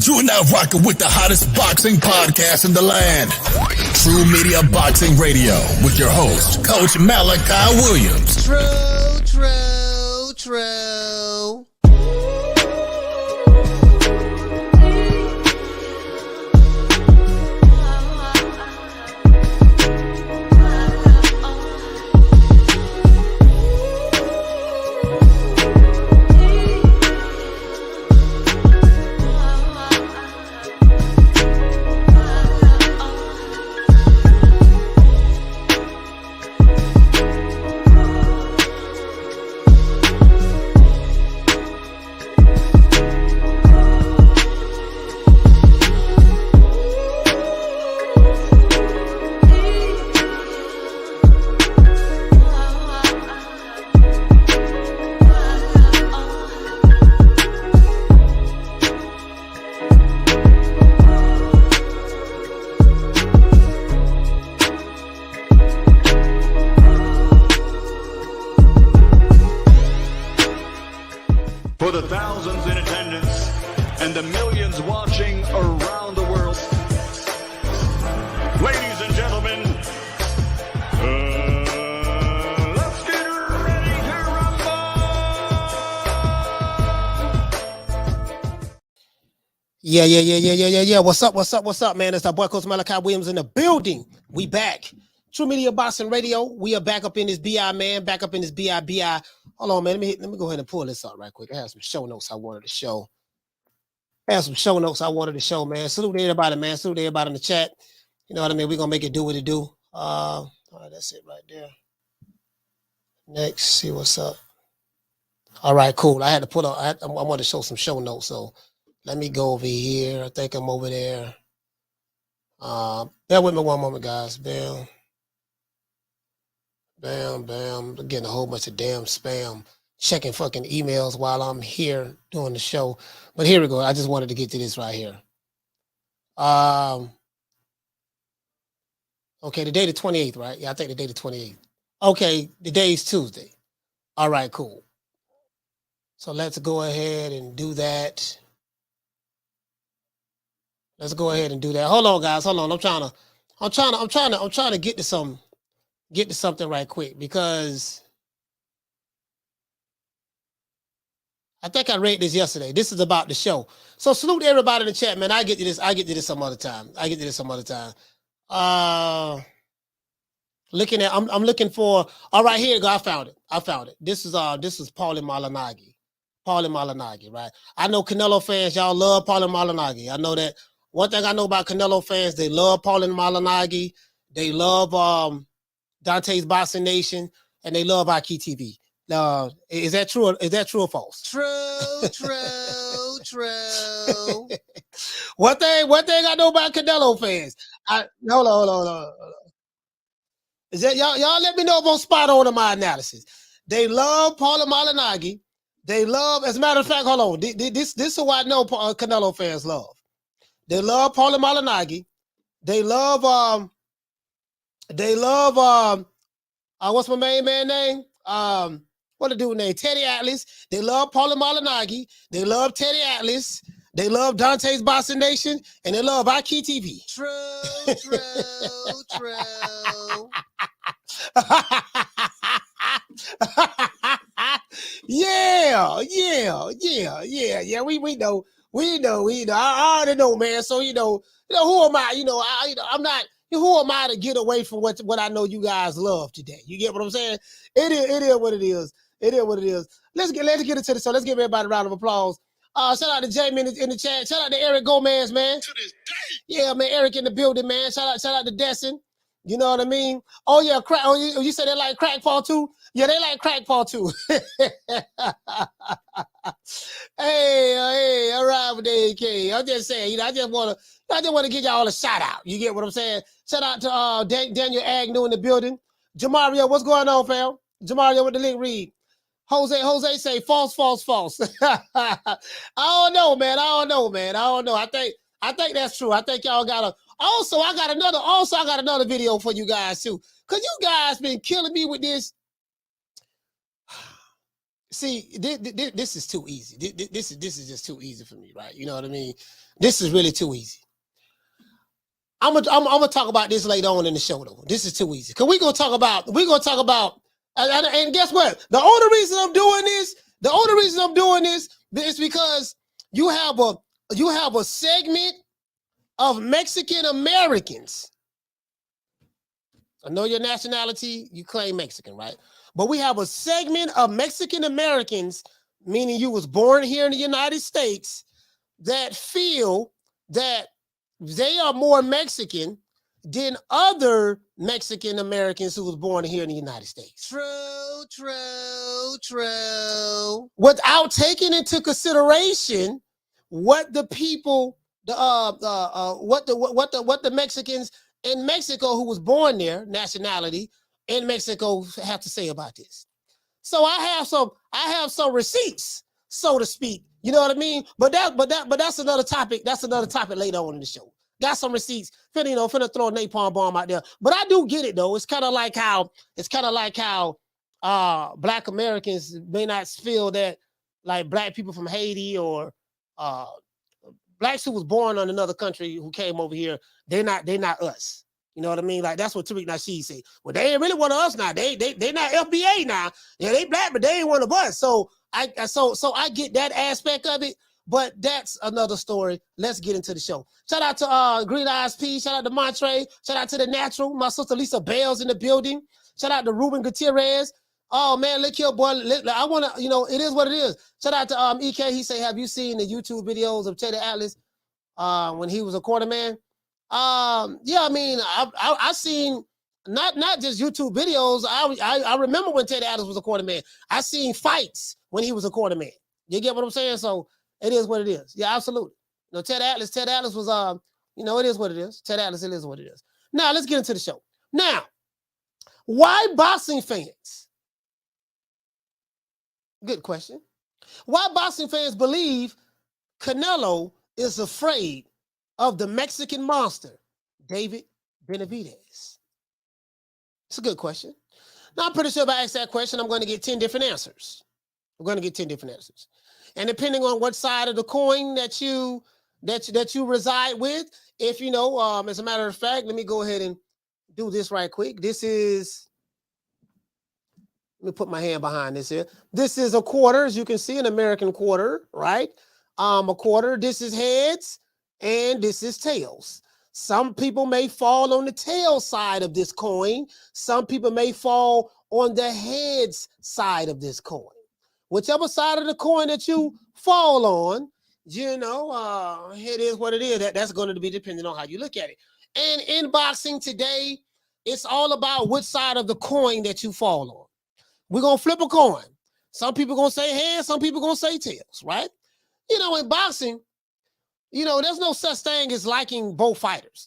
You are now rocking with the hottest boxing podcast in the land. True Media Boxing Radio with your host, Coach Malachi Williams. True. For the thousands in attendance and the millions watching around the world, ladies and gentlemen, let's get ready to rumble! Yeah. What's up, man? It's our boy, Coach Malachi Williams in the building. We back. True Media Boxing Radio. We are back up in this BI, man. Back up in this BI. Hold on, man. Let me go ahead and pull this up right quick. I have some show notes I wanted to show. Man. Salute everybody, man. Salute everybody in the chat. You know what I mean? We're going to make it do what it do. All right, that's it right there. Next, see what's up. All right, cool. I had to pull up. I wanted to show some show notes, so let me go over here. I think I'm over there. Bear with me one moment, guys. Bam. I'm getting a whole bunch of damn spam, checking fucking emails while I'm here doing the show. But here we go. I just wanted to get to this right here. Okay, the day the 28th, right? Yeah, I think the day the 28th. Okay, the day is Tuesday. All right, cool. So let's go ahead and do that. Hold on, guys. Hold on. I'm trying to get to something right quick because I think I read this yesterday. This is about the show. So salute everybody in the chat, man. I get to this some other time. Looking at I'm looking for all right, here you go. I found it. This is Paulie Malignaggi, right? I know Canelo fans, y'all love Paulie Malignaggi. I know that. One thing I know about Canelo fans, they love Paulie Malignaggi. They love Dante's Boxing Nation, and they love Aki TV. Is that true? Is that true or false? True. One thing I know about Canelo fans. Hold on. Is that y'all let me know if I'm spot on in my analysis. They love Paulie Malignaggi. They love, as a matter of fact, hold on. This is who I know Canelo fans love. They love Paulie Malignaggi. They love what's my main man name? What the dude name? Teddy Atlas. They love Paulie Malignaggi. They love Teddy Atlas. They love Dante's Boxing Nation, and they love Aki TV. True. Yeah. We know. I already know, man. So who am I? I'm not. Who am I to get away from what I know you guys love today? You get what I'm saying? It is what it is. Let's get into this. So let's give everybody a round of applause. Shout out to Jamie in the chat. Shout out to Eric Gomez, man. To this day. Yeah, man. Eric in the building, man. Shout out to Destin. You know what I mean? Oh yeah, crack. Oh, you said they like crackball too? Yeah, they like crackball too. Hey, all right with the AK. I'm just saying, I just want to give y'all a shout out. You get what I'm saying? Shout out to Daniel Agnew in the building. Jamario, what's going on, fam? Jamario with the link read. Jose say false. I don't know, man. I don't know. I think that's true. I think y'all got I got another video for you guys too. Cause you guys been killing me with this. See, this is too easy. This is just too easy for me, right? You know what I mean? This is really too easy. I'm gonna talk about this later on in the show, though. This is too easy because we're gonna talk about, and guess what? The only reason I'm doing this is because you have a segment of Mexican Americans. I know your nationality, you claim Mexican, right? But we have a segment of Mexican Americans, meaning you was born here in the United States, that feel that they are more Mexican than other Mexican Americans who was born here in the United States. True. Without taking into consideration what the people, what the Mexicans in Mexico who was born there, nationality in Mexico, have to say about this. So I have some receipts, so to speak. You know what I mean? But that's another topic. That's another topic later on in the show. Got some receipts. Finna throw a napalm bomb out there. But I do get it though. It's kind of like how Black Americans may not feel that like Black people from Haiti or Blacks who was born in another country who came over here, they're not us. You know what I mean? Like that's what Tariq Nasheed said. Well, they ain't really one of us now. They not FBA now. Yeah, they Black, but they ain't one of us. So I get that aspect of it, but that's another story. Let's get into the show. Shout out to Green Eyes P. Shout out to Montre. Shout out to The Natural. My sister Lisa Bales in the building. Shout out to Ruben Gutierrez. Oh man, look here, boy. I wanna, it is what it is. Shout out to EK. He say, have you seen the YouTube videos of Teddy Atlas when he was a quarterman? Yeah, I mean, I seen not just YouTube videos. I remember when Teddy Atlas was a quarterman. I seen fights when he was a quarterman. You get what I'm saying? So it is what it is. Yeah, absolutely. Ted Atlas was it is what it is. Ted Atlas, it is what it is. Now let's get into the show. Now, why boxing fans? Good question. Why boxing fans believe Canelo is afraid of the Mexican monster, David Benavidez? It's a good question. Now, I'm pretty sure if I ask that question, I'm going to get 10 different answers. And depending on what side of the coin that you reside with, if as a matter of fact, let me go ahead and do this right quick. Let me put my hand behind this here. This is a quarter, as you can see, an American quarter, right? A quarter. This is heads, and this is tails. Some people may fall on the tail side of this coin. Some people may fall on the heads side of this coin. Whichever side of the coin that you fall on, it is what it is. That's going to be depending on how you look at it. And in boxing today, it's all about which side of the coin that you fall on. We're going to flip a coin. Some people going to say heads, some people going to say tails, right? In boxing, there's no such thing as liking both fighters.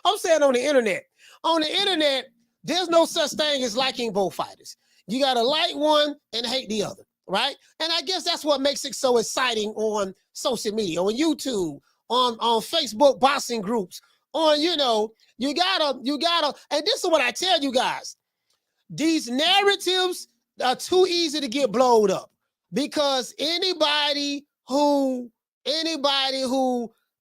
I'm saying on the internet. On the internet, there's no such thing as liking both fighters. You got to like one and hate the other, right? And I guess that's what makes it so exciting on social media, on YouTube, on Facebook boxing groups, on, you gotta, and this is what I tell you guys. These narratives are too easy to get blowed up because anybody who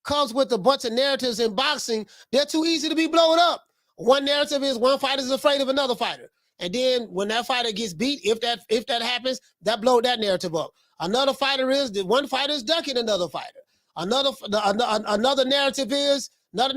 comes with a bunch of narratives in boxing, they're too easy to be blown up. One narrative is one fighter is afraid of another fighter. And then when that fighter gets beat, if that happens, that blows that narrative up. Another fighter is that one fighter is ducking another fighter. Another narrative is that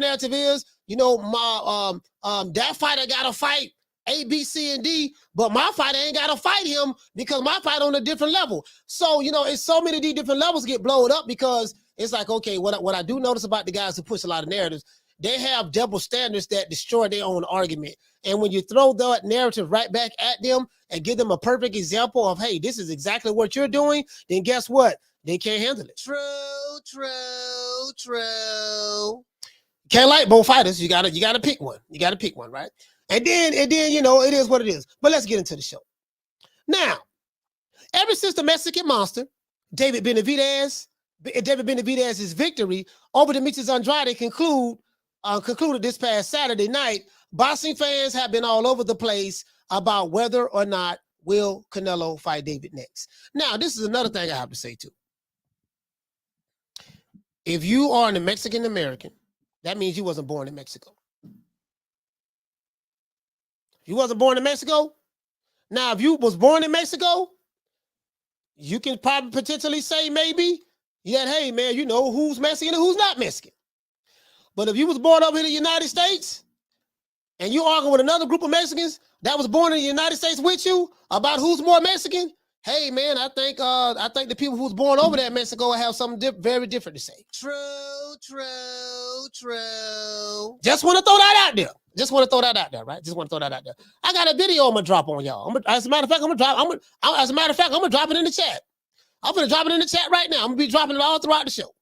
fighter got to fight A, B, C, and D, but my fighter ain't got to fight him because my fight on a different level. So, it's so many of these different levels get blown up because it's like, okay, what I do notice about the guys who push a lot of narratives, they have double standards that destroy their own argument. And when you throw that narrative right back at them and give them a perfect example of, hey, this is exactly what you're doing, then guess what? They can't handle it. True. Can't like both fighters. You gotta pick one. You gotta pick one, right? And then, it is what it is. But let's get into the show. Now, ever since the Mexican monster, David Benavidez's victory over Demetrius Andrade concluded this past Saturday night, boxing fans have been all over the place about whether or not will Canelo fight David next? Now, this is another thing I have to say too. If you are a Mexican American, that means you wasn't born in Mexico. If you wasn't born in Mexico, now if you was born in Mexico, you can probably potentially say maybe, yeah, hey man, you know who's Mexican and who's not Mexican. But if you was born over in the United States and you argue with another group of Mexicans that was born in the United States with you about who's more Mexican, hey man, I think the people who was born over there in Mexico have something very different to say. True. Just want to throw that out there. Right? Just want to throw that out there. I got a video I'm gonna drop on y'all. As a matter of fact, I'm gonna drop it in the chat. I'm gonna drop it in the chat right now. I'm gonna be dropping it all throughout the show.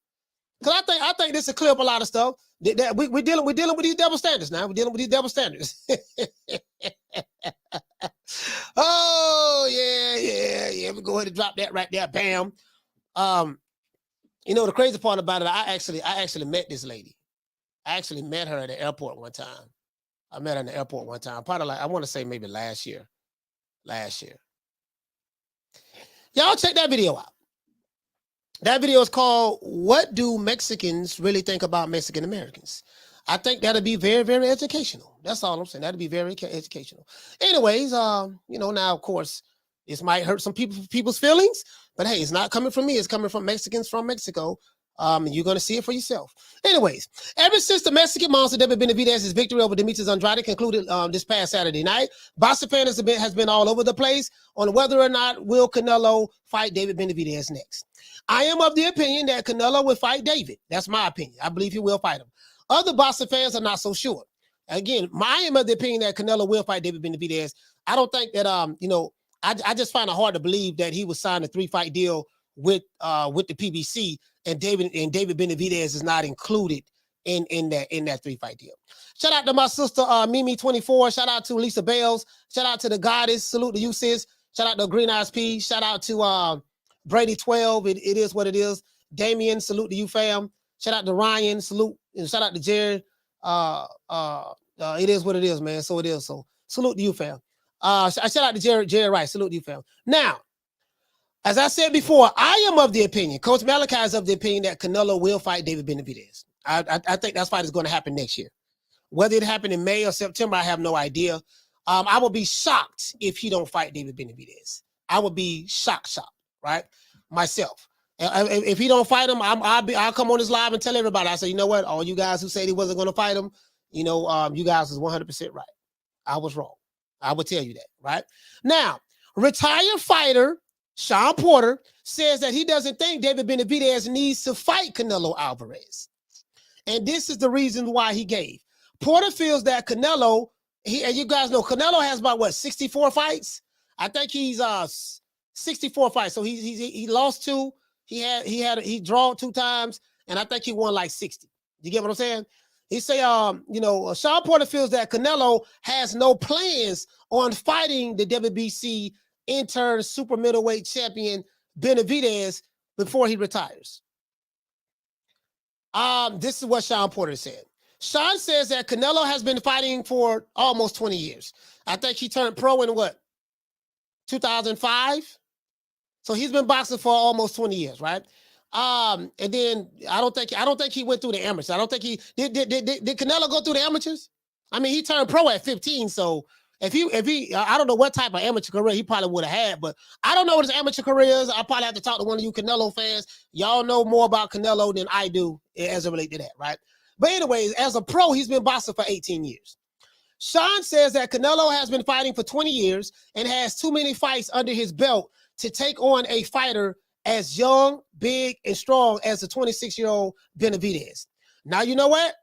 Cause I think this will clear up a lot of stuff. That we're dealing with these double standards now. We're dealing with these double standards. Oh yeah. We go ahead and drop that right there. Bam. You know the crazy part about it, I actually met this lady. I actually met her at the airport one time. Probably like I want to say maybe last year. Y'all check that video out. That video is called "What Do Mexicans Really Think About Mexican Americans?" I think that'll be very, very educational. That's all I'm saying. That'll be very educational. Anyways, now of course this might hurt some people's feelings, but hey, it's not coming from me. It's coming from Mexicans from Mexico. And you're gonna see it for yourself. Anyways, ever since the Mexican monster David Benavidez's victory over Demetrius Andrade concluded this past Saturday night, boxing fans has been all over the place on whether or not will Canelo fight David Benavidez next. I am of the opinion that Canelo will fight David. That's my opinion. I believe he will fight him. Other boxing fans are not so sure. Again, I am of the opinion that Canelo will fight David Benavidez. I don't think that I just find it hard to believe that he would sign a 3-fight deal with the PBC and David Benavidez is not included in that 3-fight deal. Shout out to my sister Mimi24. Shout out to Lisa Bales. Shout out to the Goddess. Salute to you, sis. Shout out to Green Eyes P. Shout out to Brady 12. It is what it is. Damien, salute to you, fam. Shout out to Ryan. Salute. And shout out to Jared. It is what it is, man. So it is. So salute to you, fam. Shout out to Jared Rice. Salute to you, fam. Now, as I said before, I am of the opinion, Coach Malachi is of the opinion that Canelo will fight David Benavidez. I think that fight is going to happen next year. Whether it happened in May or September, I have no idea. I will be shocked if he don't fight David Benavidez. I would be shocked, right? Myself. If he don't fight him, I'll come on this live and tell everybody. I say, you know what? All you guys who said he wasn't going to fight him, you guys was 100% right. I was wrong. I would tell you that, right? Now, retired fighter Shawn Porter says that he doesn't think David Benavidez needs to fight Canelo Alvarez. And this is the reason why he gave. Porter feels that Canelo, and you guys know Canelo has about 64 fights? I think he's 64 fights. So he lost 2. He drawn 2 times, and I think he won like 60. You get what I'm saying? He say, Shawn Porter feels that Canelo has no plans on fighting the WBC interim super middleweight champion Benavidez before he retires. This is what Shawn Porter said. Shawn says that Canelo has been fighting for almost 20 years. I think he turned pro in 2005? So he's been boxing for almost 20 years, right? And then I don't think he went through the amateurs. I don't think he did Canelo go through the amateurs? I mean, he turned pro at 15, so if he I don't know what type of amateur career he probably would have had, but I don't know what his amateur career is. I probably have to talk to one of you Canelo fans. Y'all know more about Canelo than I do as it relates to that, right? But anyways, as a pro, he's been boxing for 18 years. Shawn says that Canelo has been fighting for 20 years and has too many fights under his belt to take on a fighter as young, big, and strong as the 26-year-old Benavidez. Now, you know what?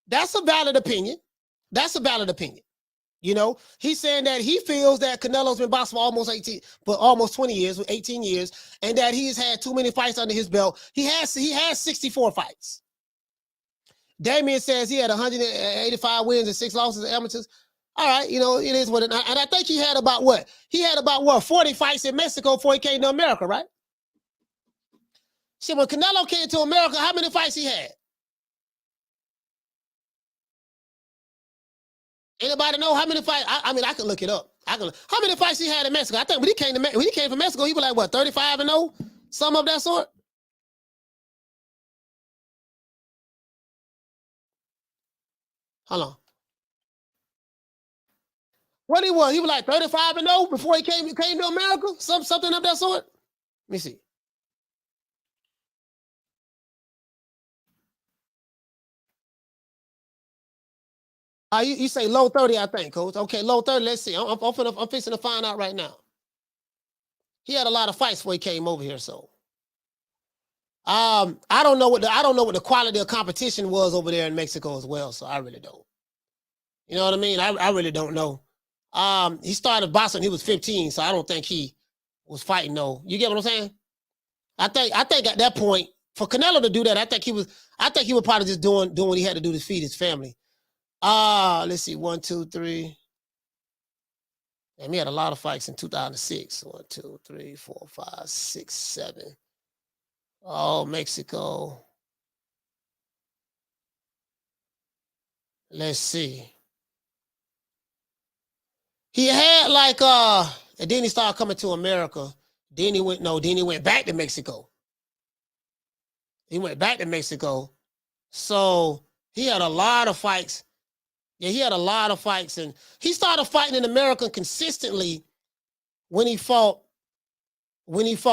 That's a valid opinion. He's saying that he feels that Canelo's been boxing for almost 20 years, 18 years, and that he's had too many fights under his belt. He has 64 fights. Damien says he had 185 wins and 6 losses in amateurs. All right, it is what it is. And I think he had about 40 fights in Mexico before he came to America, right? See, when Canelo came to America, how many fights he had? Anybody know how many fights? I mean, I can look it up. How many fights he had in Mexico? I think when he came from Mexico, he was like what, 35-0, some of that sort. Hold on. What he was like 35-0 before he came to America, something of that sort. Let me see. You say low 30, I think, Coach. Okay, low 30. Let's see. I'm fixing to find out right now. He had a lot of fights before he came over here, so. I don't know what the quality of competition was over there in Mexico as well, so I really don't. You know what I mean? I really don't know. He started boxing when he was 15, so I don't think he was fighting though. You get what I'm saying? I think at that point, for Canelo to do that, I think he was probably just doing what he had to do to feed his family. Let's see, 1, 2, 3. And he had a lot of fights in 2006. 1, 2, 3, 4, 5, 6, 7. Oh, Mexico. Let's see. He had like and then he started coming to America. Then he went back to Mexico. He went back to Mexico. So he had a lot of fights. Yeah, he had a lot of fights. And he started fighting in America consistently when he fought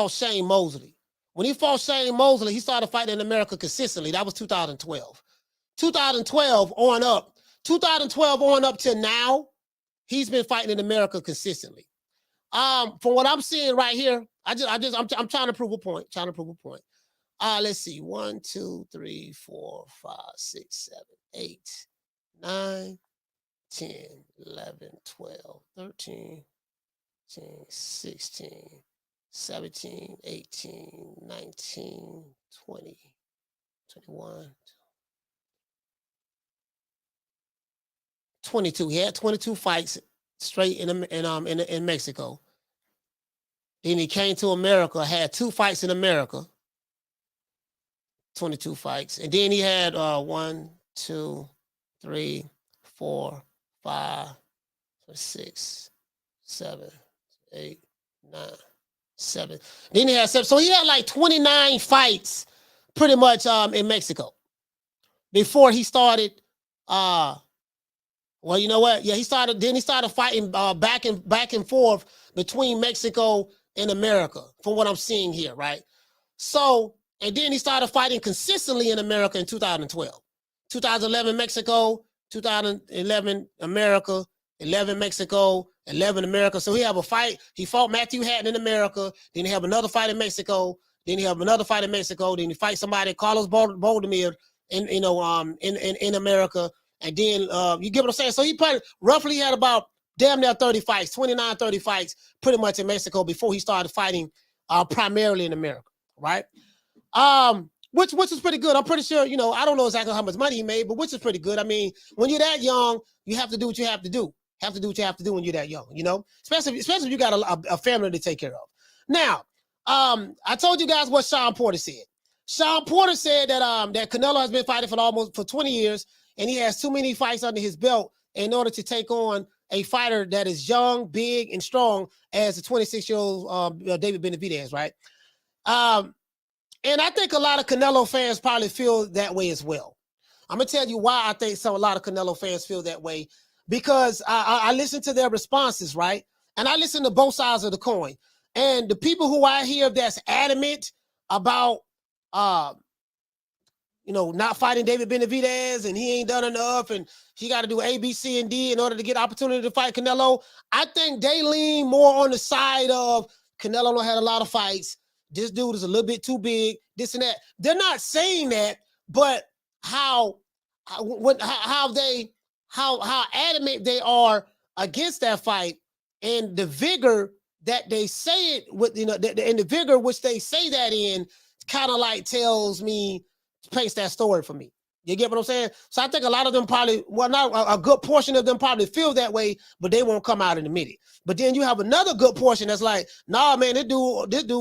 Shane Mosley. When he fought Shane Mosley, he started fighting in America consistently. That was 2012. 2012 on up to now, he's been fighting in America consistently. From what I'm seeing right here, I'm trying to prove a point. Let's see. 1, 2, 3, 4, 5, 6, 7, 8, 9, 10, 11, 12, 13, 16, 17, 18, 19, 20, 21, 22. He had 22 fights straight in Mexico. Then he came to America, had 2 fights in America. 22 fights. And then he had 1, 2, 3, 4, 5, 6, 7, 8, 9, 7. Then he had 7. So he had like 29 fights pretty much in Mexico before he started well, you know what? Yeah, he started fighting back and forth between Mexico and America, from what I'm seeing here, right? So, and then he started fighting consistently in America in 2012. 2011 Mexico, 2011 America, 11 Mexico, 11 America. So he have a fight. He fought Matthew Hatton in America. Then he have another fight in Mexico. Then he have another fight in Mexico. Then he fight somebody, Carlos Boldemir, in America. And then you get what I'm saying? So he probably roughly had about damn near 30 fights, 29, 30 fights pretty much in Mexico before he started fighting primarily in America, right? Which is pretty good. I'm pretty sure, I don't know exactly how much money he made, but which is pretty good. I mean, when you're that young, you have to do what you have to do. Have to do what you have to do when you're that young, especially if you got a family to take care of. Now, I told you guys what Shawn Porter said. Shawn Porter said that Canelo has been fighting for 20 years, and he has too many fights under his belt in order to take on a fighter that is young, big, and strong as the 26-year-old David Benavidez, right? And I think a lot of Canelo fans probably feel that way as well. I'm going to tell you why I think a lot of Canelo fans feel that way, because I listen to their responses, right? And I listen to both sides of the coin. And the people who I hear that's adamant about not fighting David Benavidez and he ain't done enough and he got to do A, B, C, and D in order to get opportunity to fight Canelo. I think they lean more on the side of Canelo had a lot of fights. This dude is a little bit too big, this and that. They're not saying that, but how adamant they are against that fight and the vigor that they say it with, and the vigor which they say that in kind of like tells me, paints that story for me. You get what I'm saying? So I think a lot of them probably, well, not a good portion of them probably feel that way, but they won't come out and admit it. But then you have another good portion that's like, nah, man, this dude, David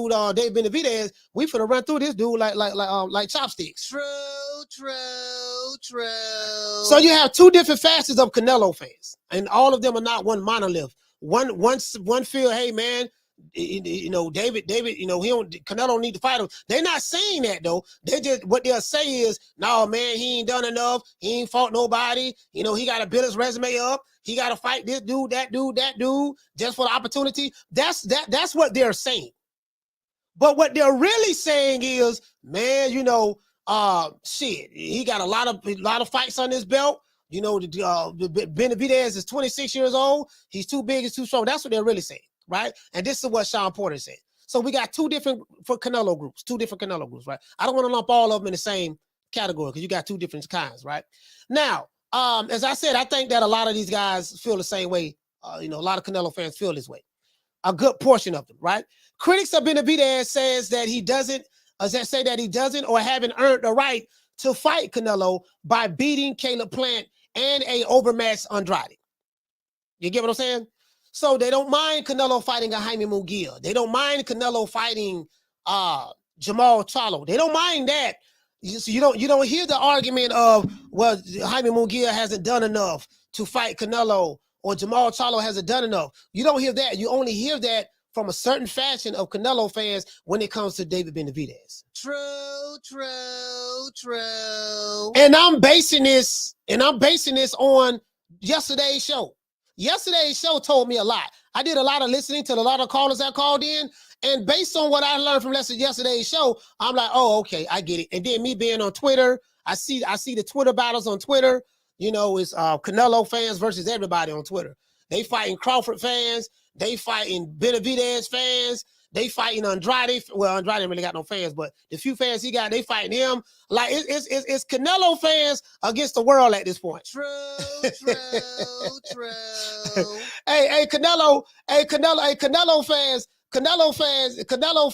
Benavidez, we finna run through this dude like chopsticks. True. So you have two different facets of Canelo fans, and all of them are not one monolith. One feel, hey man, you know, David, you know, Canelo don't need to fight him. They're not saying that though. They just, what they'll say is, no man, he ain't done enough. He ain't fought nobody. You know, he got to build his resume up. He got to fight this dude, that dude, just for the opportunity. That's what they're saying. But what they're really saying is, man, you know, shit, he got a lot of fights on his belt. You know, the Benavidez is 26 years old. He's too big, he's too strong. That's what they're really saying. Right, and this is what Shawn Porter said. So we got two different Canelo groups, right? I don't want to lump all of them in the same category because you got two different kinds, right? Now, as I said, I think that a lot of these guys feel the same way. You know, a lot of Canelo fans feel this way. A good portion of them, right? Critics of Benavidez says that he doesn't or haven't earned the right to fight Canelo by beating Caleb Plant and a overmatched Andrade. You get what I'm saying? So they don't mind Canelo fighting a Jaime Munguia. They don't mind Canelo fighting Jamal Charlo. They don't mind that. You don't hear the argument of, well, Jaime Munguia hasn't done enough to fight Canelo, or Jamal Charlo hasn't done enough. You don't hear that. You only hear that from a certain faction of Canelo fans when it comes to David Benavidez. True. And I'm basing this on yesterday's show. Yesterday's show told me a lot. I did a lot of listening to a lot of callers that called in, and based on what I learned from yesterday's show, I'm like, oh, okay, I get it. And then me being on Twitter, I see the Twitter battles on Twitter. You know, it's Canelo fans versus everybody on Twitter. They fighting Crawford fans. They fighting Benavidez fans. They fighting Andrade. Well, Andrade didn't really got no fans, but the few fans he got, they fighting him. Like it's Canelo fans against the world at this point. True. Hey, Canelo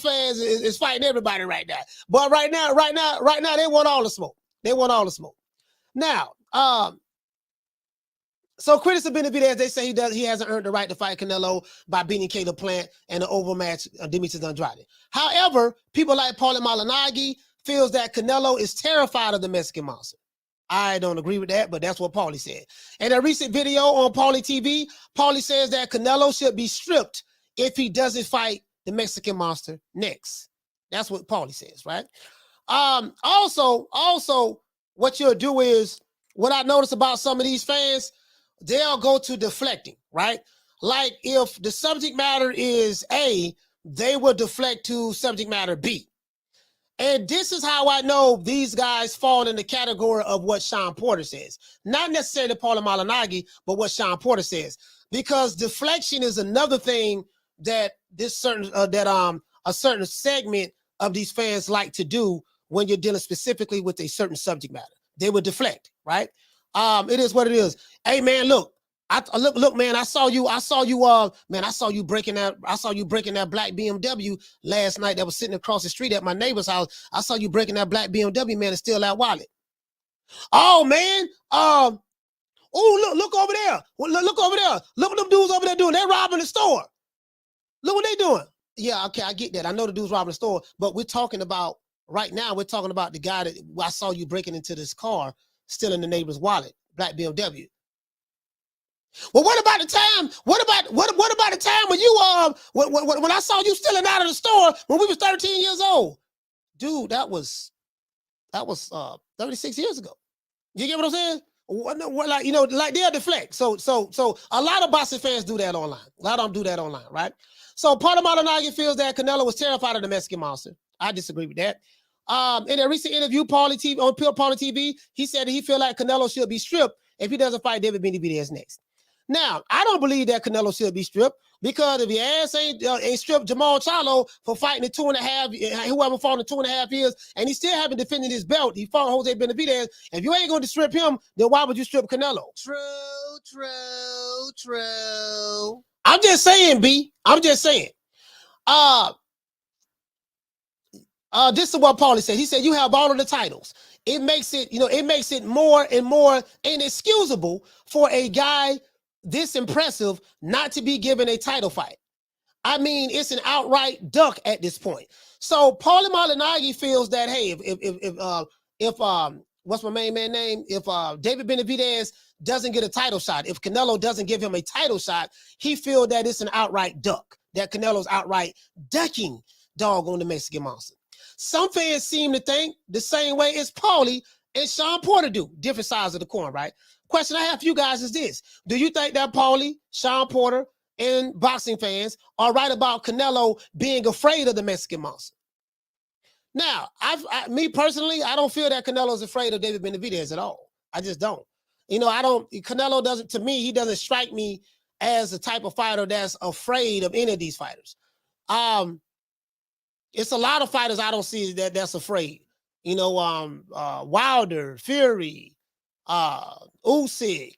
fans is fighting everybody right now. But right now, they want all the smoke. Now, so critics of Benavidez, they say he hasn't earned the right to fight Canelo by beating Caleb Plant and the overmatched Demetrius Andrade. However, people like Paulie Malignaggi feels that Canelo is terrified of the Mexican monster. I don't agree with that, but that's what Paulie said. In a recent video on Paulie TV, Paulie says that Canelo should be stripped if he doesn't fight the Mexican monster next. That's what Paulie says, right? Also, what you'll do is, what I notice about some of these fans, they'll go to deflecting, right? Like if the subject matter is A, they will deflect to subject matter B. And this is how I know these guys fall in the category of what Shawn Porter says. Not necessarily Paulie Malignaggi, but what Shawn Porter says. Because deflection is another thing that a certain segment of these fans like to do when you're dealing specifically with a certain subject matter. They would deflect, right? It is what it is. Hey man, look, man, I saw you breaking that black BMW last night that was sitting across the street at my neighbor's house. I saw you breaking that black BMW, man, and steal that wallet. Oh man, look over there. Look over there. Look what them dudes over there doing. They're robbing the store. Look what they doing. Yeah, okay, I get that. I know the dudes robbing the store, but we're talking about the guy that I saw you breaking into this car, stealing the neighbor's wallet, black BMW. Well, what about the time? What about the time when you when I saw you stealing out of the store when we was 13 years old? Dude, that was 36 years ago. You get what I'm saying? Like, you know, like they'll deflect. So a lot of boxing fans do that online. A lot of them do that online, right? So Paulie Malignaggi feels that Canelo was terrified of the Mexican monster. I disagree with that. In a recent interview on Paulie TV, he said that he feel like Canelo should be stripped if he doesn't fight David Benavidez next. Now, I don't believe that Canelo should be stripped, because if your ass ain't stripped Jamal Charlo for fighting in 2.5, whoever fought in 2.5 years, and he still haven't defended his belt. He fought Jose Benavidez. If you ain't going to strip him, then why would you strip Canelo? True. I'm just saying, B. I'm just saying. This is what Paulie said. He said, you have all of the titles. it makes it more and more inexcusable for a guy this impressive not to be given a title fight. I mean, it's an outright duck at this point. So Paulie Malignaggi feels that, hey, if what's my main man name? If David Benavidez doesn't get a title shot, if Canelo doesn't give him a title shot, he feels that it's an outright duck, that Canelo's outright ducking dog on the Mexican Monster. Some fans seem to think the same way as Paulie and Shawn Porter do, different sides of the coin, right? Question I have for you guys is this. Do you think that Paulie, Shawn Porter, and boxing fans are right about Canelo being afraid of the Mexican Monster? Now, me personally, I don't feel that Canelo is afraid of David Benavidez at all. I just don't. Canelo doesn't, to me, he doesn't strike me as the type of fighter that's afraid of any of these fighters. It's a lot of fighters I don't see that's afraid. Wilder, Fury, Usyk,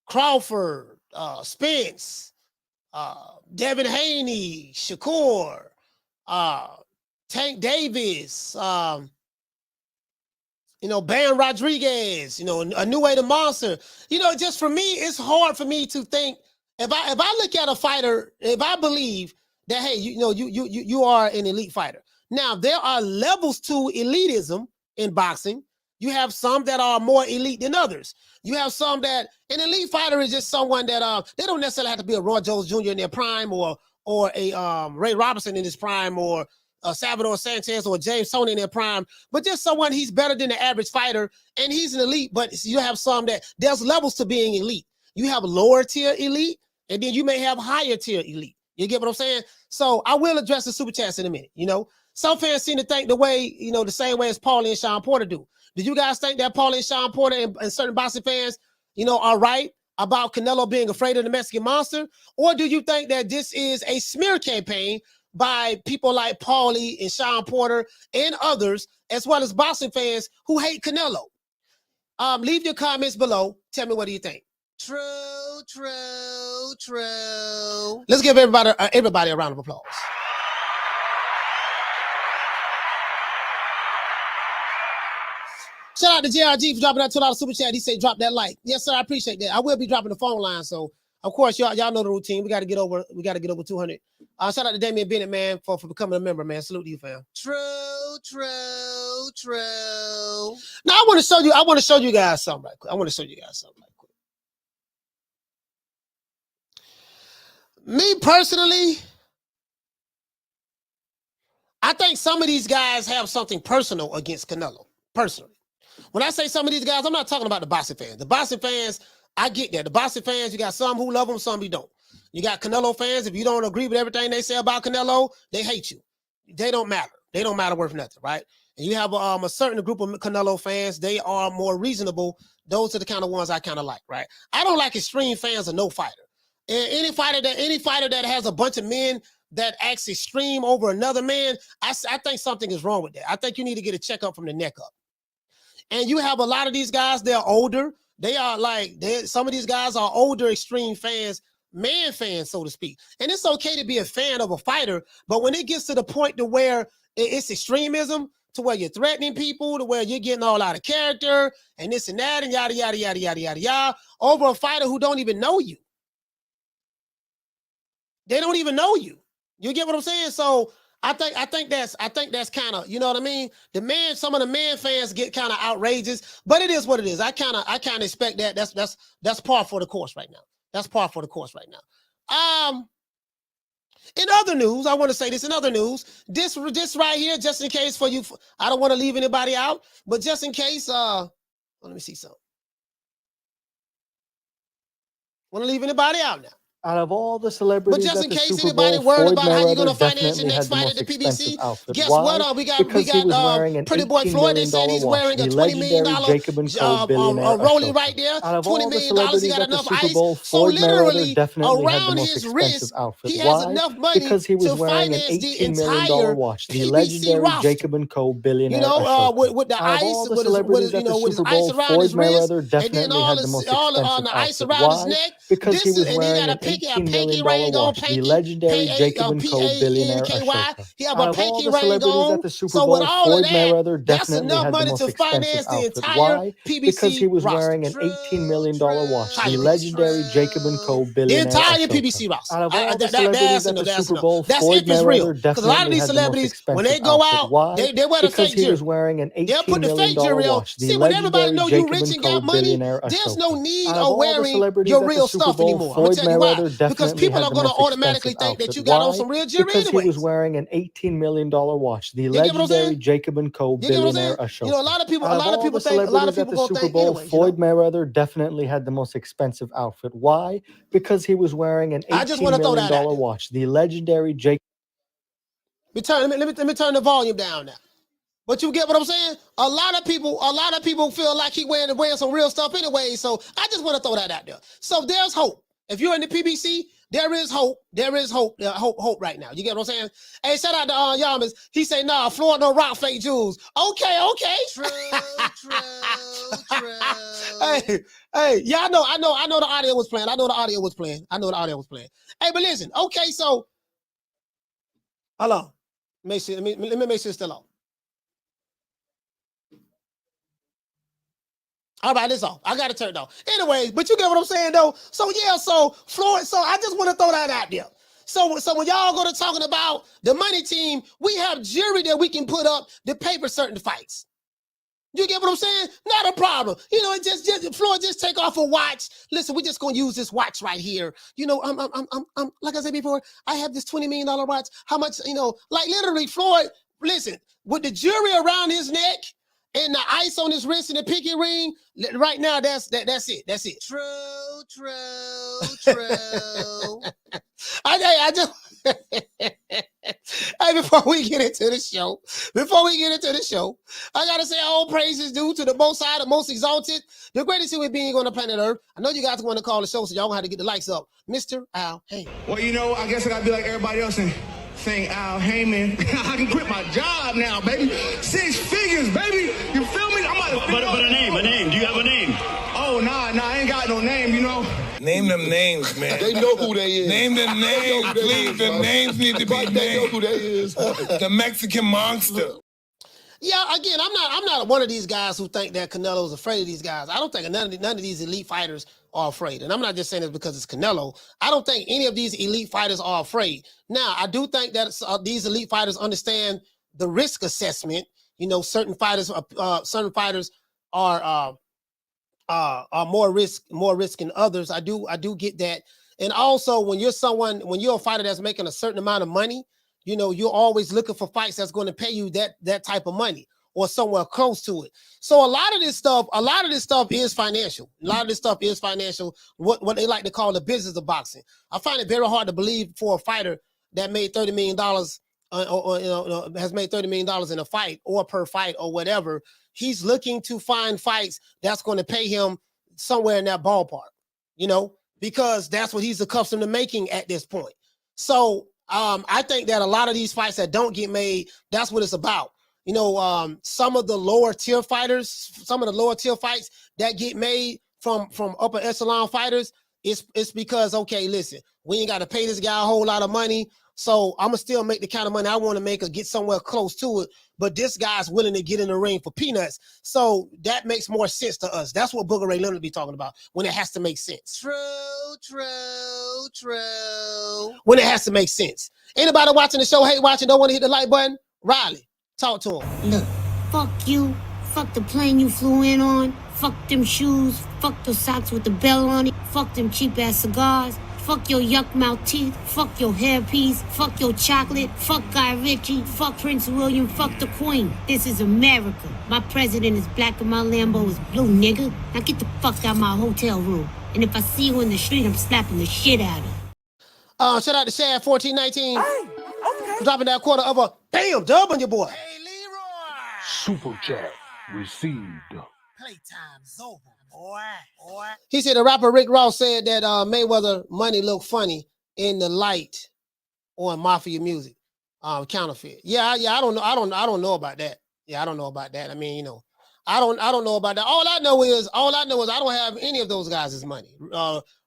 Crawford, Spence, Devin Haney, Shakur, Tank Davis, Bam Rodriguez, a new way to monster. Just for me, it's hard for me to think if I look at a fighter, if I believe that, hey, you are an elite fighter. Now, there are levels to elitism in boxing. You have some that are more elite than others. You have some that an elite fighter is just someone that they don't necessarily have to be a Roy Jones Jr. in their prime or a Ray Robinson in his prime or Salvador Sanchez or James Toney in their prime, but just someone he's better than the average fighter, and he's an elite, but you have some that there's levels to being elite. You have lower tier elite, and then you may have higher tier elite. You get what I'm saying? So I will address the super chats in a minute. Some fans seem to think the way, the same way as Paulie and Shawn Porter do. Do you guys think that Paulie and Shawn Porter and certain boxing fans, are right about Canelo being afraid of the Mexican Monster? Or do you think that this is a smear campaign by people like Paulie and Shawn Porter and others, as well as boxing fans who hate Canelo? Leave your comments below. Tell me, what do you think? True. Let's give everybody a round of applause. Shout out to JRG for dropping that $2 super chat. He said, drop that like. Yes, sir. I appreciate that. I will be dropping the phone line. So, of course, y'all know the routine. We got to get over 200. Shout out to Damian Bennett, man, for becoming a member, man. Salute to you, fam. True. Now, I want to show you guys something right quick. Me personally, I think some of these guys have something personal against Canelo. Personally. When I say some of these guys, I'm not talking about the boxing fans. The boxing fans, I get that. The boxing fans, you got some who love them, some who don't. You got Canelo fans. If you don't agree with everything they say about Canelo, they hate you. They don't matter. They don't matter worth nothing, right? And you have a certain group of Canelo fans. They are more reasonable. Those are the kind of ones I kind of like, right? I don't like extreme fans of no fighter. And any fighter that has a bunch of men that acts extreme over another man, I think something is wrong with that. I think you need to get a checkup from the neck up. And you have a lot of these guys, they're older. Some of these guys are older extreme fans, man fans, so to speak. And it's okay to be a fan of a fighter, but when it gets to the point to where it's extremism, to where you're threatening people, to where you're getting all out of character and this and that and yada, yada, yada, yada, yada, yada, over a fighter who don't even know you. They don't even know you. You get what I'm saying? So I think that's kind of, you know what I mean? Some of the man fans get kind of outrageous, but it is what it is. I kind of expect that. That's par for the course right now. That's par for the course right now. In other news, I want to say this. In other news, this right here, just in case for you, I don't want to leave anybody out, but just in case, let me see something. Want to leave anybody out now? Out of all the celebrities, but just in case anybody worried about how you're going to finance your next fight at the PBC, guess what? We got Pretty Boy Floyd. They said he's wearing a $20 million rollie right there. $20 million. He got enough ice. So literally around his wrist, he has enough money to finance the entire PBC roster. Jacob & Co. billionaire. With the ice, with his ice around his wrist, and then all the ice around his neck. Because he was wearing an $18 million watch. The legendary Jacob and Co. billionaire Ashoka. He have Out a of all pinky the ring celebrities on. at the Super So Bowl, with all Floyd of that, Mayweather that's definitely enough had the money most to finance expensive the outfit. entire Why? PBC Because he was roster. wearing an $18 million watch. The legendary Jacob and Co. The billionaire entire Ashoka. PBC roster. Out of all the celebrities at the Super Bowl, Floyd Mayweather Because a lot of definitely these had the most celebrities, when they expensive go outfit. out, Why? they wear the Because fake he jewelry. was wearing an They'll put the $18 fake million jewelry on. watch. The See, when everybody legendary know you Jacob rich and and Co. got money, billionaire there's Ashoka. no need Out of of all the wearing celebrities your at the real Super stuff Bowl, anymore. I'm Floyd gonna tell you why. Mayweather Because definitely people had are the gonna most automatically expensive think that outfit. you got on Why? some real jewelry Because he was anyways. wearing an $18 million watch. The You get what I'm legendary saying? Jacob and Co. You get what I'm billionaire saying? Ashoka. You know, a lot of people Out of all the think, a lot of celebrities at people the gonna Super think Bowl, anyways. You know? Floyd Mayweather definitely had the most expensive outfit. Why? Because he was wearing an I just want $18 to throw that million out there. watch. The legendary Jacob. Let me turn the volume down now. But you get what I'm saying? A lot of people feel like he wearing some real stuff anyway. So I just want to throw that out there. So there's hope. If you're in the PBC, there is hope. There is hope. Hope right now. You get what I'm saying? Hey, shout out to Yamas. He say, nah, Floyd don't rock fake jewels. Okay. True. Hey, yeah, I know the audio was playing. Hey, but listen, okay, so hold on. Let me make sure it's still on. All right, it's off. I got to turn it off. Anyways, but you get what I'm saying, though. So, yeah, so Floyd, so I just want to throw that out there. So when y'all go to talking about the money team, we have jury that we can put up to pay for certain fights. You get what I'm saying? Not a problem. You know, just Floyd, just take off a watch. Listen, we're just gonna use this watch right here. You know, I'm like I said before, I have this $20 million watch. How much? You know, like literally, Floyd. Listen, with the jury around his neck and the ice on his wrist and the pinky ring, right now, that's it. That's it. True. I just. Hey, before we get into the show, I gotta say all praises due to the most high, the most exalted, the greatest human being on the planet Earth. I know you guys want to call the show, so y'all gonna have to get the likes up, Mr. Al Heyman. Well, you know, I guess I gotta be like everybody else and saying Al Heyman. I can quit my job now, baby. 6 figures, baby. You feel me? But a name. Do you have a name? Oh, nah, I ain't got no name, you know. Name them names, man. They know who they is. Name them names, please. The names need to be named. They know who they is. The Mexican monster. Yeah, again, I'm not one of these guys who think that Canelo is afraid of these guys. I don't think none of these elite fighters are afraid. And I'm not just saying this because it's Canelo. I don't think any of these elite fighters are afraid. Now, I do think that these elite fighters understand the risk assessment. You know, certain fighters are more risk than others. I do get that. And also, when you're a fighter that's making a certain amount of money, you know, you're always looking for fights that's going to pay you that type of money or somewhere close to it. So a lot of this stuff is financial. What they like to call the business of boxing. I find it very hard to believe for a fighter that made $30 million has made $30 million in a fight or per fight or whatever. He's looking to find fights that's going to pay him somewhere in that ballpark, you know, because that's what he's accustomed to making at this point. So I think that a lot of these fights that don't get made, that's what it's about. You know, some of the lower tier fights that get made from upper echelon fighters, it's because, okay, listen, we ain't got to pay this guy a whole lot of money. So I'm going to still make the kind of money I want to make or get somewhere close to it. But this guy's willing to get in the ring for peanuts. So that makes more sense to us. That's what Booger Ray Leonard be talking about when it has to make sense. True. When it has to make sense. Anybody watching the show, hate watching, don't want to hit the like button? Riley, talk to him. Look, fuck you. Fuck the plane you flew in on. Fuck them shoes. Fuck the socks with the bell on it. Fuck them cheap-ass cigars. Fuck your yuck mouth teeth. Fuck your hairpiece. Fuck your chocolate. Fuck Guy Ritchie. Fuck Prince William. Fuck the Queen. This is America. My president is black and my Lambo is blue, nigga. Now get the fuck out my hotel room. And if I see you in the street, I'm slapping the shit out of you. Shout out to Shad 1419. Hey, okay. Dropping that quarter of a bam dub on your boy. Hey, Leroy. Super chat received. Playtime's over, boy. He said the rapper Rick Ross said that Mayweather money looked funny in the light on Mafia music, counterfeit. Yeah. I don't know about that. Yeah, I don't know about that. I mean, you know, I don't know about that. All I know is I don't have any of those guys' money.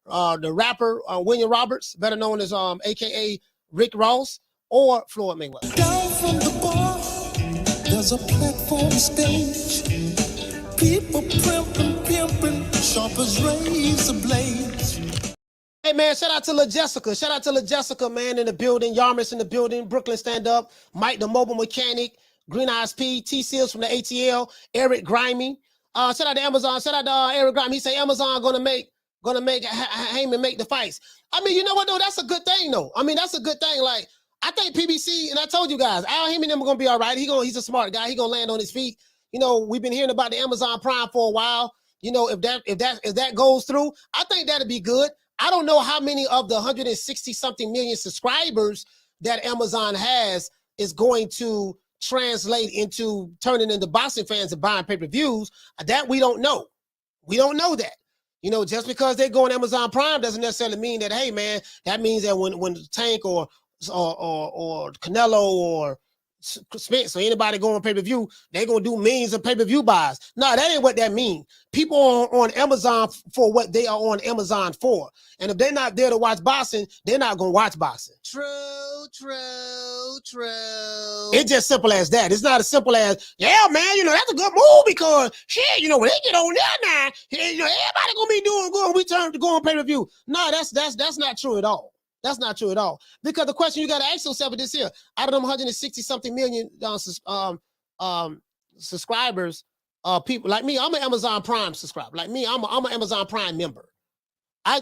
the rapper William Roberts, better known as AKA Rick Ross, or Floyd Mayweather. Down from the bar, there's a platform stage. People pimping, sharp as razor blades. Hey man, shout out to La Jessica. Shout out to La Jessica, man, in the building. Yarmus in the building. Brooklyn Stand Up. Mike the Mobile Mechanic. Green Eyes P. T Seals from the ATL. Eric Grimey. Shout out to Amazon. Shout out to Eric Grimey. He say Amazon gonna make Heyman make the fights. I mean, you know what though? That's a good thing though. I mean, that's a good thing. Like, I think PBC, and I told you guys, Al Heyman them are gonna be all right. He's a smart guy. He gonna land on his feet. You know, we've been hearing about the Amazon Prime for a while. You know, if that goes through, I think that'd be good. I don't know how many of the 160 something million subscribers that Amazon has is going to translate into turning into boxing fans and buying pay-per-views. That we don't know. We don't know that. You know, just because they go on Amazon Prime doesn't necessarily mean that, hey man, that means that when Tank or Canelo or Spence or anybody going pay-per-view, they're going to do millions of pay-per-view buys. No, that ain't what that means. People are on Amazon for what they are on Amazon for. And if they're not there to watch boxing, they're not going to watch boxing. True. It's just simple as that. It's not as simple as, yeah, man, you know, that's a good move because, shit, you know, when they get on there now, you know, everybody going to be doing good when we turn to go on pay-per-view. No, that's not true at all. That's not true at all. Because the question you got to ask yourself is this here: out of them 160 something million subscribers, people like me, I'm an Amazon Prime subscriber. Like me, I'm an Amazon Prime member. I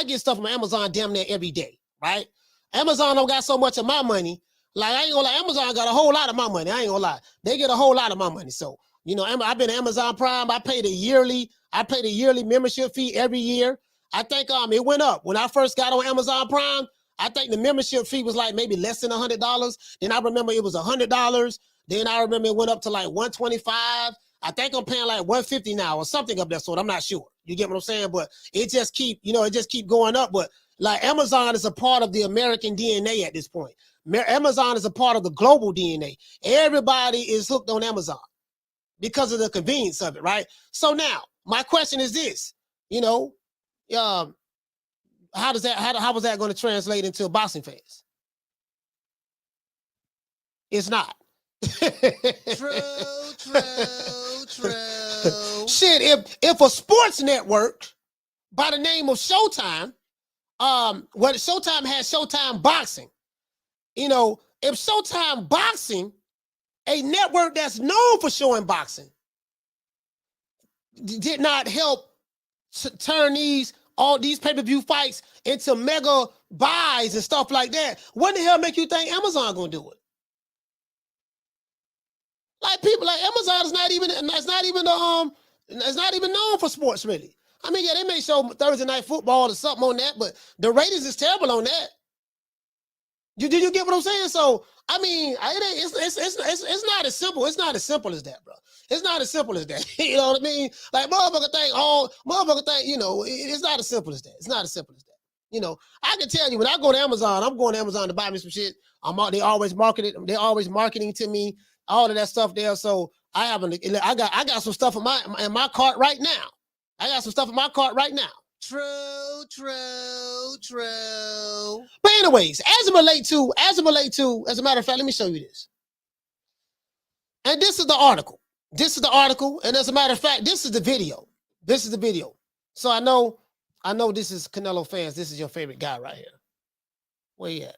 get stuff from Amazon damn near every day, right? Amazon don't got so much of my money. Like, I ain't gonna lie, Amazon got a whole lot of my money. I ain't gonna lie. They get a whole lot of my money. So, you know, I've been Amazon Prime. I paid a yearly membership fee every year. I think it went up. When I first got on Amazon Prime, I think the membership fee was like maybe less than $100. Then I remember it was $100. Then I remember it went up to like $125. I think I'm paying like $150 now or something of that sort. I'm not sure. You get what I'm saying? But it just keep going up. But like, Amazon is a part of the American DNA at this point. Amazon is a part of the global DNA. Everybody is hooked on Amazon because of the convenience of it, right? So now my question is this, you know, how was that going to translate into boxing fans? It's not. True. Shit, if a sports network by the name of Showtime, Showtime has Showtime Boxing. You know, if Showtime Boxing, a network that's known for showing boxing, did not help turn all these pay-per-view fights into mega buys and stuff like that, what the hell make you think Amazon gonna do it? Like, people like Amazon is not even known for sports, really. I mean, yeah, they may show Thursday Night Football or something on that, but the ratings is terrible on that. Do you get what I'm saying? So, I mean, it's not as simple. It's not as simple as that, bro. It's not as simple as that. You know what I mean? Like, motherfucker think, you know, it's not as simple as that. It's not as simple as that. You know, I can tell you, when I go to Amazon, I'm going to Amazon to buy me some shit. They always they're always marketing to me, all of that stuff there. So I got some stuff in my cart right now. I got some stuff in my cart right now. True. But anyways, as a matter of fact, let me show you this. And this is the article. And as a matter of fact, this is the video. So I know this is Canelo fans. This is your favorite guy right here. Where you at?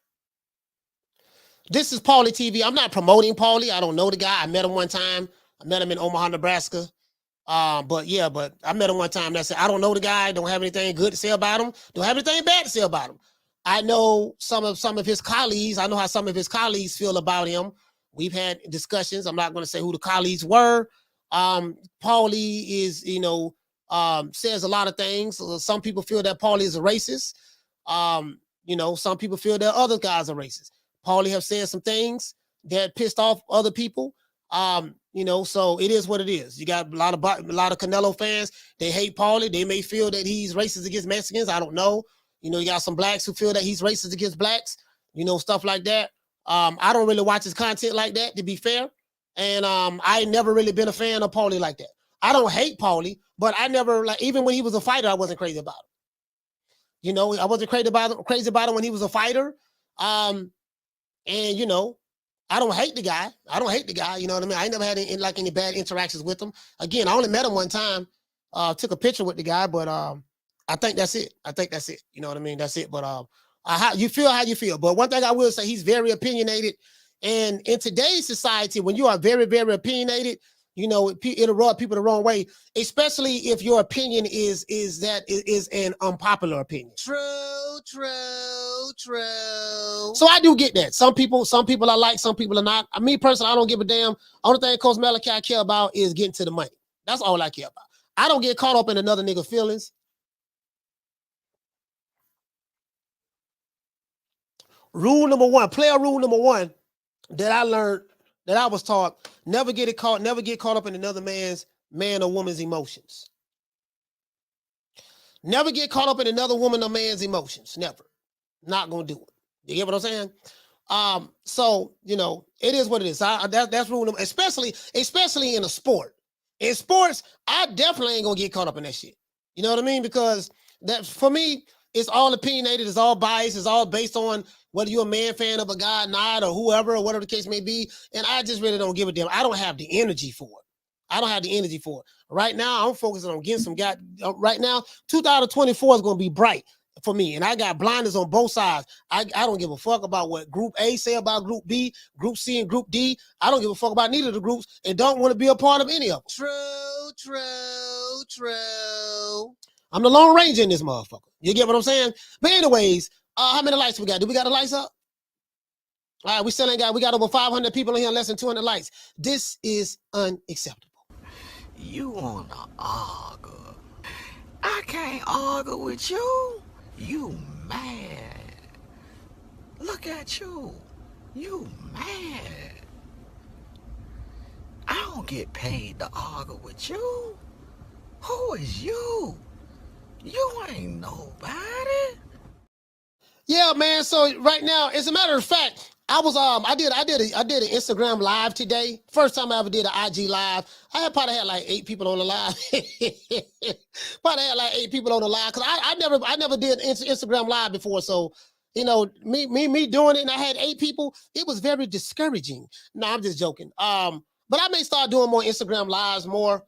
This is Paulie TV. I'm not promoting Paulie. I don't know the guy. I met him one time. I met him in Omaha, Nebraska. But I met him one time. That's it. I don't know the guy. Don't have anything good to say about him. Don't have anything bad to say about him. I know some of his colleagues. I know how some of his colleagues feel about him. We've had discussions. I'm not going to say who the colleagues were. Paulie is, you know, says a lot of things. Some people feel that Paulie is a racist. You know, some people feel that other guys are racist. Paulie have said some things that pissed off other people. You know, so it is what it is. You got a lot of Canelo fans. They hate Paulie. They may feel that he's racist against Mexicans. I don't know. You know, you got some blacks who feel that he's racist against blacks. You know, stuff like that. I don't really watch his content like that, to be fair. And I never really been a fan of Paulie like that. I don't hate Paulie, but I never, like, even when he was a fighter, I wasn't crazy about him. You know, I wasn't crazy about him when he was a fighter. And, you know, I don't hate the guy. You know what I mean? I ain't never had any bad interactions with him. Again, I only met him one time. Took a picture with the guy, but I think that's it. You know what I mean? That's it. But you feel how you feel. But one thing I will say, he's very opinionated. And in today's society, when you are very, very opinionated, you know, it'll rub people the wrong way, especially if your opinion is an unpopular opinion. True. So I do get that. Some people I like, some people are not. Me personally, I don't give a damn. Only thing Coach Malachi care about is getting to the money. That's all I care about. I don't get caught up in another nigga's feelings. Player rule number one that I learned, that I was taught, never get caught up in another man or woman's emotions. Never get caught up in another woman or man's emotions. Never. Not gonna do it. You get what I'm saying? So, you know, it is what it is. That's rule number, especially in a sport. In sports, I definitely ain't gonna get caught up in that shit. You know what I mean? Because that, for me, it's all opinionated, it's all biased, it's all based on whether you're a man fan of a guy or not, or whoever, or whatever the case may be. And I just really don't give a damn. I don't have the energy for it. Right now, I'm focusing on getting some guy. Right now, 2024 is going to be bright for me. And I got blinders on both sides. I don't give a fuck about what Group A say about Group B, Group C, and Group D. I don't give a fuck about neither of the groups and don't want to be a part of any of them. True. I'm the Lone Ranger in this motherfucker. You get what I'm saying? But anyways, how many lights we got? Do we got the lights up? All right, we got over 500 people in here, less than 200 lights. This is unacceptable. You wanna argue? I can't argue with you. You mad. Look at you. You mad. I don't get paid to argue with you. Who is you? You ain't nobody. Yeah, man. So right now, as a matter of fact, I did an Instagram live today. First time I ever did an IG live. I probably had like 8 people on the live. Because I never did Instagram live before. So, you know, me doing it and I had 8 people, it was very discouraging. No, I'm just joking. But I may start doing more Instagram lives more.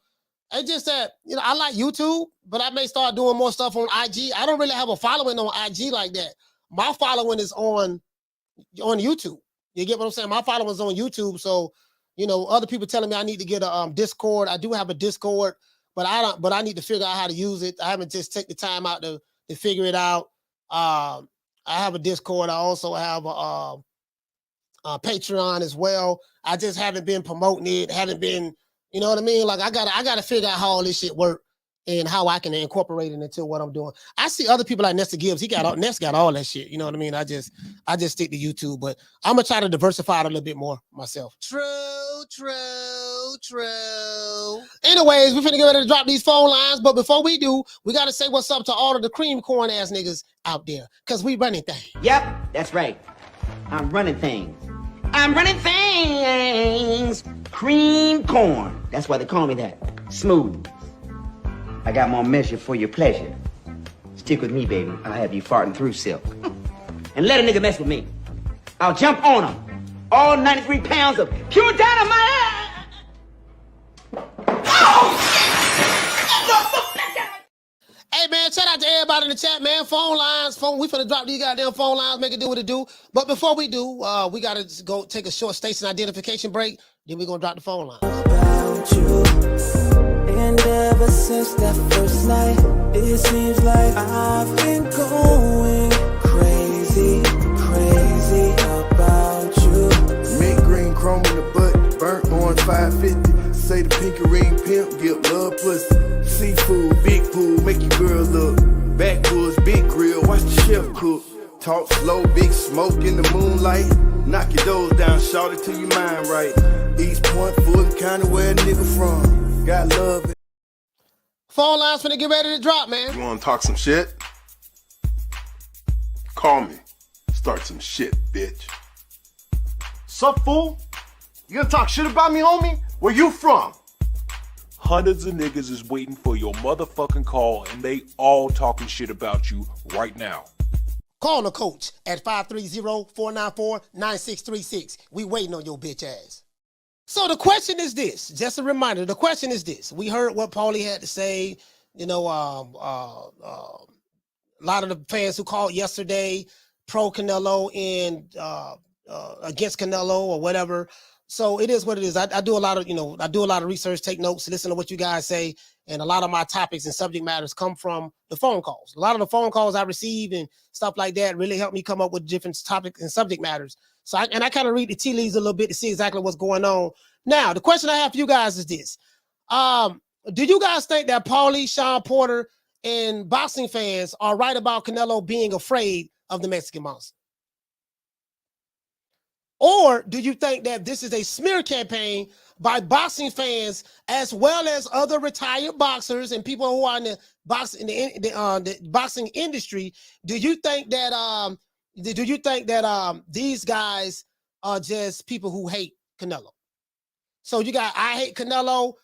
It's just that, you know, I like YouTube, but I may start doing more stuff on IG. I don't really have a following on IG like that. My following is on YouTube. You get what I'm saying? My following is on YouTube. So, you know, other people telling me I need to get a Discord. I do have a Discord, but I need to figure out how to use it. I haven't just taken the time out to figure it out. I have a Discord. I also have a Patreon as well. I just haven't been promoting it. Haven't been, you know what I mean? Like I gotta figure out how all this shit work and how I can incorporate it into what I'm doing. I see other people like Nesta Gibbs. Nest got all that shit. You know what I mean? I just stick to YouTube, but I'm gonna try to diversify it a little bit more myself. True. Anyways, we're finna get ready to drop these phone lines, but before we do, we gotta say what's up to all of the cream corn ass niggas out there, cause we running things. Yep, that's right. I'm running things. Cream corn. That's why they call me that. Smooth. I got more measure for your pleasure. Stick with me, baby. I'll have you farting through silk. And let a nigga mess with me. I'll jump on him. All 93 pounds of pure dynamite. Hey, man, shout out to everybody in the chat, man. Phone lines. We finna drop these goddamn phone lines, make it do what it do. But before we do, we gotta just go take a short station identification break. Then we're gonna drop the phone lines. About you. And ever since that first night, it seems like I've been going crazy about you. Mint green chrome in the butt, burnt orange 550. Say the pinky ring pimp, give love pussy. Seafood, big pool, make your girl look. Backwoods, big grill, watch the chef cook. Talk slow, big smoke in the moonlight. Knock your doors down, shout it till your mind right. East Point, Fulton County, where a nigga from. Got love. Phone lines finna get ready to drop, man. You wanna talk some shit? Call me. Start some shit, bitch. Sup, fool? You gonna talk shit about me, homie? Where you from? hundreds of niggas is waiting for your motherfucking call, and they all talking shit about you right now. Call the coach at 530-494-9636. We waiting on your bitch ass. So the question is this, just a reminder, the question is this. We heard what Paulie had to say, you know, a lot of the fans who called yesterday pro Canelo and against Canelo or whatever. So it is what it is. I do a lot of, research, take notes, listen to what you guys say. And a lot of my topics and subject matters come from the phone calls. A lot of the phone calls I receive and stuff like that really help me come up with different topics and subject matters. So I kind of read the tea leaves a little bit to see exactly what's going on. Now, the question I have for you guys is this. Do you guys think that Paulie, Shawn Porter, and boxing fans are right about Canelo being afraid of the Mexican Monster? Or do you think that this is a smear campaign by boxing fans as well as other retired boxers and people who are in the boxing industry? Do you think that these guys are just people who hate Canelo? So you got I hate Canelo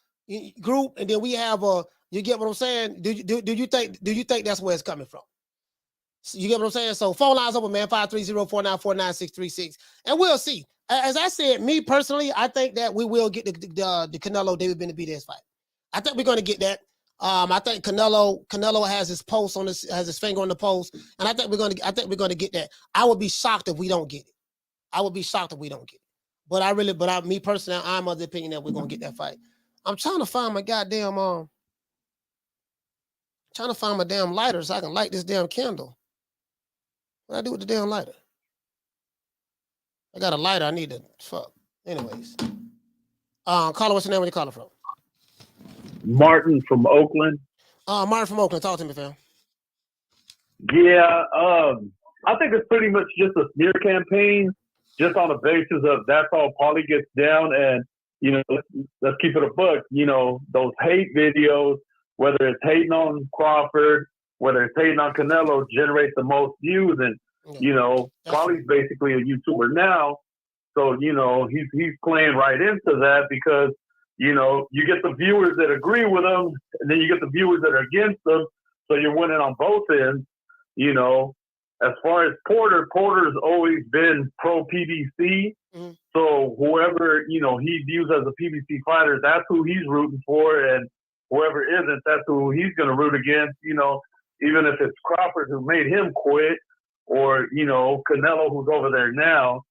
group, and then we have you get what I'm saying? Do you think that's where it's coming from? So you get what I'm saying? So phone lines open, man, 530-494-9636. And we'll see. As I said, me personally, I think that we will get the Canelo David Benavidez fight. I think we're going to get that. I think Canelo has his pulse on has his finger on the pulse, and I think we're going to get that. I would be shocked if we don't get it. But me personally, I'm of the opinion that we're going to get that fight. I'm trying to find my goddamn damn lighter so I can light this damn candle. What I do with the damn lighter? I got a lighter. I need to fuck. Anyways. Caller, what's your name? Where you calling from? Martin from Oakland. Martin from Oakland. Talk to me, fam. Yeah, I think it's pretty much just a smear campaign, just on the basis of that's all Paulie gets down. And, let's keep it a buck. Those hate videos, whether it's hating on Crawford, whether it's hating on Canelo, generate the most views. And, Paulie's basically a YouTuber now. So, he's playing right into that because, you get the viewers that agree with him, and then you get the viewers that are against him. So you're winning on both ends. As far as Porter's always been pro PBC. Mm-hmm. So whoever, he views as a PBC fighter, that's who he's rooting for. And whoever isn't, that's who he's going to root against, even if it's Crawford who made him quit or, Canelo who's over there now.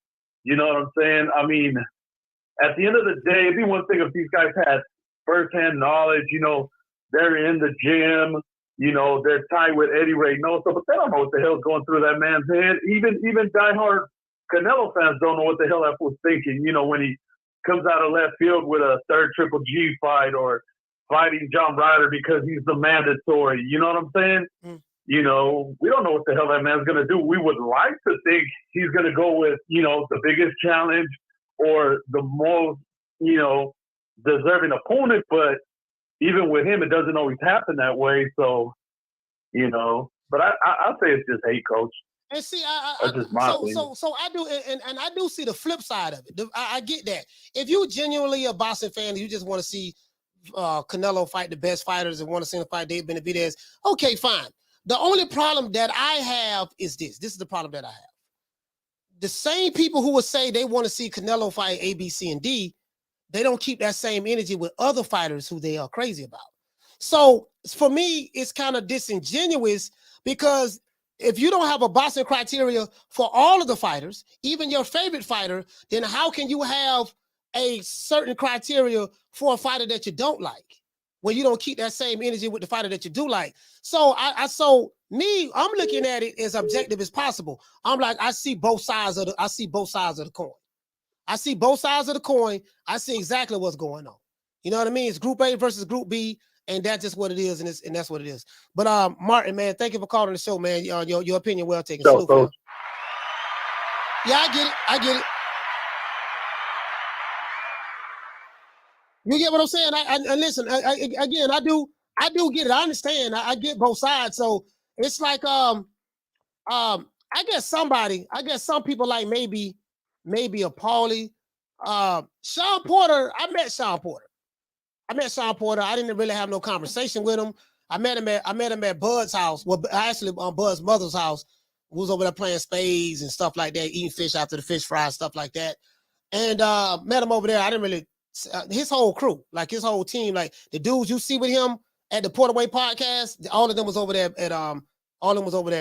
You know what I'm saying? I mean, at the end of the day, it'd be one thing if these guys had firsthand knowledge, they're in the gym, they're tied with Eddie Reynoso, but they don't know what the hell's going through that man's head. Even diehard Canelo fans don't know what the hell that was thinking, when he comes out of left field with a third Triple G fight or fighting John Ryder because he's the mandatory. You know what I'm saying? Mm. We don't know what the hell that man's going to do. We would like to think he's going to go with, the biggest challenge or the most, deserving opponent. But even with him, it doesn't always happen that way. So, but I say it's just hate, coach. And see, so I do, and I do see the flip side of it. I get that. If you genuinely a boxing fan, and you just want to see Canelo fight the best fighters and want to see him fight David Benavidez, okay, fine. The only problem that I have is this. This is the problem that I have. The same people who would say they want to see Canelo fight A, B, C, and D, they don't keep that same energy with other fighters who they are crazy about. So for me, it's kind of disingenuous because if you don't have a boxing criteria for all of the fighters, even your favorite fighter, then how can you have a certain criteria for a fighter that you don't like when you don't keep that same energy with the fighter that you do like? So I'm looking at it as objective as possible. I'm like, I see both sides of the coin. I see both sides of the coin. I see exactly what's going on. You know what I mean? It's Group A versus Group B, and that's just what it is, and that's what it is. But Martin, man, thank you for calling the show, man. Your opinion well taken. So. Yeah, I get it. You get what I'm saying? I listen. Again, I do get it. I understand. I get both sides. So it's like I guess some people like maybe a Paulie. Shawn Porter. I met Shawn Porter. I met Shawn Porter. I didn't really have no conversation with him. I met him at Bud's house. Well, actually, Bud's mother's house. We was over there playing spades and stuff like that, eating fish after the fish fry, stuff like that. And met him over there. I didn't really his whole crew, like his whole team, like the dudes you see with him at the Porterway podcast. All of them was over there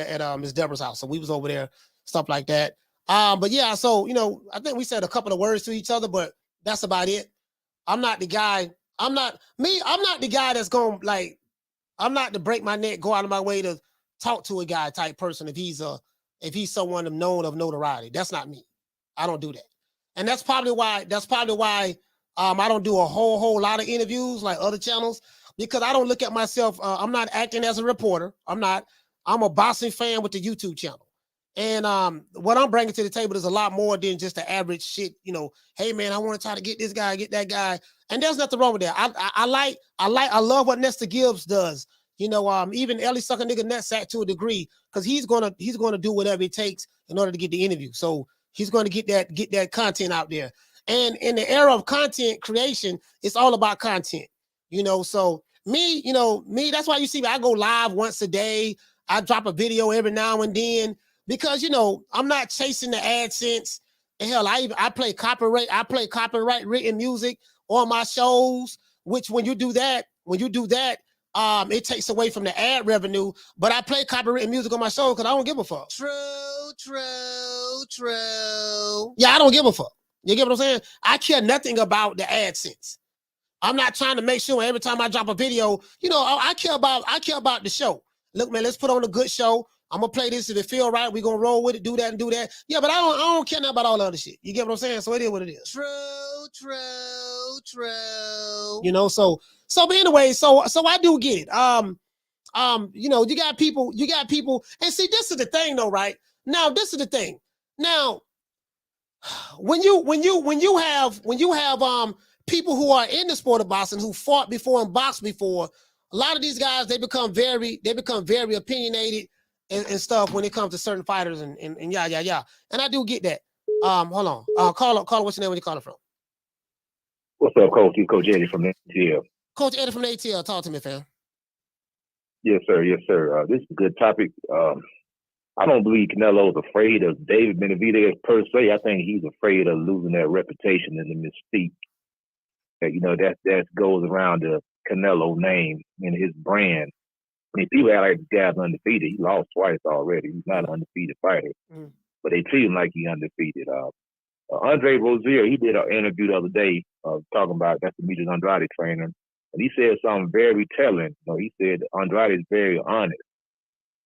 at Miss Deborah's house. So we was over there, stuff like that. But yeah, so I think we said a couple of words to each other, but that's about it. I'm not the guy. I'm not the guy that's going like. I'm not to break my neck, go out of my way to talk to a guy type person if he's someone known of notoriety. That's not me. I don't do that. And that's probably why I don't do a whole lot of interviews like other channels, because I don't look at myself. I'm not acting as a reporter. I'm a boxing fan with the YouTube channel. And what I'm bringing to the table is a lot more than just the average shit. Hey man, I want to try to get this guy, get that guy. And there's nothing wrong with that. I love what Nestor Gibbs does. Even Ellie suck a nigga nutsack to a degree, because he's gonna do whatever it takes in order to get the interview. So he's gonna get that content out there. And in the era of content creation, it's all about content. So me, that's why you see me. I go live once a day. I drop a video every now and then, because I'm not chasing the AdSense. And hell, I play copyright written music on my shows, which when you do that, it takes away from the ad revenue. But I play copyrighted music on my show because I don't give a fuck. True. Yeah, I don't give a fuck. You get what I'm saying? I care nothing about the AdSense. I'm not trying to make sure every time I drop a video, I care about the show. Look, man, let's put on a good show. I'm gonna play this. If it feel right, we're gonna roll with it, do that and do that. Yeah, but I don't care about all the other shit. You get what I'm saying? So it is what it is. True. But anyway, so I do get it. You got people, and see, this is the thing though, right? Now, this is the thing. Now, when you have people who are in the sport of boxing, who fought before and boxed before, a lot of these guys, they become very opinionated and stuff when it comes to certain fighters and yeah. And I do get that. Hold on. Caller, what's your name? Where you calling from? What's up, Coach? You Coach Eddie from the ATL. Coach Eddie from the ATL. Talk to me, fam. Yes, sir. This is a good topic. I don't believe Canelo is afraid of David Benavidez per se. I think he's afraid of losing that reputation and the mystique. That goes around the Canelo name and his brand. I mean, people act like this guy's undefeated. He lost twice already. He's not an undefeated fighter. But they treat him like he's undefeated. Andre Rozier, he did an interview the other day talking about that's the Demetrius Andrade trainer. And he said something very telling. He said Andrade is very honest.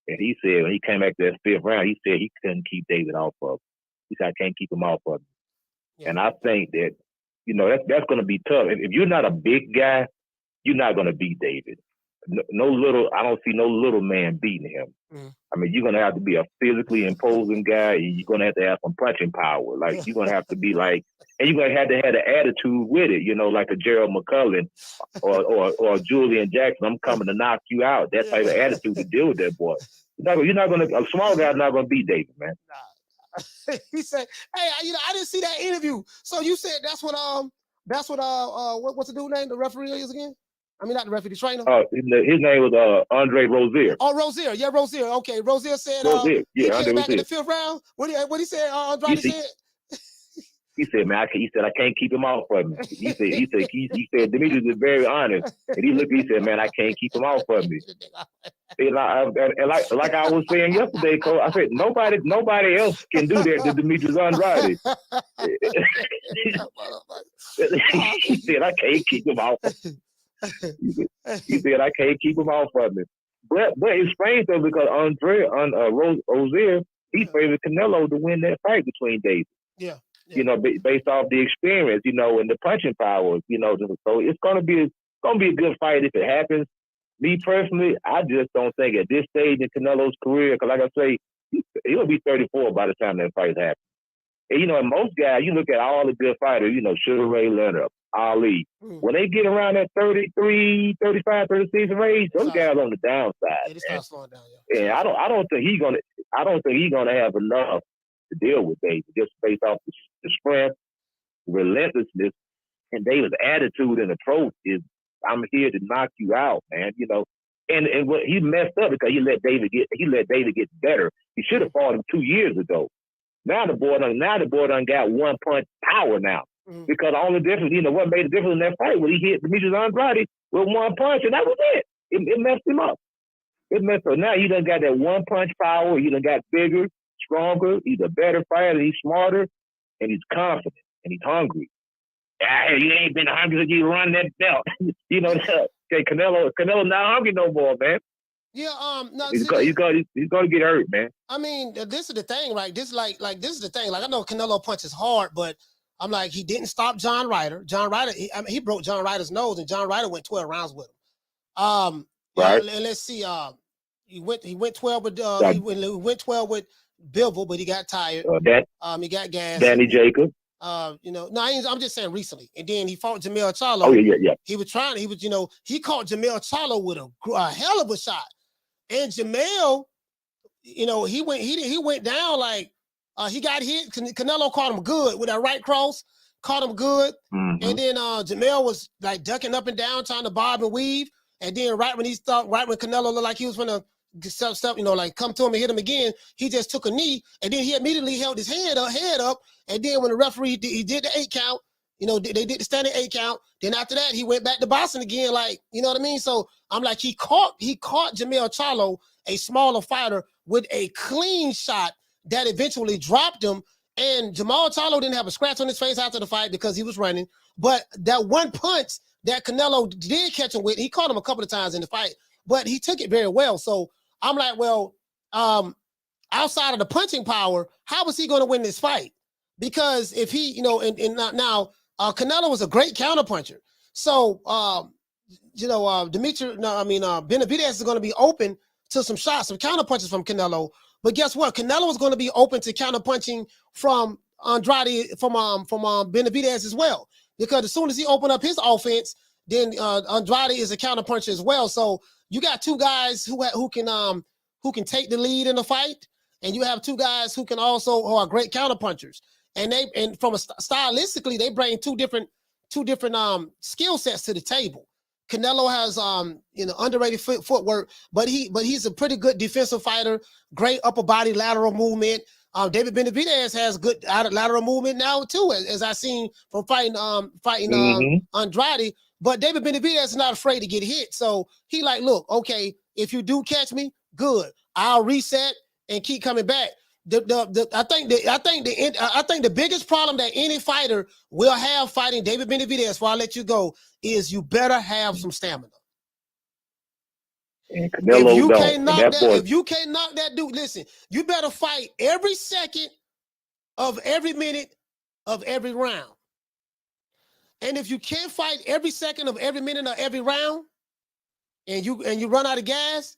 And he said when he came back to that fifth round, he said he couldn't keep David off of him. He said, I can't keep him off of him. Yeah. And I think that, that's going to be tough. If you're not a big guy, you're not going to beat David. I don't see no little man beating him. I mean, you're going to have to be a physically imposing guy, and you're going to have some punching power. Like, you're going to have to be like, and you're going to have an attitude with it, like a Gerald McCullough or Julian Jackson. I'm coming to knock you out. That type of attitude to deal with that boy. You're not going to, a small guy's not going to beat David, man. He said, hey, I didn't see that interview. So you said that's what what's the dude name? The referee is again? I mean, not the referee, the trainer. His name was Andre Rozier. Oh, Rozier. Yeah, Rozier. Okay, Rozier said he came back in the fifth round. What he said? Andrade said. He said, man, I can't keep him off of me. He said, Demetrius is very honest. And he said, man, I can't keep him off of me. And like I was saying yesterday, Cole, I said, nobody else can do that to Demetrius Andrade. He said, I can't keep him off of me. He said, I can't keep him off of me. But it's strange, though, because Rozier, he favored Canelo to win that fight between David. Yeah. Based off the experience, and the punching power, so it's gonna be a good fight if it happens. Me personally, I just don't think at this stage in Canelo's career, because like I say, he'll be 34 by the time that fight happens. And most guys, you look at all the good fighters, Sugar Ray Leonard, Ali, when they get around that 33, 35, 36 range, those guys on the downside. Yeah, they start slowing down. Yeah. And I don't think he's gonna have enough to deal with David, just based off the strength, relentlessness, and David's attitude and approach is I'm here to knock you out, man. You know, and what he messed up because he let David get better. He should have fought him 2 years ago. Now the boy done got one punch power now. Because the only difference, you know, what made the difference in that fight was he hit Demetrius Andrade with one punch, and that was it. It messed him up. It messed up. Now he done got that one punch power. He done got bigger, stronger. He's a better fighter. He's smarter, and he's confident, and he's hungry. You ain't been hungry since you run that belt. You know, okay, Canelo not hungry no more, man. Yeah, no, he's gonna get hurt, man. I mean, this is the thing, right? This is the thing. Like, I know Canelo punches hard, but I'm like, he didn't stop John Ryder. John Ryder, he broke John Ryder's nose, and John Ryder went 12 rounds with him. Right. And let's see. He went 12 with he went 12 with Bivol, but he got tired. He got gas. Danny Jacobs. You know, no, I'm just saying recently. And then he fought Jamel Charlo. Oh yeah. He was, you know, he caught Jamel Charlo with a hell of a shot. And Jamel, you know, he went down like he got hit. Canelo caught him good with that right cross, caught him good. And then Jamel was like ducking up and down, trying to bob and weave. And then right when Canelo looked like he was gonna step, you know, like come to him and hit him again, he just took a knee, and then he immediately held his head up. And then when the referee he did the 8 count, you know, they did the standing 8 count. Then after that, he went back to boxing again, like, you know what I mean? So I'm like, he caught Jamel Charlo, a smaller fighter, with a clean shot that eventually dropped him. And Jamal Charlo didn't have a scratch on his face after the fight because he was running. But that one punch that Canelo did catch him with, he caught him a couple of times in the fight, but he took it very well. So I'm like, well, outside of the punching power, how was he going to win this fight? Because if he, you know, and now Canelo was a great counterpuncher. So, you know, Benavidez is going to be open to some shots, some counterpunches from Canelo. But guess what? Canelo is going to be open to counterpunching from Andrade, from Benavidez as well. Because as soon as he opened up his offense, then Andrade is a counterpuncher as well. So you got two guys who can take the lead in the fight, and you have two guys who are great counterpunchers. And from stylistically, they bring two different skill sets to the table. Canelo has underrated footwork, but he's a pretty good defensive fighter, great upper body lateral movement. David Benavidez has good lateral movement now too, as I seen from fighting Andrade. But David Benavidez is not afraid to get hit, so he like, look, okay, if you do catch me, good, I'll reset and keep coming back. I think the biggest problem that any fighter will have fighting David Benavidez, before I let you go, is you better have some stamina. And Canelo if you can't knock that dude, listen, you better fight every second of every minute of every round. And if you can't fight every second of every minute of every round, and you run out of gas,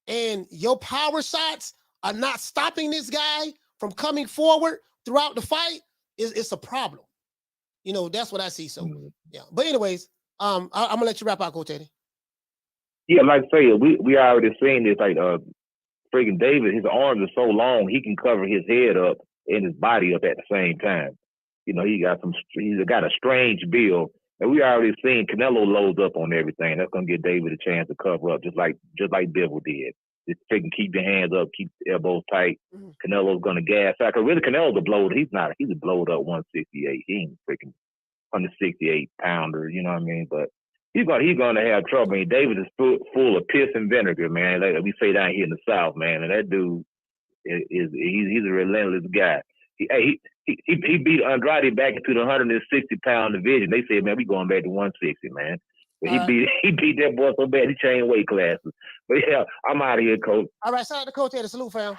and your power shots are not stopping this guy from coming forward throughout the fight, it's a problem. You know, that's what I see. So yeah. But anyways, I'm gonna let you wrap out, Coach Eddie. Yeah, like I say, we already seen this. Like freaking David, his arms are so long he can cover his head up and his body up at the same time. You know, he's got a strange build, and we already seen Canelo loads up on everything. That's gonna give David a chance to cover up, just like Bivol did. Just keep your hands up, keep the elbows tight. Canelo's gonna gas out. Cause really, Canelo's a bloated. He's a blowed up 168. He ain't freaking 168 pounder. You know what I mean? But he's gonna have trouble. I mean, David is full of piss and vinegar, man. Like we say down here in the South, man. And that dude he's a relentless guy. He beat Andrade back into the 160-pound division. They said, man, we going back to 160, man. But he beat that boy so bad he changed weight classes. But yeah, I'm out of here, Coach. All right, shout out to Coach Eddie. Salute, fam.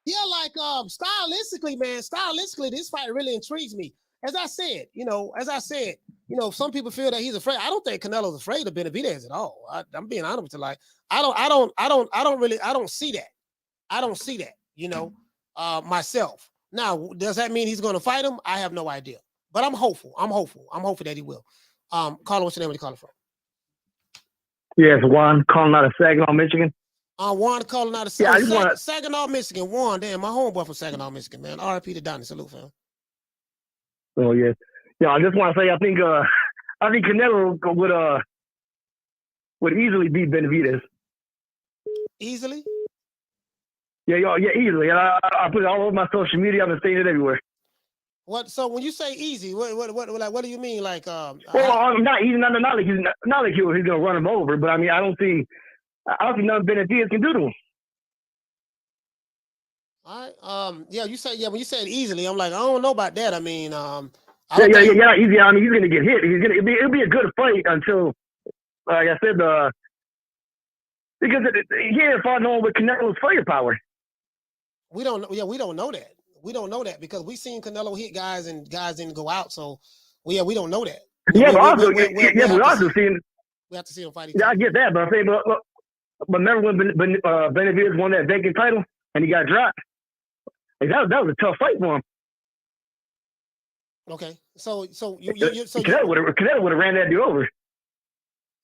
Yeah, like stylistically, this fight really intrigues me. As I said, some people feel that he's afraid. I don't think Canelo's afraid of Benavidez at all. I'm being honest with you. Like, I don't see that. I don't see that, myself. Now, does that mean he's going to fight him? I have no idea. But I'm hopeful. I'm hopeful that he will. Carla, what's your name? Where you calling from? Yes, Juan calling out of Saginaw, Michigan. Juan calling out of Saginaw, Michigan. Juan, damn, my homeboy from Saginaw, Michigan, man. RIP to Donnie. Salute, fam. Oh yeah. Yeah, I just want to say I think Canelo would easily beat Benavidez. Easily? Yeah, easily. And I put it all over my social media. I've been saying it everywhere. What? So when you say easy, what do you mean? Like, well, not easy. Not like he's gonna run him over. But I mean, I don't see nothing Benavidez can do to him. All right. Yeah. When you said easily, I'm like, I don't know about that. I mean, easy. I mean, he's gonna get hit. It'll be a good fight until, like I said, because he ain't fought no one with Canelo's firepower. We don't know. Yeah, we don't know that. We don't know that because we seen Canelo hit guys and guys didn't go out. So, we don't know that. We have to see him fight each other. I get that, but I say, but remember when Benavidez won that vacant title and he got dropped? Like, that was a tough fight for him. Okay, so Canelo would have ran that dude over.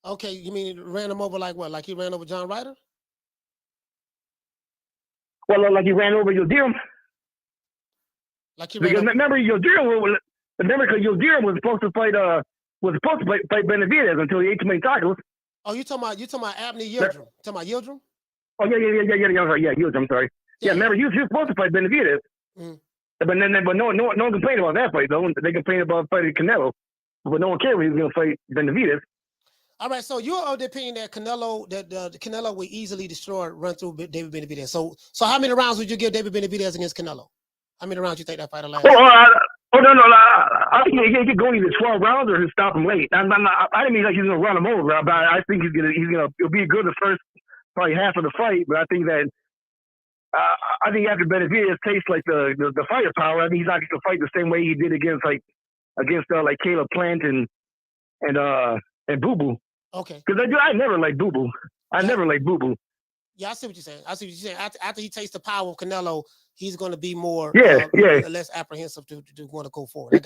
Okay, you mean ran him over like what? Like he ran over John Ryder? Well, like he ran over Yildirim. Like remember Yildirim was supposed to fight Benavidez until he ate too many tacos. Oh, you talking about Abner Yildirim? Talking about Yildirim? Oh yeah, Yildirim. I'm sorry. Yeah, remember he was supposed to fight Benavidez. Mm. But no one complained about that fight though. They complained about fighting Canelo, but no one cared when he was going to fight Benavidez. All right, so you're of the opinion that Canelo would easily run through David Benavidez. So how many rounds would you give David Benavidez against Canelo? How many rounds you think that fight will last? No. I think he could go either 12 rounds or he'll stop him late. I didn't mean like he's gonna run him over, but I think it'll be good the first probably half of the fight. But I think that after Benavidez tastes like the firepower, I think he's not gonna fight the same way he did against Caleb Plant and Boo Boo. Okay. Because I never liked Boo Boo. Never liked Boo Boo. Yeah, I see what you're saying. After he tastes the power of Canelo, he's going to be more less apprehensive to want to go forward.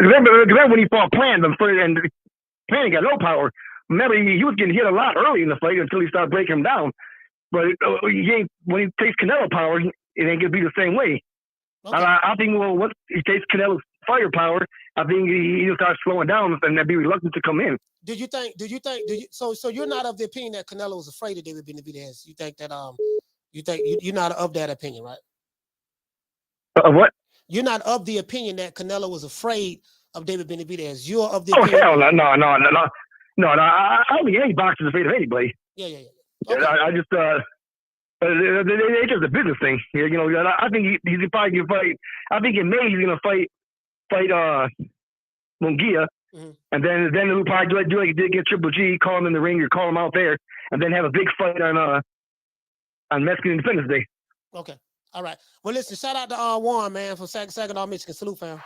Remember when he fought Plant and Plant got no power. Remember he was getting hit a lot early in the fight until he started breaking him down. But when he tastes Canelo power, it ain't gonna be the same way. Okay. I think once he tastes Canelo's firepower, I think he'll start slowing down and be reluctant to come in. So you're not of the opinion that Canelo is afraid of David Benavidez? You think that you're not of that opinion, right? What? You're not of the opinion that Canelo was afraid of David Benavidez. You're of the opinion. Hell no. I don't think any boxer is afraid of anybody. Yeah. Okay. I just it's just a business thing. I think he's probably gonna fight. I think in May he's gonna fight Munguia. Mm-hmm. And then he'll probably do like he did against Triple G, call him in the ring or call him out there, and then have a big fight on Mexican Independence Day. Okay. All right. Well, listen, shout out to Juan, man, from Saginaw, Michigan. Salute, fam.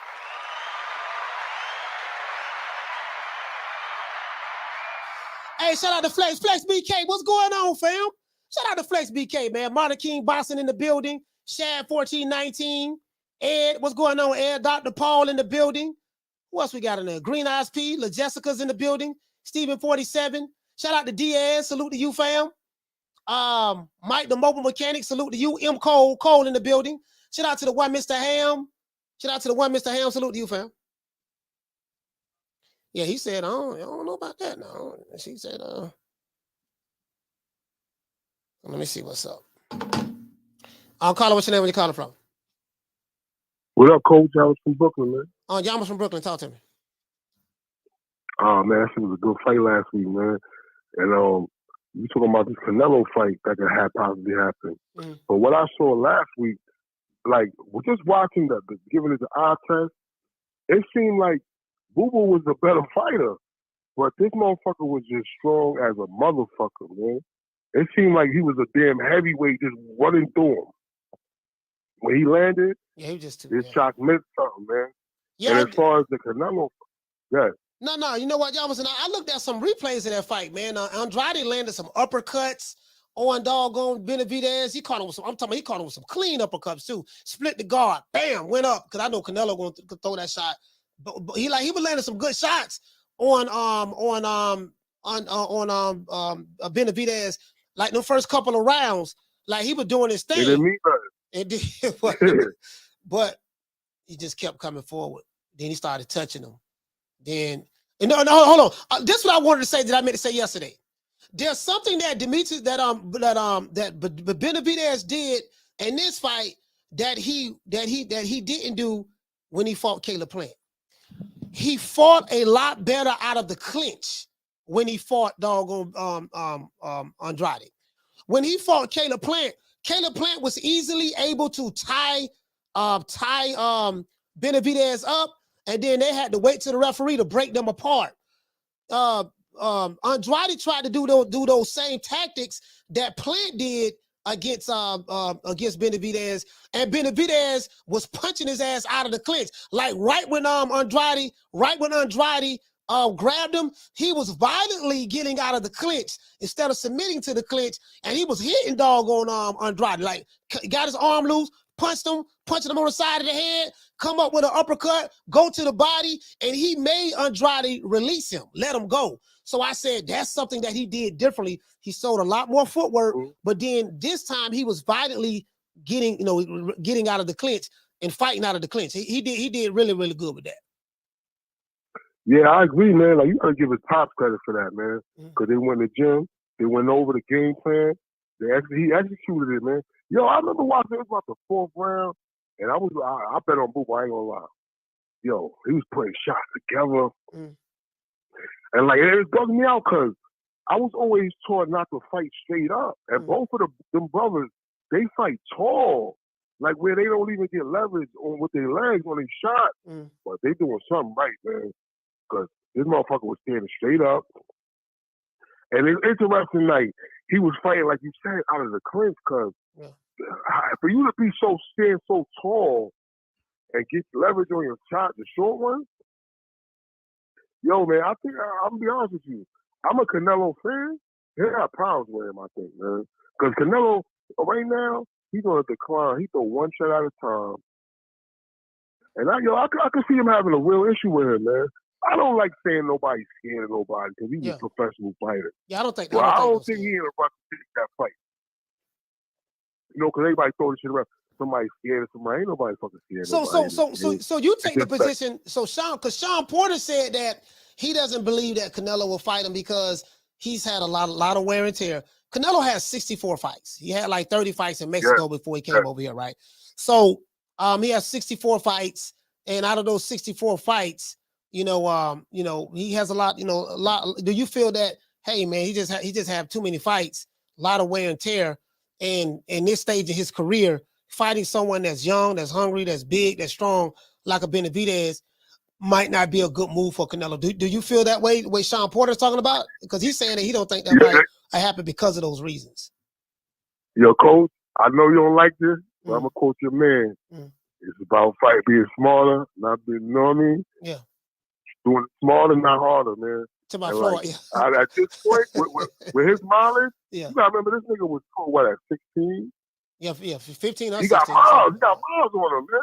Hey, shout out to Flex BK. What's going on, fam? Shout out to Flex BK, man. Martin King Boston in the building. Shad 1419. Ed, what's going on, Ed? Dr. Paul in the building. Who else we got in there? Green Eyes P. La Jessica's in the building. Steven 47. Shout out to Diaz. Salute to you, fam. Mike the Mobile Mechanic. Salute to you. M. Cole in the building. Shout out to the one Mr. Ham. Salute to you, fam. Yeah, he said, I don't know about that now. She said, let me see what's up. I'll call her. What's your name? Where you calling from? What up, Coach? I was from Brooklyn, man. John was from Brooklyn. Talk to me. Oh, man, that was a good fight last week, man. And you talking about this Canelo fight that could have possibly happen. Mm-hmm. But what I saw last week, like, just watching giving it the eye test, it seemed like Boo Boo was a better fighter. But this motherfucker was just strong as a motherfucker, man. It seemed like he was a damn heavyweight just running through him. When he landed, he just shot missed something, man. Yeah. And as far as the Canelo, yeah. No, you know what, y'all was. I looked at some replays of that fight, man. Andrade landed some uppercuts on doggone Benavidez. He caught him with some. I'm talking about he caught him with some clean uppercuts too. Split the guard, bam, went up because I know Canelo going to throw that shot. But he was landing some good shots on Benavidez. Like the first couple of rounds, like he was doing his thing. It didn't mean that. It did, but he just kept coming forward. Then he started touching him. Then, no, hold on. This is what I wanted to say that I meant to say yesterday. There's something that Demetrius that Benavidez did in this fight that he didn't do when he fought Caleb Plant. He fought a lot better out of the clinch when he fought Andrade. When he fought Caleb Plant was easily able to tie Benavidez up, and then they had to wait till the referee to break them apart. Andrade tried to do those same tactics that Plant did against Benavidez, and Benavidez was punching his ass out of the clinch. Like right when Andrade grabbed him, he was violently getting out of the clinch instead of submitting to the clinch, and he was hitting doggone Andrade. Like got his arm loose, punching him on the side of the head, come up with an uppercut, go to the body, and he made Andrade release him, let him go. So I said that's something that he did differently. He sold a lot more footwork, but then this time he was violently getting out of the clinch and fighting out of the clinch. He did really, really good with that. Yeah, I agree, man. Like, you gotta give his top credit for that, man. Because they went to the gym, they went over the game plan, he executed it, man. Yo, I remember watching, it was about the 4th round, and I bet on Booba, I ain't gonna lie. Yo, he was putting shots together. And like, it bugged me out because I was always taught not to fight straight up. And both of them brothers, they fight tall. Like where they don't even get leverage on with their legs when they shot. But they doing something right, man. Because this motherfucker was standing straight up. And it's interesting, like, he was fighting, like you said, out of the clinch, because for you to stand so tall and get leverage on your shot, the short one, yo, man, I think, I'm going to be honest with you, I'm a Canelo fan. He got problems with him, I think, man. Because Canelo, right now, he's on a decline. He throw one shot at a time. And I can see him having a real issue with him, man. I don't like saying nobody's scared of nobody because he's a professional fighter. Yeah, I don't think. Well, I don't think he in a rush to take that fight. You know, because everybody throw this shit around. Somebody's scared of somebody. Ain't nobody fucking scared of nobody. So you take the position. So Shawn Porter said that he doesn't believe that Canelo will fight him because he's had a lot of wear and tear. Canelo has 64 fights. He had like 30 fights in Mexico before he came over here, right? So he has 64 fights, and out of those 64 fights, he has a lot. Do you feel that? Hey, man, he just have too many fights, a lot of wear and tear, and in this stage of his career, fighting someone that's young, that's hungry, that's big, that's strong, like a Benavidez, might not be a good move for Canelo. Do you feel that way? The way Shawn Porter's talking about? Because he's saying that he don't think that might happen because of those reasons. Yo, Coach, I know you don't like this, but I'm gonna quote your man. It's about being smarter, not being, you know what I mean? Yeah. Doing it smarter, not harder, man. To my floor, at this point, with his mileage, you gotta remember this nigga was at 16? Yeah, 15 or 16. He got miles on him, man.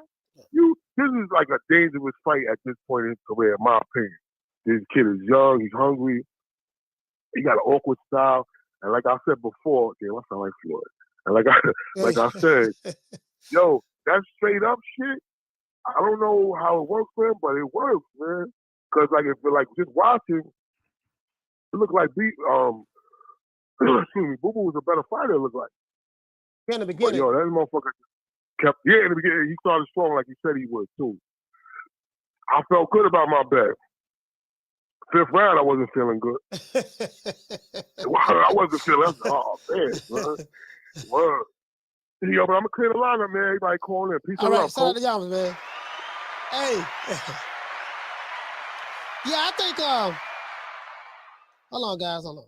This is like a dangerous fight at this point in his career, in my opinion. This kid is young, he's hungry, he got an awkward style, and like I said before, damn, I sound like Floyd. And like I said, yo, that straight up shit, I don't know how it works for him, but it works, man. Because if just watching, it looked like excuse me, Boo Boo was a better fighter. It looked like. In the beginning, but, yo, that motherfucker kept. Yeah, in the beginning, he started strong like he said he would too. I felt good about my bet. 5th round, I wasn't feeling good. I wasn't feeling. Oh man, word. Yo, but I'm gonna clear the lineup, man. Everybody calling in. Peace and love, shout out to y'all, man. Hey. Yeah, I think. Hold on, guys. Hold on.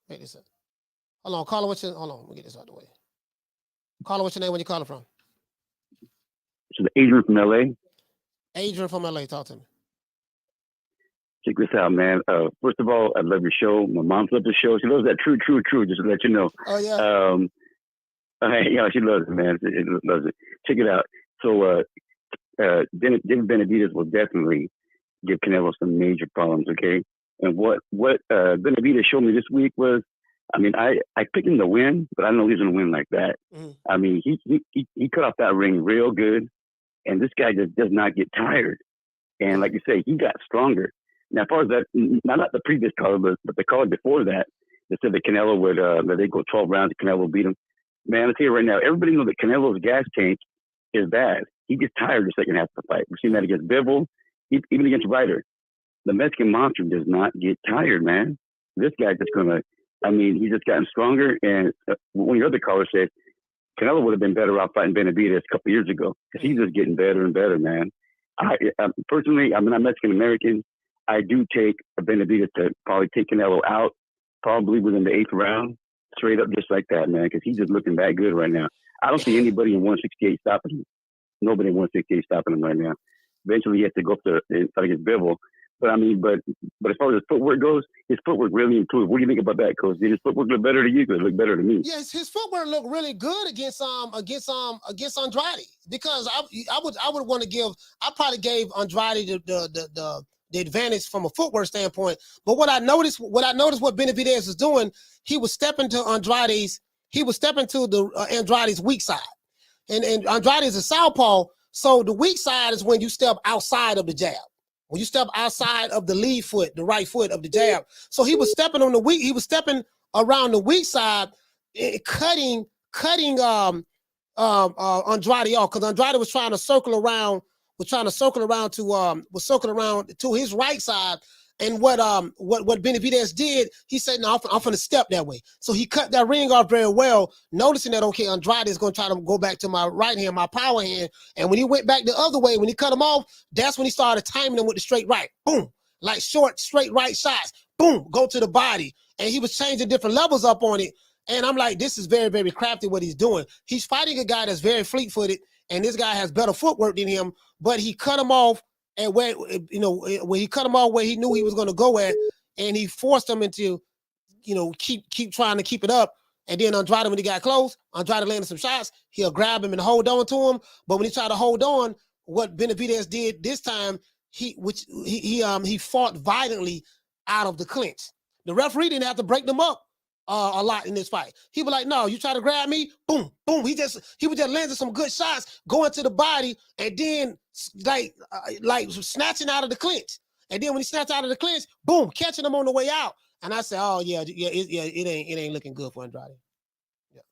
Wait a second. Hold on, caller. Hold on. Let me get this out of the way. Caller, what's your name? Where you calling from? This is Adrian from LA. Adrian from LA. Talk to me. Check this out, man. First of all, I love your show. My mom loves the show. She loves that true, just to let you know. Oh, yeah? Yeah, she loves it, man. She loves it. Check it out. So, David Benavidez will definitely give Canelo some major problems, okay? And what Benavidez showed me this week was, I mean, I picked him to win, but I don't know he's going to win like that. I mean, he cut off that ring real good. And this guy just does not get tired. And like you say, he got stronger. Now, as far as that, not the previous caller, but the caller before that, that said that Canelo would, that they go 12 rounds, Canelo would beat him. Man, I'll tell you right now, everybody knows that Canelo's gas tank is bad. He gets tired the second half of the fight. We've seen that against Bivol, even against Ryder. The Mexican monster does not get tired, man. This guy's just he's just gotten stronger. And one of your other callers said, Canelo would have been better off fighting Benavidez a couple of years ago because he's just getting better and better, man. Personally, I'm not Mexican-American. I do take Benavidez to probably take Canelo out, probably within the 8th round, straight up just like that, man, because he's just looking that good right now. I don't see anybody in 168 stopping him. Nobody in 168 stopping him right now. Eventually, he has to go up to fight against Bivol. But as far as his footwork goes, his footwork really improved. What do you think about that, Coach? Did his footwork look better to you? Did it look better to me? Yes, his footwork looked really good against Andrade, because I would want to give. I probably gave Andrade the advantage from a footwork standpoint. But what I noticed what Benavidez was doing, he was stepping to Andrade's weak side, and Andrade is a southpaw, so the weak side is when you step outside of the jab. When you step outside of the lead foot, the right foot of the jab. So he was stepping on the weak, he was stepping around the weak side, cutting Andrade off, because Andrade was trying to circle around to his right side. And what Benavidez did, he said, no, I'm going to step that way. So he cut that ring off very well, noticing that, okay, Andrade is going to try to go back to my right hand, my power hand. And when he went back the other way, when he cut him off, that's when he started timing him with the straight right. Boom. Like short, straight right shots. Boom. Go to the body. And he was changing different levels up on it. And I'm like, this is very, very crafty what he's doing. He's fighting a guy that's very fleet-footed, and this guy has better footwork than him, but he cut him off. And when he cut him off where he knew he was going to go at, and he forced him into, keep trying to keep it up. And then Andrade, when he got close, Andrade landed some shots. He'll grab him and hold on to him. But when he tried to hold on, what Benavidez did this time, he fought violently out of the clinch. The referee didn't have to break them up a lot in this fight. He was like, no, you try to grab me, boom, boom. He was just landing some good shots, going to the body, and then like snatching out of the clinch. And then when he snatched out of the clinch, boom, catching him on the way out. And I said, oh yeah, it ain't looking good for Andrade. Yeah.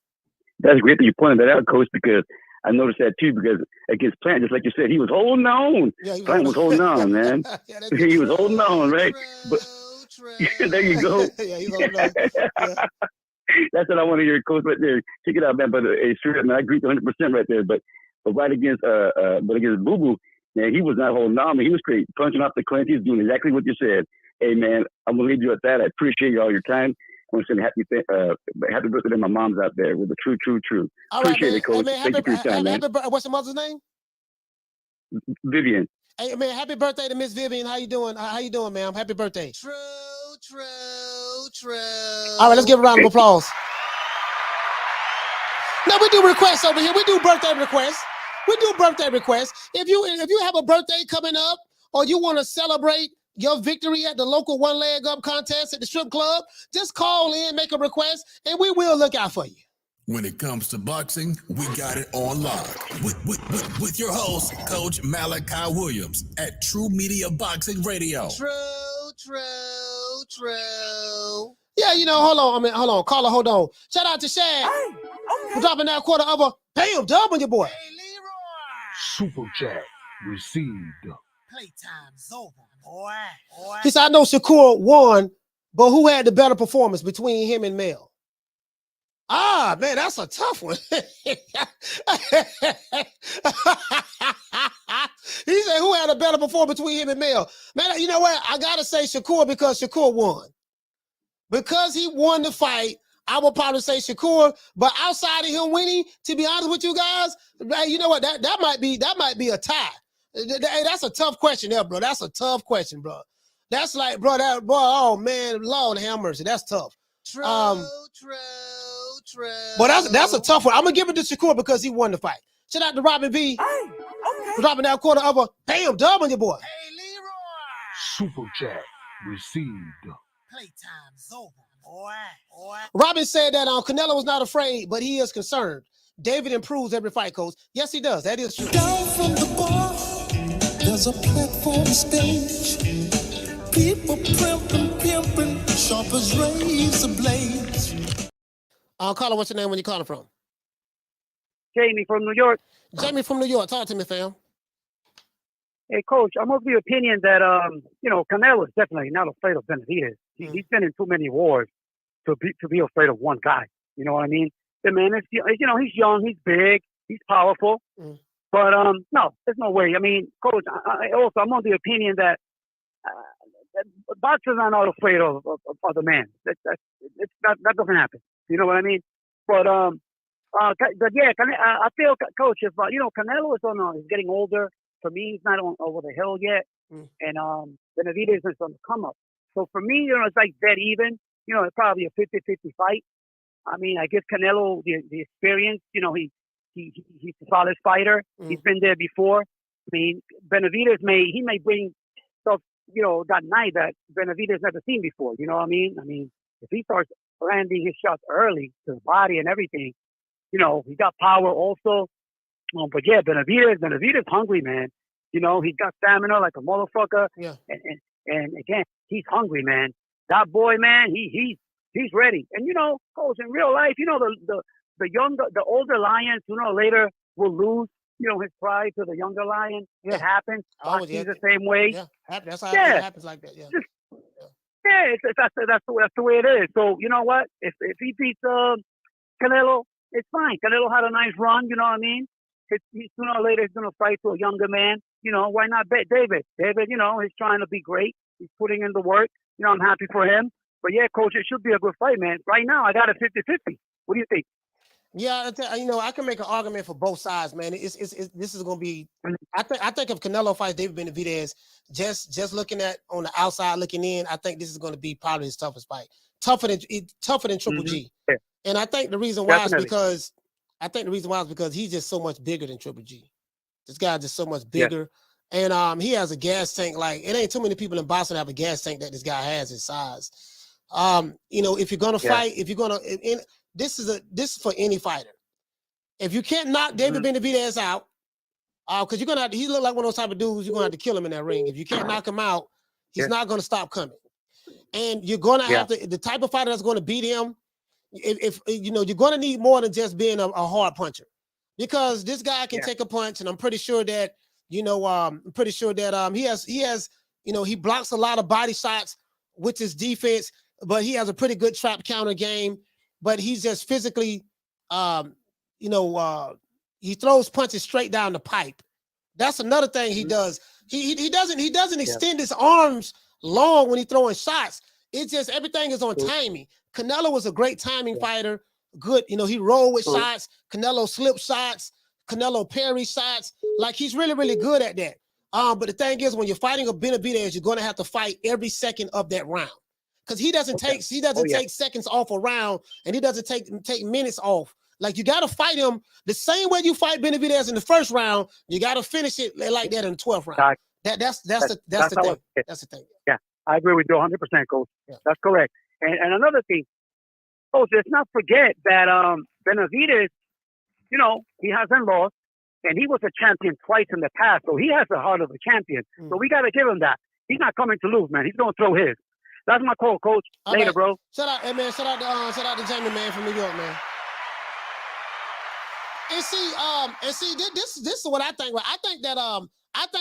That's great that you pointed that out, Coach, because I noticed that too, because against Plant, just like you said, he was holding on. Yeah, Plant was holding on, man. He was holding on, right? But there you go. That's what I want to hear, Coach, right there. Check it out, man. But sure, man, I agree 100% right there. But right against Boo Boo, man, he was not holding on. Man, he was great, punching off the clinch. He was doing exactly what you said. Hey, man, I'm gonna leave you at that. I appreciate all your time. I want to send happy birthday to my mom's out there with the true. All appreciate right, it, Coach. Hey, man, Thank you for your time, man. What's your mother's name? Vivian. Hey, man, happy birthday to Miss Vivian. How you doing? How you doing, ma'am? Happy birthday. True. All right, let's give a round of applause. Now we do requests over here. We do birthday requests. If you have a birthday coming up, or you want to celebrate your victory at the local one leg up contest at the strip club, just call in, make a request, and we will look out for you. When it comes to boxing, we got it on lock. With your host, Coach Malachi Williams at True Media Boxing Radio. True. Yeah, hold on. Caller, hold on. Shout out to Shad. For dropping that quarter of a bam dub on your boy. Hey, Leroy. Super chat received. Playtime's over, boy. He said, I know Shakur won, but who had the better performance between him and Mel? Ah, man, that's a tough one. He said, who had a better performance between him and Mel? Man, you know what? I got to say Shakur, because Shakur won. Because he won the fight, I would probably say Shakur. But outside of him winning, to be honest with you guys, you know what? That might be a tie. Hey, that's a tough question there, bro. That's a tough question, bro. That's like, bro, oh, man, Lord have mercy. That's tough. True. But that's a tough one. I'm going to give it to Shakur because he won the fight. Shout out to Robin B. For dropping that quarter of a bam dub on your boy. Hey, Leroy. Super chat received. Playtime's over, boy. Robin said that Canelo was not afraid, but he is concerned. David improves every fight, Coach. Yes, he does. That is true. Down from the bar, there's a platform stage. People pimping, sharp as razor blades. Caller, what's your name? When you calling from? Jamie from New York. Jamie from New York. Talk to me, fam. Hey, Coach, I'm of the opinion that, Canelo is definitely not afraid of Benavidez. He's been in too many wars to be afraid of one guy. You know what I mean? The man is, he's young, he's big, he's powerful. But, no, there's no way. I mean, Coach, I'm of the opinion that boxers are not afraid of the man. That doesn't happen. You know what I mean? But yeah, I feel, Coach, if Canelo is getting older. For me, he's not over the hill yet, and Benavidez is on the come up. So for me, it's like dead even. It's probably a 50-50 fight. I mean, I give Canelo the experience. He's a solid fighter. He's been there before. I mean, Benavidez may bring stuff, that night that Benavidez never seen before. You know what I mean? I mean, if he starts landing his shots early to the body and everything, he got power also. But yeah, Benavidez hungry, man. He's got stamina like a motherfucker. Yeah. And again, he's hungry, man. That boy, man, he's ready. And Coach, in real life, the older lions, later will lose, his pride to the younger lion. Yeah. It happens. He's the same way. Yeah. That's how it happens like that. Yeah. That's the way it is. So you know what? If he beats Canelo, it's fine. Canelo had a nice run. You know what I mean? He's sooner or later he's gonna fight to a younger man. Why not bet David? David, he's trying to be great. He's putting in the work. I'm happy for him. But yeah, Coach, it should be a good fight, man. Right now, I got a 50-50. What do you think? Yeah, I can make an argument for both sides, man. This is gonna be. I think if Canelo fights David Benavidez, just looking at on the outside looking in, I think this is gonna be probably his toughest fight, tougher than Triple G. Yeah. And I think the reason why is because. He's just so much bigger than Triple G. This guy's just so much bigger. Yeah. And he has a gas tank. Like, it ain't too many people in boxing that have a gas tank that this guy has in size. If you're gonna fight, this is for any fighter. If you can't knock David Benavidez out, because he look like one of those type of dudes, you're gonna have to kill him in that ring. If you can't knock him out, he's not gonna stop coming. And you're gonna have to, the type of fighter that's gonna beat him. If you're going to need more than just being a hard puncher, because this guy can take a punch, and I'm pretty sure that he has he blocks a lot of body shots with his defense, but he has a pretty good trap counter game. But he's just physically, he throws punches straight down the pipe. That's another thing he does. He doesn't extend his arms long when he's throwing shots. It's just everything is on timing. Canelo was a great timing fighter. Good, he rolled with shots. Canelo slip shots. Canelo parry shots. Like, he's really, really good at that. But the thing is, when you're fighting a Benavidez, you're going to have to fight every second of that round, because he doesn't take seconds off a round, and he doesn't take minutes off. Like, you got to fight him the same way you fight Benavidez in the first round. You got to finish it like that in the 12th round. That's the thing. That's the thing. Yeah, I agree with you 100%, Coach. Yeah. That's correct. And another thing, Coach, let's not forget that Benavidez, he hasn't lost, and he was a champion twice in the past, so he has the heart of a champion. So we got to give him that. He's not coming to lose, man. He's going to throw his. That's my call, Coach. Later, right, bro. Shout out to Jamie, man, from New York, man. And see, this is what I think. I think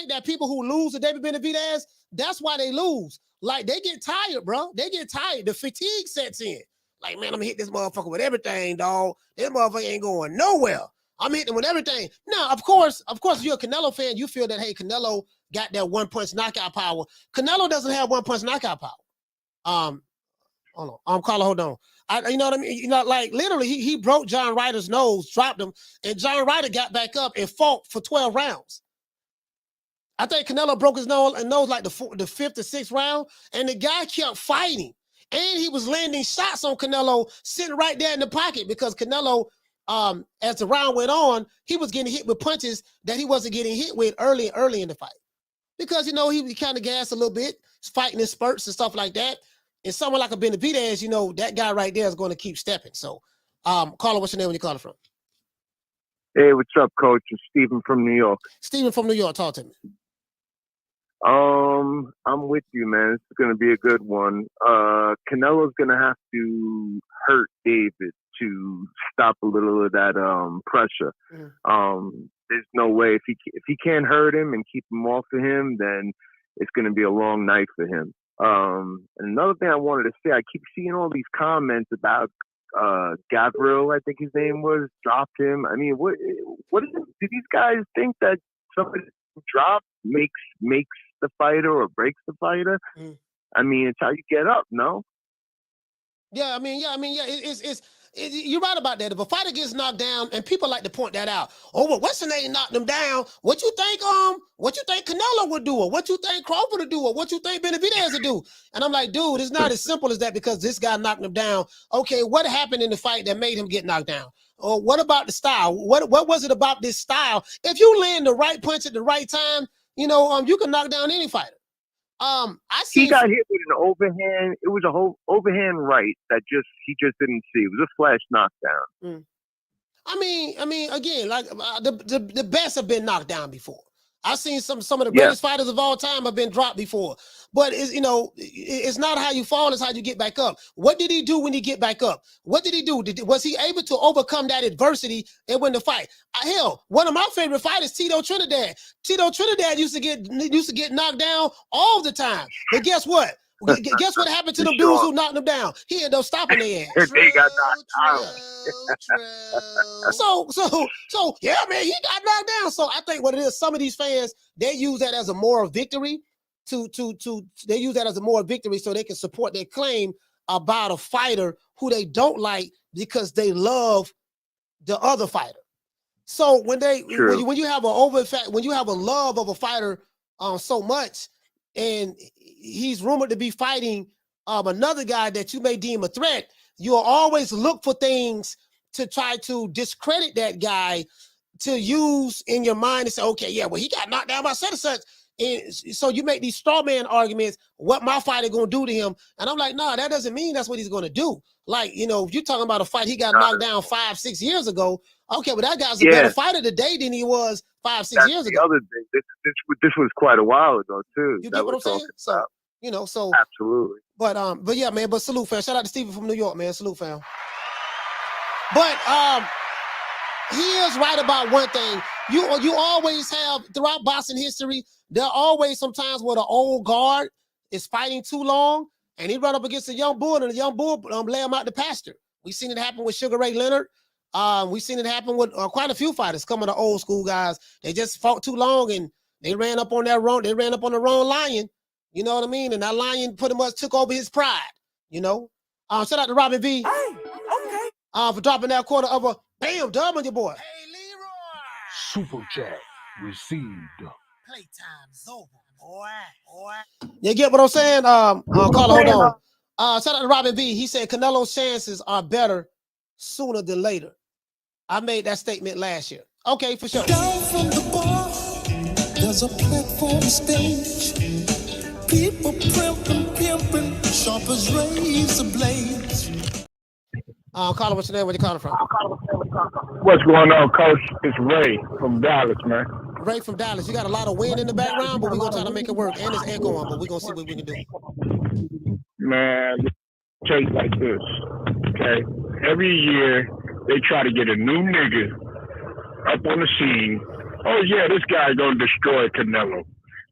that people who lose to David Benavidez, that's why they lose. Like, they get tired, bro. They get tired. The fatigue sets in. Like, man, I'm gonna hit this motherfucker with everything, dog. This motherfucker ain't going nowhere. I'm hitting him with everything. Now, of course, if you're a Canelo fan, you feel that, hey, Canelo got that one-punch knockout power. Canelo doesn't have one-punch knockout power. Hold on. Carla, hold on. You know what I mean? Like, literally, he broke John Ryder's nose, dropped him, and John Ryder got back up and fought for 12 rounds. I think Canelo broke his nose like the fifth or sixth round, and the guy kept fighting. And he was landing shots on Canelo, sitting right there in the pocket, because Canelo, as the round went on, he was getting hit with punches that he wasn't getting hit with early in the fight. Because, he kind of gassed a little bit, fighting in spurts and stuff like that. And someone like a Benavidez, that guy right there is going to keep stepping. So, Carla, what's your name when you calling from? Hey, what's up, Coach? It's Stephen from New York. Stephen from New York, talk to me. I'm with you, man. It's going to be a good one. Canelo's going to have to hurt David to stop a little of that pressure. There's no way if he can't hurt him and keep him off of him, then it's going to be a long night for him. And another thing I wanted to say, I keep seeing all these comments about Gabriel, I think his name was, dropped him. I mean, what is it? Do these guys think that somebody drop makes the fighter or breaks the fighter? I mean, it's how you get up, no? Yeah. You're right about that. If a fighter gets knocked down, and people like to point that out, well, what's the name knocked him down? What you think Canelo would do, or what you think Crawford would do, or what you think Benavidez would do? And I'm like, dude, it's not as simple as that because this guy knocked him down. Okay, what happened in the fight that made him get knocked down? Or what about the style? What was it about this style? If you land the right punch at the right time, you can knock down any fighter. He got hit with an overhand. It was a whole overhand right that he just didn't see. It was a flash knockdown. I mean, again, like the best have been knocked down before. I've seen some of the greatest fighters of all time have been dropped before. But it's not how you fall, it's how you get back up. What did he do when he get back up? What did he do? Was he able to overcome that adversity and win the fight? Hell, one of my favorite fighters, Tito Trinidad. Tito Trinidad used to get knocked down all the time. But guess what? Guess what happened to them dudes who knocked them down? He ended up stopping their ass. They got knocked out. So yeah, man, he got knocked down. So I think what it is, some of these fans, they use that as a moral victory they use that as a moral victory so they can support their claim about a fighter who they don't like because they love the other fighter. So when you have a love of a fighter so much, and he's rumored to be fighting another guy that you may deem a threat, you'll always look for things to try to discredit that guy to use in your mind and say, okay, yeah, well, he got knocked down by such and such. And so you make these straw man arguments, what my fighter gonna do to him. And I'm like, no, that doesn't mean that's what he's gonna do. Like, if you're talking about a fight, he got knocked down 5-6 years ago. Okay, but that guy's a better fighter today than he was 5-6 years ago. The other thing, this was quite a while ago too. You get what I'm saying? So absolutely. But yeah, man. But salute, fam. Shout out to Stephen from New York, man. Salute, fam. But he is right about one thing. You always have throughout boxing history. There are always some times where the old guard is fighting too long, and he run up against a young bull, and the young bull lay him out the pasture. We've seen it happen with Sugar Ray Leonard. We've seen it happen with quite a few fighters. Coming to old school guys, they just fought too long, and they ran up on the wrong lion. You know what I mean? And that lion pretty much took over his pride. Shout out to Robin V. Hey, okay. For dropping that quarter of a bam dub on your boy. Hey, Leroy. Super chat received. Playtime's over, boy. You get what I'm saying? Carla, hold on. Shout out to Robin V. He said Canelo's chances are better sooner than later. I made that statement last year. Okay, for sure. Down from the bar, there's a platform stage. People pimping, sharp as razor blades. Carla, what's your name? Where you calling from? What's going on, Coach? It's Ray from Dallas, man. Ray from Dallas. You got a lot of wind in the background, but we're going to try to make it work. And it's echoing, but we're going to see what we can do. Man, take like this, okay? Every year, they try to get a new nigga up on the scene. Oh, yeah, this guy going to destroy Canelo.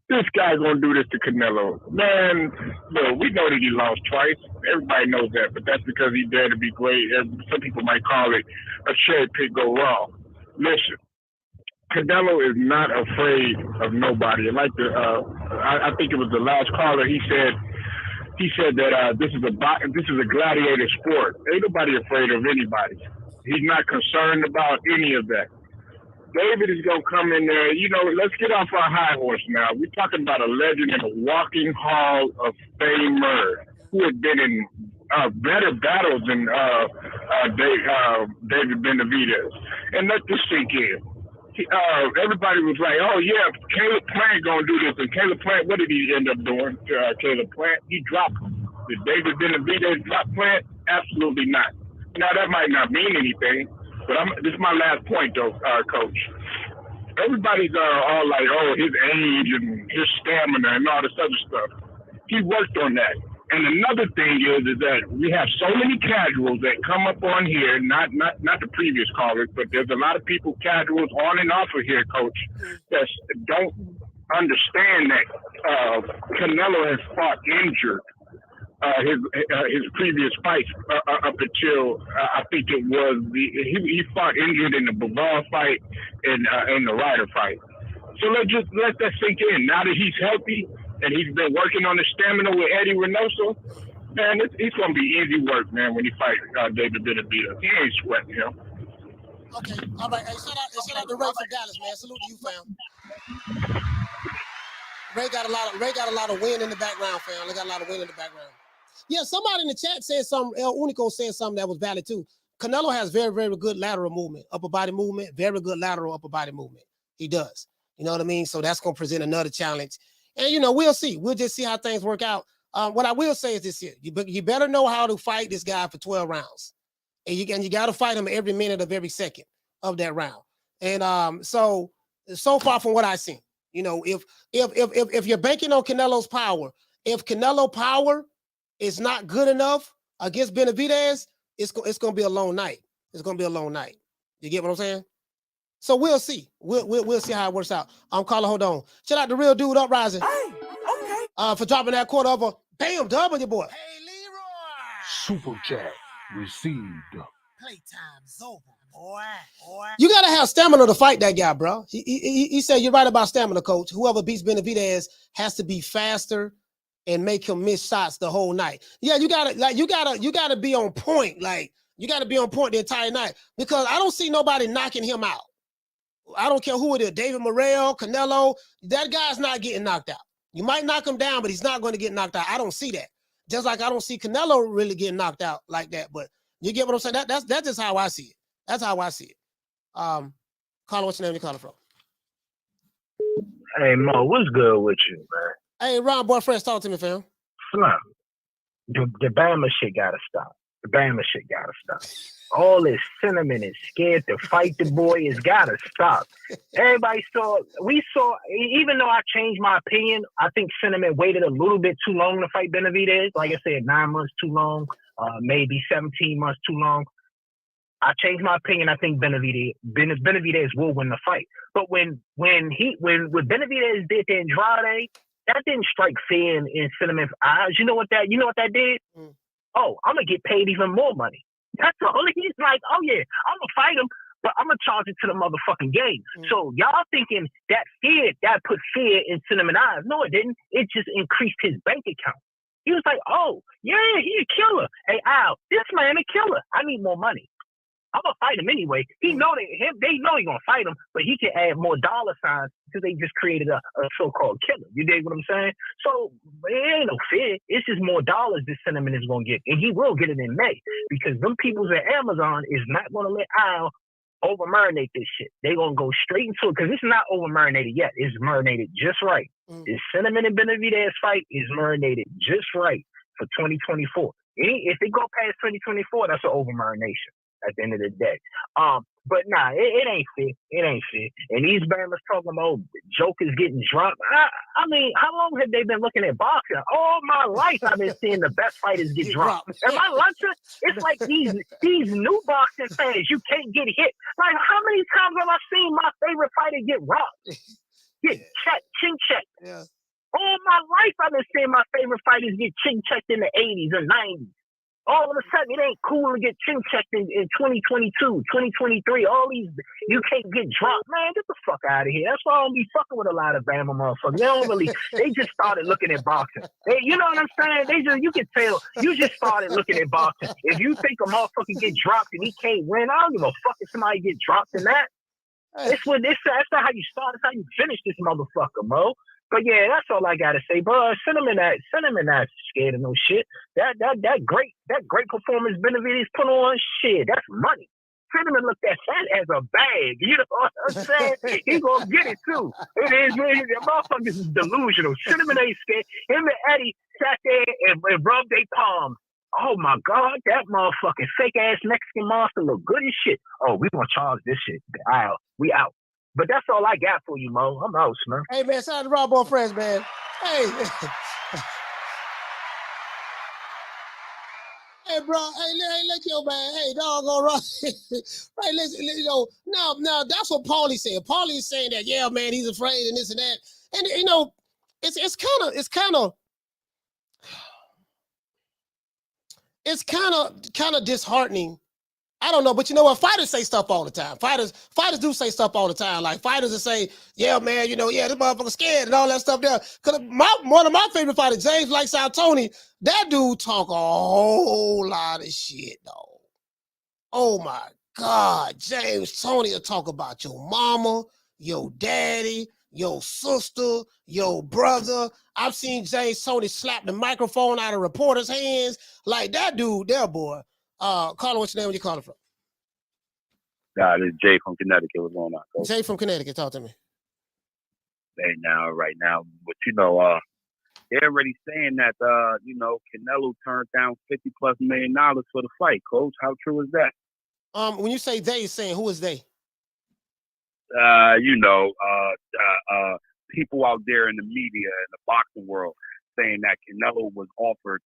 This guy going to do this to Canelo. Man, look, we know that he lost twice. Everybody knows that, but that's because he dared to be great. Some people might call it a cherry pick go wrong. Listen, Canelo is not afraid of nobody. Like I think it was the last caller. He said that this is a gladiator sport. Ain't nobody afraid of anybody. He's not concerned about any of that. David is going to come in there. Let's get off our high horse now. We're talking about a legend in a walking hall of famer who had been in better battles than David Benavidez. And let this sink in. Everybody was like, oh, yeah, Caleb Plant going to do this. And Caleb Plant, what did he end up doing to Caleb Plant? He dropped him. Did David Benavidez drop Plant? Absolutely not. Now, that might not mean anything, But this is my last point, though, Coach. Everybody's all like, oh, his age and his stamina and all this other stuff. He worked on that. And another thing is that we have so many casuals that come up on here, not the previous callers, but there's a lot of people, casuals on and off of here, Coach, that don't understand that Canelo has fought injured his previous fights up until I think it was he fought injured in the Bavon fight and in the Ryder fight. So let that sink in. Now that he's healthy and he's been working on the stamina with Eddie Reynoso, man, it's gonna be easy work, man, when he fight David Benavidez. He ain't sweating him. Okay, all right. Hey, shout out to Ray from Dallas, man. Salute to you, fam. Ray got a lot of wind in the background, fam. They got a lot of wind in the background. Yeah, somebody in the chat said something. El Unico said something that was valid too. Canelo has very, very good lateral movement, upper body movement, very good lateral upper body movement. He does. You know what I mean? So that's going to present another challenge. And, you know, we'll see. We'll just see how things work out. What I will say is this here. You better know how to fight this guy for 12 rounds. And you got to fight him every minute of every second of that round. And so far from what I've seen, you know, if you're banking on Canelo's power, if Canelo power is not good enough against Benavidez, it's going to be a long night. It's going to be a long night. You get what I'm saying? So we'll see. We'll see how it works out. Caller, hold on. Shout out to Real Dude Uprising. Hey, okay. For dropping that quarter of a bam dub on your boy. Hey, Leroy. Super chat received. Playtime's over, boy. You gotta have stamina to fight that guy, bro. He said you're right about stamina, coach. Whoever beats Benavidez has to be faster and make him miss shots the whole night. Yeah, you gotta be on point. Like you gotta be on point the entire night because I don't see nobody knocking him out. I don't care who it is, David Morrell, Canelo, that guy's not getting knocked out. You might knock him down, but he's not going to get knocked out. I don't see that. Just like I don't see Canelo really getting knocked out like that. But you get what I'm saying? That's just how I see it. That's how I see it. Caller, what's your name? You calling from? Hey, Mo, what's good with you, man? Hey, Ron, boyfriend, talk to me, fam. Slim, the Bama shit gotta stop. The Bama shit gotta stop. All this cinnamon is scared to fight the boy. It's gotta stop. Everybody we saw, even though I changed my opinion, I think Cinnamon waited a little bit too long to fight Benavidez. Like I said, 9 months too long, maybe 17 months too long. I changed my opinion. I think Benavidez will win the fight. But when Benavidez did to Andrade, that didn't strike fear in Cinnamon's eyes. You know what that did? Oh, I'm gonna get paid even more money. That's all. He's like, oh yeah, I'm gonna fight him, but I'm gonna charge it to the motherfucking game. So y'all thinking that put fear in Cinnamon's eyes? No, it didn't. It just increased his bank account. He was like, oh yeah, he a killer. Hey Al, this man a killer. I need more money. I'm gonna fight him anyway. They know he gonna fight him, but he can add more dollar signs because they just created a so-called killer. You dig what I'm saying? So it ain't no fear. It's just more dollars this Cinnamon is gonna get, and he will get it in May because them peoples at Amazon is not gonna let Al over marinate this shit. They gonna go straight into it because it's not over marinated yet. It's marinated just right. This Cinnamon and Benavidez fight is marinated just right for 2024. If it go past 2024, that's an over marination. At the end of the day. But nah, it ain't fair. It ain't fair. And these Bammers talking about jokers getting dropped. I mean, how long have they been looking at boxing? All my life I've been seeing the best fighters get dropped. Am I lunching? It's like these new boxing fans, you can't get hit. Like, how many times have I seen my favorite fighter get robbed? Get checked, chin checked. Yeah. All my life I've been seeing my favorite fighters get chin checked in the 80s and 90s. All of a sudden, it ain't cool to get chin checked in 2022, 2023. All these, you can't get dropped. Man, get the fuck out of here. That's why I don't be fucking with a lot of Bama motherfuckers. They just started looking at boxing. You know what I'm saying? You can tell, you just started looking at boxing. If you think a motherfucker get dropped and he can't win, I don't give a fuck if somebody get dropped in that. That's not how you start. That's how you finish this motherfucker, Mo. But yeah, that's all I gotta say, bro. Cinnamon not scared of no shit. That great performance Benavidez put on, shit, that's money. Cinnamon looked at that as a bag. You know what I'm saying? He gonna get it too. It is, the motherfuckers is delusional. Cinnamon ain't scared. Him and Eddie sat there and rubbed their palms. oh my God, that motherfucking fake ass Mexican monster look good as shit. Oh, we gonna charge this shit. We out. But that's all I got for you, Mo. I'm out, man. Hey man, shout out to Rob on Friends, man. Hey. Hey, bro. Hey, let your man. Hey, dog, all right. Right, listen, you know, now that's what Paulie said. Paulie is saying that, yeah, man, he's afraid and this and that. And you know, it's kind of disheartening. I don't know, but you know what? Fighters say stuff all the time. Fighters do say stuff all the time. Like fighters will say, yeah, man, you know, yeah, this motherfucker scared and all that stuff there. Cause one of my favorite fighters, James Lights Out Tony, that dude talk a whole lot of shit, though. Oh my God, James Tony will talk about your mama, your daddy, your sister, your brother. I've seen James Tony slap the microphone out of reporters' hands. Like that dude there, boy. Carla, what's your name? Where you calling from? This is Jay from Connecticut. What's going on, Coach? Jay from Connecticut. Talk to me. Right now. But you know, they're already saying that you know, Canelo turned down $50+ million for the fight, Coach. How true is that? When you say they, saying who is they? You know, people out there in the media and the boxing world saying that Canelo was offered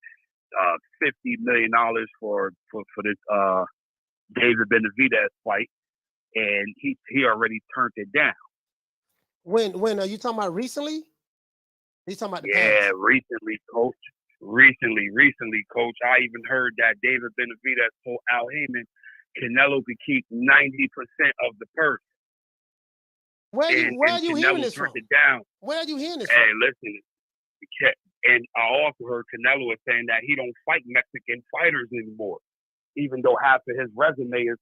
$50 million for this David Benavidez fight, and he already turned it down. When are you talking about recently? He's talking about the past. Recently, Coach. Recently, Coach. I even heard that David Benavidez told Al Heyman Canelo could keep 90% of the purse. Where are you hearing this from? It down. Where are you hearing this from? from? Listen. And I also heard Canelo is saying that he don't fight Mexican fighters anymore, even though half of his resume is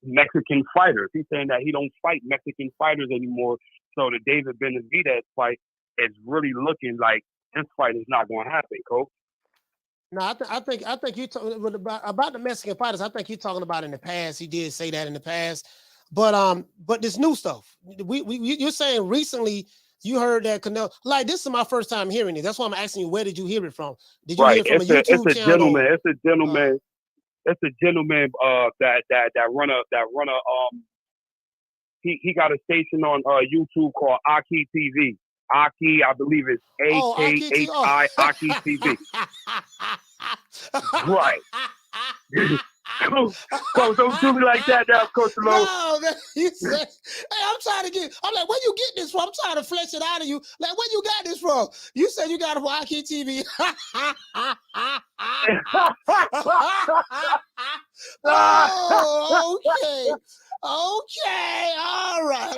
Mexican fighters. He's saying that he don't fight Mexican fighters anymore. So the David Benavidez fight is really looking like this fight is not going to happen, Coach. No, I think you talking about the Mexican fighters. I think you're talking about in the past. He did say that in the past, but this new stuff. You're saying recently. You heard that Canelo, like this is my first time hearing it. That's why I'm asking you, where did you hear it from? Did you hear it from a YouTube channel? It's a gentleman that run a he got a station on YouTube called Aki TV. Aki, I believe it's AKHI Aki TV. Right. Coach, don't do me like that now, Coach Lowe. No, man, he said, hey, I'm like, where you get this from? I'm trying to flesh it out of you. Like, where you got this from? You said you got it from Aki TV. Oh, okay. Okay, all right.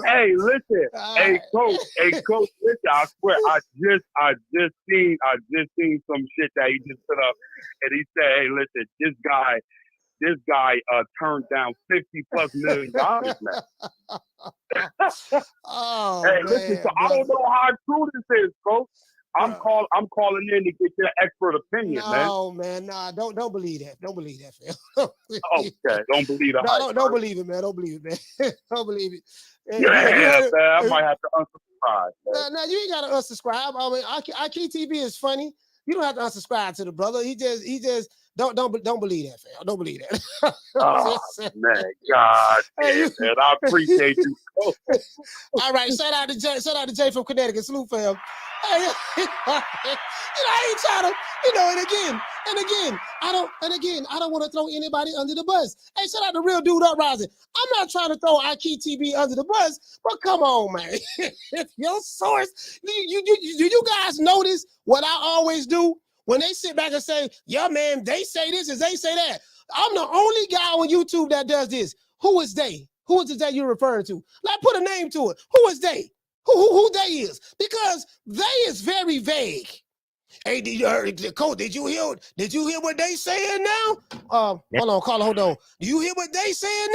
Hey, listen. Hey, Coach, listen, I swear, I just seen some shit that he just put up, and he said, hey, listen, this guy turned down $50+ million, man. Oh, hey, man, listen, so I don't know how true this is, Coach. I'm calling in to get your expert opinion, man. No, man, nah, don't believe that. Don't believe that, fam. Okay, don't believe the hype. Don't believe it, man. Don't believe it, man. Don't believe it. Man, I might have to unsubscribe. No, you ain't gotta unsubscribe. I mean, Aki TV is funny. You don't have to unsubscribe to the brother. He just don't believe that, fam. Don't believe that. Oh, man, God, man, I appreciate you. All right, shout out to Jay from Connecticut. Salute, fam. Hey, I ain't trying to, and again, I don't want to throw anybody under the bus. Hey, shout out to Real Dude Uprising. I'm not trying to throw Aki TV under the bus, but come on, man. If your source, do you guys notice what I always do when they sit back and say, yeah, man, they say this and they say that? I'm the only guy on YouTube that does this. Who is they? Who is it that you're referring to? Like, put a name to it. Who is they? Who they is? Because they is very vague. Hey, Coach, did you hear what they saying now? Hold on, Carla, hold on. Do you hear what they saying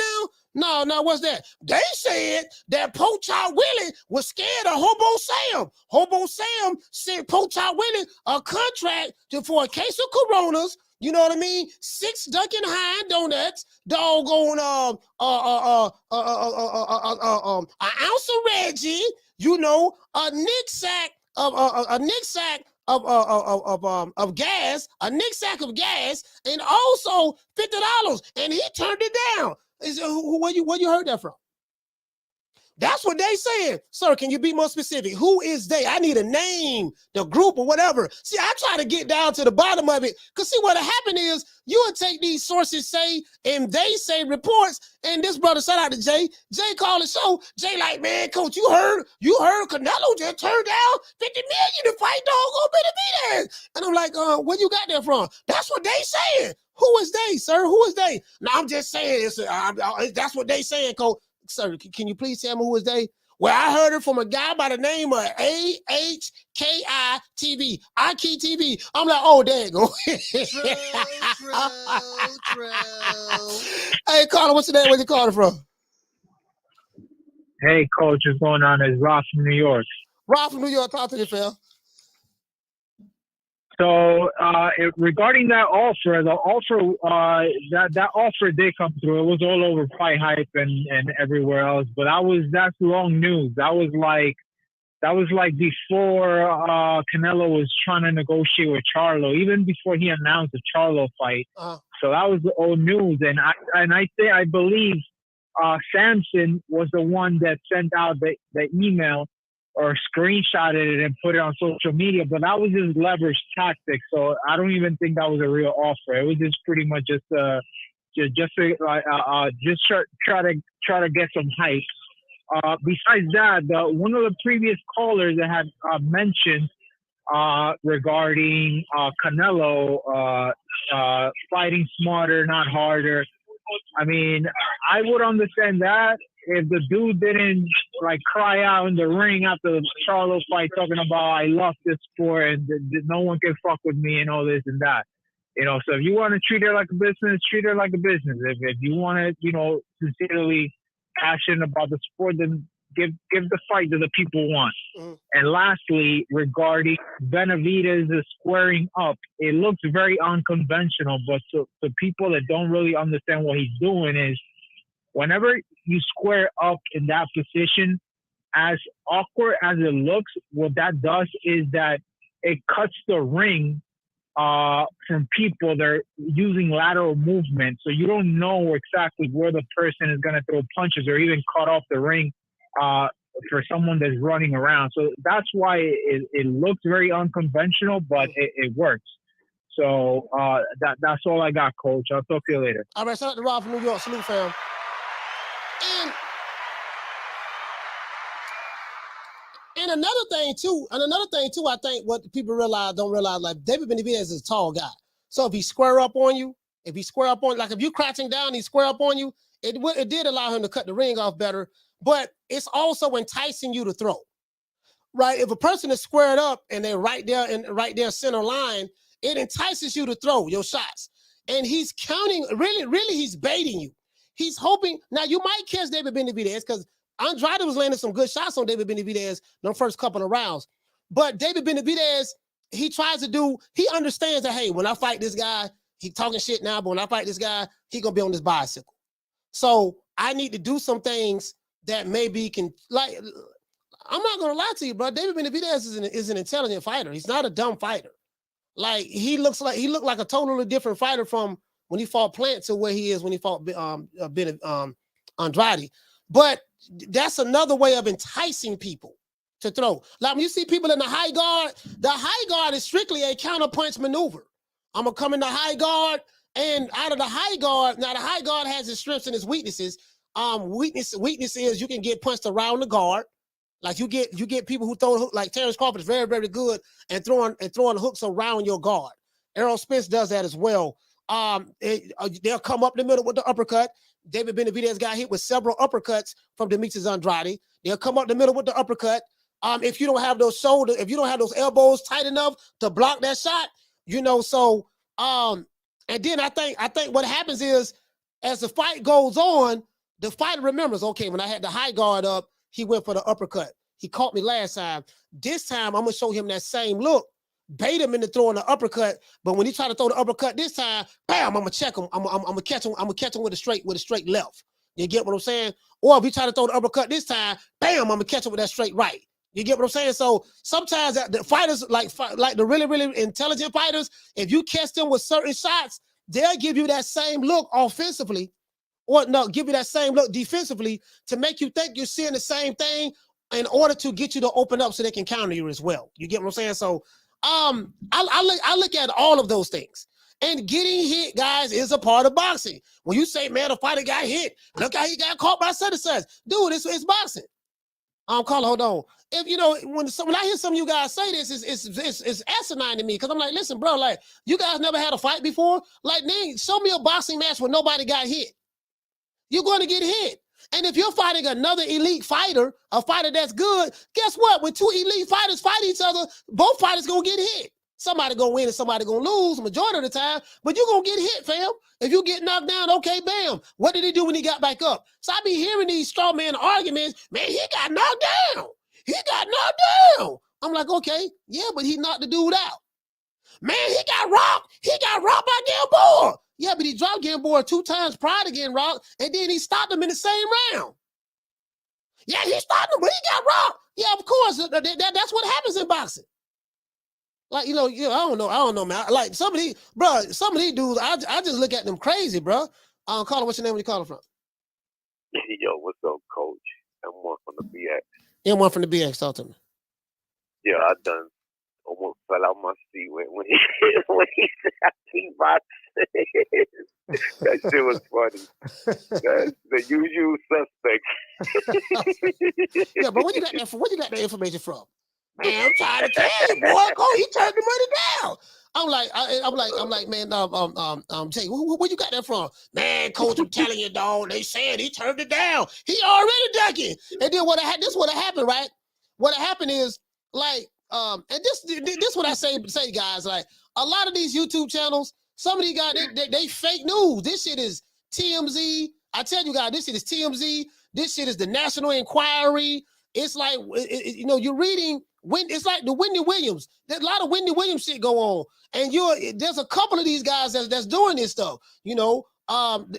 now? No, what's that? They said that Pochard Willie was scared of Hobo Sam. Hobo Sam sent Pochard Willie a contract for a case of Coronas. You know what I mean? 6 Dunkin' High donuts, doggone an ounce of Reggie, a Nick sack, a Nick sack of gas, a Nick sack of gas, and also $50, and he turned it down. He said, where you heard that from? That's what they saying. Sir, can you be more specific? Who is they? I need a name, the group or whatever. See, I try to get down to the bottom of it. Because see, what happened is you would take these sources say, and they say reports, and this brother, shout out to Jay. Jay called the show. Jay like, man, coach, you heard Canelo just turned down $50 million to fight doggone Benavidez. And I'm like, where you got that from? That's what they saying. Who is they, sir? Who is they? No, I'm just saying, that's what they saying, coach. Sir, can you please tell me who is they? Well, I heard it from a guy by the name of AHKI-TV. IKTV. I'm like, oh, there you go. True. Hey, Carter, what's your name? Where's you calling from? Hey, coach, what's going on? It's Rob from New York. Rob from New York, talk to you, Phil. So regarding that offer, that offer did come through. It was all over Fight Hype and everywhere else, but that's wrong news. That was like before Canelo was trying to negotiate with Charlo, even before he announced the Charlo fight. So that was the old news, and I believe Samson was the one that sent out the email or screenshotted it and put it on social media, but that was his leverage tactic. So I don't even think that was a real offer. It was just pretty much just try to get some hype. Besides that, one of the previous callers that had mentioned regarding Canelo fighting smarter, not harder. I mean, I would understand that if the dude didn't cry out in the ring after the Charlo fight talking about I love this sport and no one can fuck with me and all this and that. So if you want to treat it like a business, treat it like a business. If you want to, sincerely passionate about the sport, then give the fight that the people want. And lastly, regarding Benavidez squaring up, it looks very unconventional, but to people that don't really understand what he's doing is whenever you square up in that position, as awkward as it looks, what that does is that it cuts the ring from people that are using lateral movement. So you don't know exactly where the person is going to throw punches or even cut off the ring for someone that's running around. So that's why it looks very unconventional, but it works. So that's all I got, Coach. I'll talk to you later. All right, shout out to Rob from New York. Salute, fam. And another thing too, I think what people don't realize, like David Benavidez is a tall guy. So if he square up on you, like if you crouching down, he square up on you, it did allow him to cut the ring off better, but it's also enticing you to throw. Right? If a person is squared up and they're right there center line, it entices you to throw your shots. And he's counting, really he's baiting you. He's hoping, now you might catch David Benavidez because Andrade was landing some good shots on David Benavidez the first couple of rounds. But David Benavidez, he understands that, hey, when I fight this guy, he talking shit now, but when I fight this guy, he going to be on this bicycle. So I need to do some things that maybe can, I'm not going to lie to you, bro. David Benavidez is an intelligent fighter. He's not a dumb fighter. He looked like a totally different fighter from when he fought Plant to where he is when he fought Andrade. But that's another way of enticing people to throw. Like when you see people in the high guard is strictly a counterpunch maneuver. I'm going to come in the high guard, and out of the high guard, now the high guard has its strengths and its weaknesses. Weakness is you can get punched around the guard. Like you get people who throw hook, like Terrence Crawford is very, very good and throwing hooks around your guard. Errol Spence does that as well. They'll come up the middle with the uppercut. David Benavidez got hit with several uppercuts from Demetrius Andrade. They'll come up the middle with the uppercut. If you don't have those shoulders, if you don't have those elbows tight enough to block that shot, so and then I think what happens is as the fight goes on, the fighter remembers, okay, when I had the high guard up, he went for the uppercut. He caught me last time. This time I'm gonna show him that same look. Bait him into throwing the uppercut, but when he try to throw the uppercut this time, bam! I'm gonna check him. I'm gonna catch him. I'm gonna catch him with a straight left. You get what I'm saying? Or if he try to throw the uppercut this time, bam! I'm gonna catch him with that straight right. You get what I'm saying? So sometimes the fighters, like the really, really intelligent fighters, if you catch them with certain shots, they'll give you that same look offensively, or no, give you that same look defensively to make you think you're seeing the same thing in order to get you to open up so they can counter you as well. You get what I'm saying? So I look at all of those things. And getting hit, guys, is a part of boxing. When you say, man, a fighter got hit, look how he got caught by such and such. Dude, it's boxing. Carla, hold on. If you know, when I hear some of you guys say this, it's asinine to me, because I'm like, listen, bro, like, you guys never had a fight before? Like, show me a boxing match where nobody got hit. You're going to get hit. And if you're fighting another elite fighter, a fighter that's good, guess what? When two elite fighters fight each other, both fighters going to get hit. Somebody going to win and somebody going to lose majority of the time, but you're going to get hit, fam. If you get knocked down, okay, bam. What did he do when he got back up? So I be hearing these straw man arguments. Man, he got knocked down. He got knocked down. I'm like, okay, yeah, but he knocked the dude out. Man, he got rocked. He got rocked by Gamboa. Yeah, but he dropped Gamboa 2 times prior to getting rocked, and then he stopped him in the same round. Yeah, he stopped him, but he got rocked. Yeah, of course. That's what happens in boxing. Like, I don't know, man. Like, some of these dudes, I just look at them crazy, bro. Carla, what's your name? Where you calling from? Yo, what's up, Coach? M1 from the BX. M1 from the BX, talk to me. Yeah, I done almost fell out my seat when he said I T-box. That shit was funny. That's the usual suspects. Yeah, but where you got that information from? Man, I'm trying to tell you, boy. Go, he turned the money down. I'm like, man, Jay, where you got that from? Man, Coach, I'm telling you, dog. They said he turned it down. He already ducking. And then this would have happened, right? What happened is, like, and this what I say, guys, like, a lot of these YouTube channels, some of these guys, they fake news. This shit is TMZ. I tell you guys, this shit is TMZ. This shit is the National Enquiry. It's like, you're reading. It's like the Wendy Williams. There's a lot of Wendy Williams shit go on, and there's a couple of these guys that's doing this stuff.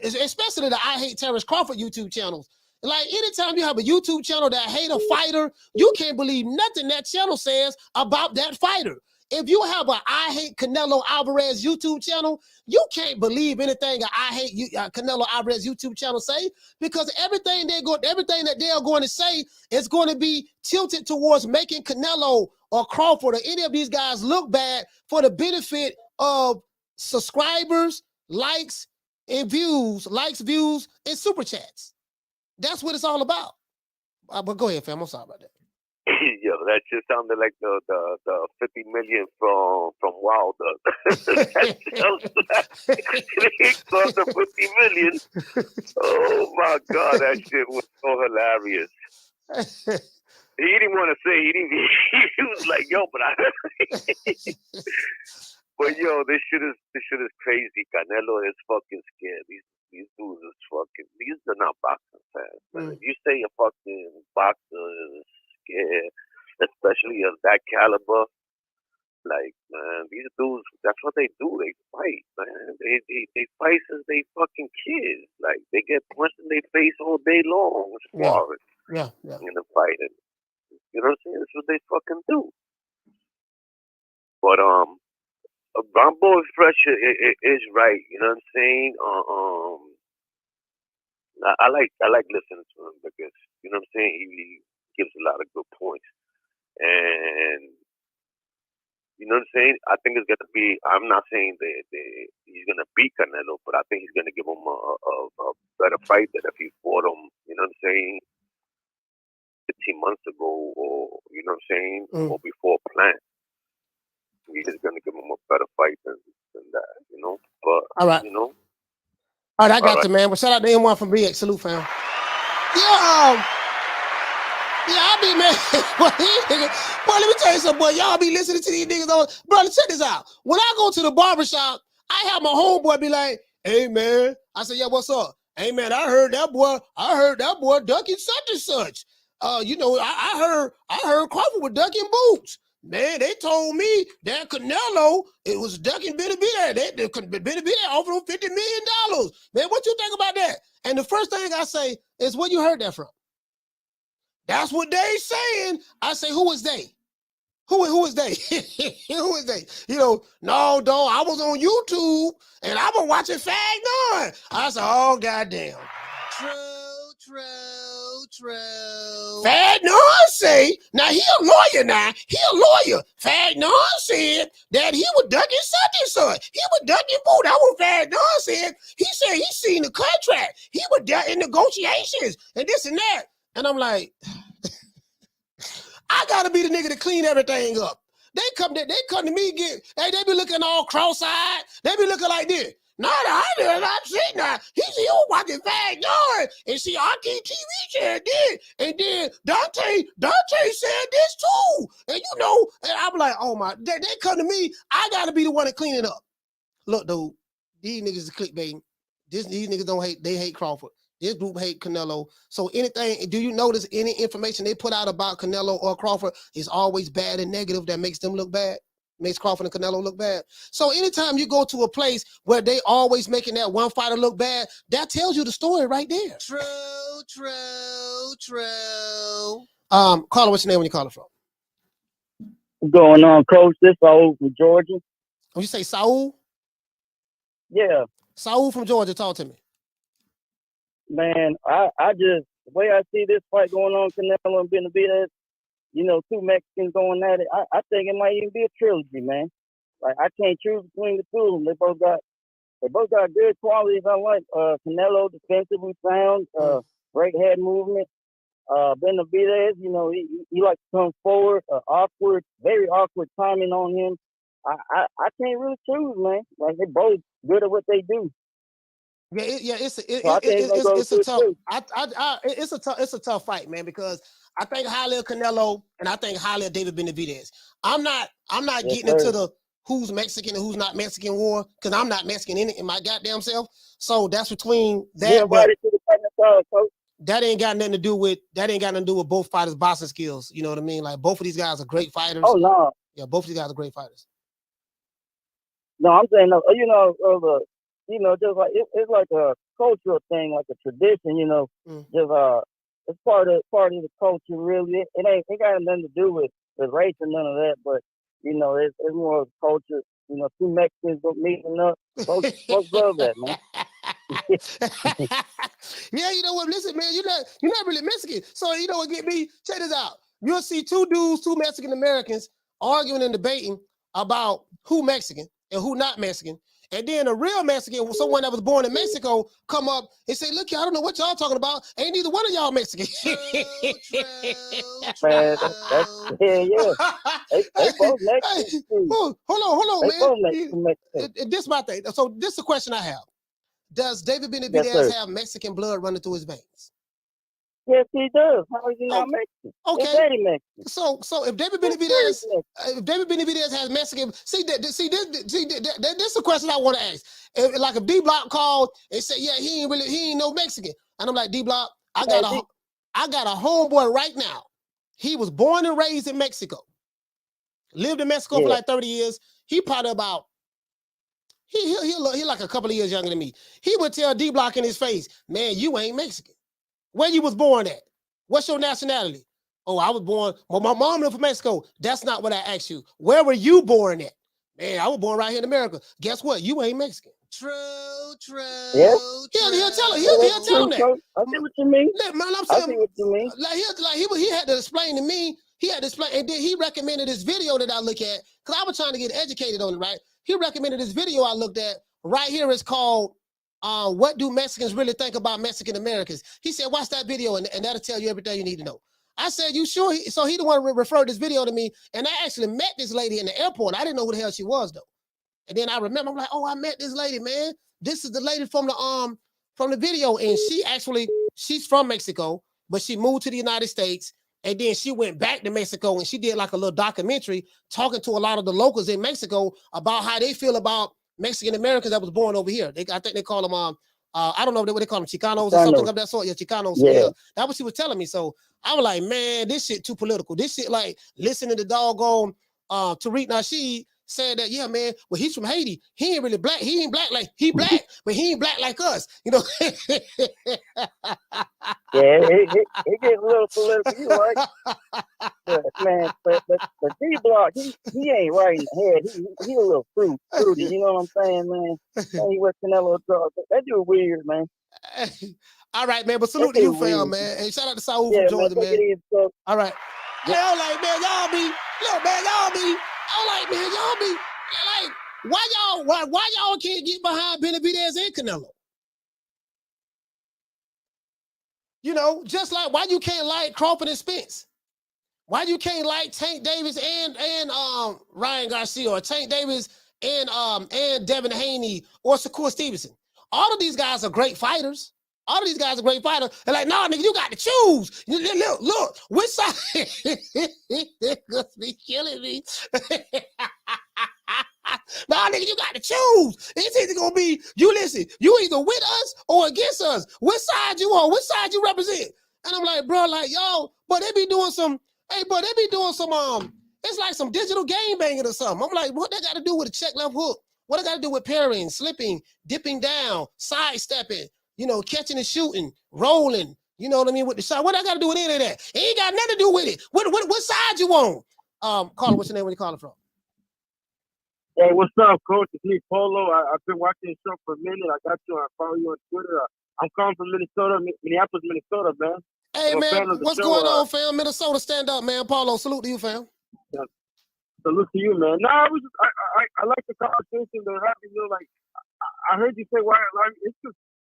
Especially the I Hate Terrence Crawford YouTube channels. Like, anytime you have a YouTube channel that hate a fighter, you can't believe nothing that channel says about that fighter. If you have a I Hate Canelo Alvarez YouTube channel, you can't believe anything I Hate Canelo Alvarez YouTube channel say, because everything that they are going to say is going to be tilted towards making Canelo or Crawford or any of these guys look bad for the benefit of subscribers, likes, and views, and super chats. That's what it's all about. But go ahead, fam. I'm sorry about that. Yo, that just sounded like the 50 million from Wilder. He cost the 50 million. Oh my God, that shit was so hilarious. He didn't want to say. He was like, yo, but but yo, this shit is crazy. Canelo is fucking scared. These dudes is fucking. These are not boxing fans. Man. If you say a fucking boxer is scared, especially of that caliber, like, man, these dudes, that's what they do. They fight, man. They fight since they fucking kids. Like, they get punched in their face all day long, sparring. Yeah. In the fighting. You know what I'm saying? That's what they fucking do. But Rambo Fletcher is right. You know what I'm saying? I like listening to him because, you know what I'm saying, he gives a lot of good points. And you know what I'm saying? I think it's gonna be. I'm not saying that he's gonna beat Canelo, but I think he's gonna give him a better fight than if he fought him. You know what I'm saying? 15 months ago, or you know what I'm saying, or before Plant. He's gonna give him a better fight than that. You know, but all right, you know. All right, I got you, man. Well, shout out to M1 from BX. Salute, fam. Yeah, I be, man. Boy, let me tell you something, boy. Y'all be listening to these niggas on. Brother, check this out. When I go to the barbershop, I have my homeboy be like, hey, man. I say, yeah, what's up? Hey, man, I heard that boy ducking such and such. I heard Crawford was ducking boots. Man, they told me that Canelo, it was ducking Benavidez. Benavidez offered him $50 million. Man, what you think about that? And the first thing I say is, where you heard that from? That's what they saying. I say, who is they? Who is they? Who is they? You know, no, dog. I was on YouTube and I was watching Fag Nine. I said, oh goddamn. True. Fag Nine say, now he a lawyer now. He a lawyer. Fag Nine said that he was ducking such and such. He was ducking boot. That what Fag Nine said. He said he seen the contract. He was in negotiations and this and that. And I'm like, I gotta be the nigga to clean everything up. They come to me, they be looking all cross-eyed. They be looking like this. No, I'm sitting now. He was watching Fag Nine, and see, Aki TV said this, and then Dante said this too. And you know, and I'm like, oh my, they come to me, I gotta be the one to clean it up. Look, dude, these niggas is clickbaiting. These niggas don't hate, they hate Crawford. This group hate Canelo. So anything, do you notice any information they put out about Canelo or Crawford is always bad and negative that makes them look bad? Makes Crawford and Canelo look bad. So anytime you go to a place where they always making that one fighter look bad, that tells you the story right there. True. Caller, what's your name when you calling from? What's going on, Coach? This is Saul from Georgia. When you say Saul? Yeah. Saul from Georgia, talk to me. Man, I just, the way I see this fight going on, Canelo and Benavidez, you know, two Mexicans going at it, I think it might even be a trilogy, man. Like, I can't choose between the two of them. They both got good qualities. I like Canelo, defensively sound, great head movement. Benavidez, you know, he likes to come forward, very awkward timing on him. I can't really choose, man. Like, they're both good at what they do. Yeah, it's a tough fight, man, because I think highly of Canelo and I think highly of David Benavidez. I'm not getting into the who's Mexican and who's not Mexican war, because I'm not Mexican in my goddamn self. So that's between that. That ain't got nothing to do with both fighters' boxing skills. You know what I mean? Like, both of these guys are great fighters. Oh no. Yeah, both of these guys are great fighters. No, I'm saying, you know, just like it's like a cultural thing, like a tradition, you know. Just it's part of the culture, really. It got nothing to do with race and none of that, but you know, it's more of a culture. You know, two Mexicans meeting up. Folks love that, man. Yeah, you know what? Listen, man, you're not really Mexican. So you know what? Get me. Check this out. You'll see two Mexican Americans arguing and debating about who Mexican and who not Mexican. And then a real Mexican, someone that was born in Mexico, come up and say, look, I don't know what y'all talking about. Ain't neither one of y'all Mexican. Man, that's yeah. They both Mexican. Hold on, they man. Mexican. This is my thing. So this is a question I have. Does David Benavidez have Mexican blood running through his veins? Yes, he does. How is he not Mexican? Okay. Mexican. So if David Benavidez has Mexican, this is a question I want to ask. If D Block called and said, yeah, he ain't no Mexican, and I'm like, D Block, I got a homeboy right now. He was born and raised in Mexico, lived in Mexico for like 30 years. He probably about he like a couple of years younger than me. He would tell D Block in his face, man, you ain't Mexican. Where you was born at? What's your nationality? Oh, I was born, well, my mom lived from Mexico. That's not what I asked you. Where were you born at? Man, I was born right here in America. Guess what? You ain't Mexican. True. Yeah. He'll tell him that. I see what you mean. Man, I'm saying, I see what you mean. He had to explain to me. And then he recommended this video that I look at, because I was trying to get educated on it, right? He recommended this video I looked at. Right here is called what do Mexicans really think about Mexican Americans? He said, watch that video and that'll tell you everything you need to know. I said, you sure? So he the one referred this video to me, and I actually met this lady in the airport. I didn't know who the hell she was, though. And then I remember, I'm like, oh, I met this lady, man. This is the lady from the video, and she's from Mexico, but she moved to the United States, and then she went back to Mexico, and she did like a little documentary talking to a lot of the locals in Mexico about how they feel about Mexican Americans that was born over here. I think they call them I don't know what they call them, Chicanos or something of that sort. Yeah, Chicanos. So yeah, that's what she was telling me. So I was like, man, this shit too political. This shit like listening to doggone Tariq Nasheed saying that, yeah, man, well, he's from Haiti. He ain't really black. He ain't black like he black, but he ain't black like us. You know. Yeah, it gets a little political. You right, but man, but D-Block, he ain't right in the head. He a little fruity. You know what I'm saying, man? He with Canelo dog. That dude weird, man. All right, man. But salute to you, fam, man. Hey, shout out to Saul from Georgia, man. All right. Hey, I'm like, man, y'all be like, why y'all can't get behind Benavidez and Canelo? You know, just like why you can't like Crawford and Spence? Why you can't like Tank Davis and Ryan Garcia, or Tank Davis and Devin Haney or Shakur Stevenson? All of these guys are great fighters. They're like, nah, nigga, you got to choose. Look, which side? It's be killing me. Nah, nigga, you got to choose. It's either gonna be you either with us or against us. Which side you on? Which side you represent? And I'm like, bro, like, yo, but they be doing some. It's like some digital game banging or something. I'm like, what that got to do with a check left hook? What it got to do with parrying, slipping, dipping down, sidestepping, you know, catching and shooting, rolling, you know what I mean, with the shot? What I got to do with any of that? It ain't got nothing to do with it. What side you on? Caller, what's your name? Where you calling from? Hey, what's up, Coach? It's me, Polo. I've been watching the show for a minute. I got you. I follow you on Twitter. I'm calling from Minneapolis, Minnesota, man. Hey, man, what's going on, fam? Minnesota, stand up, man. Paulo, salute to you, fam. Yeah. Salute to you, man. No, I like the conversation they're having. You know, like, I heard you say, why? Like, it's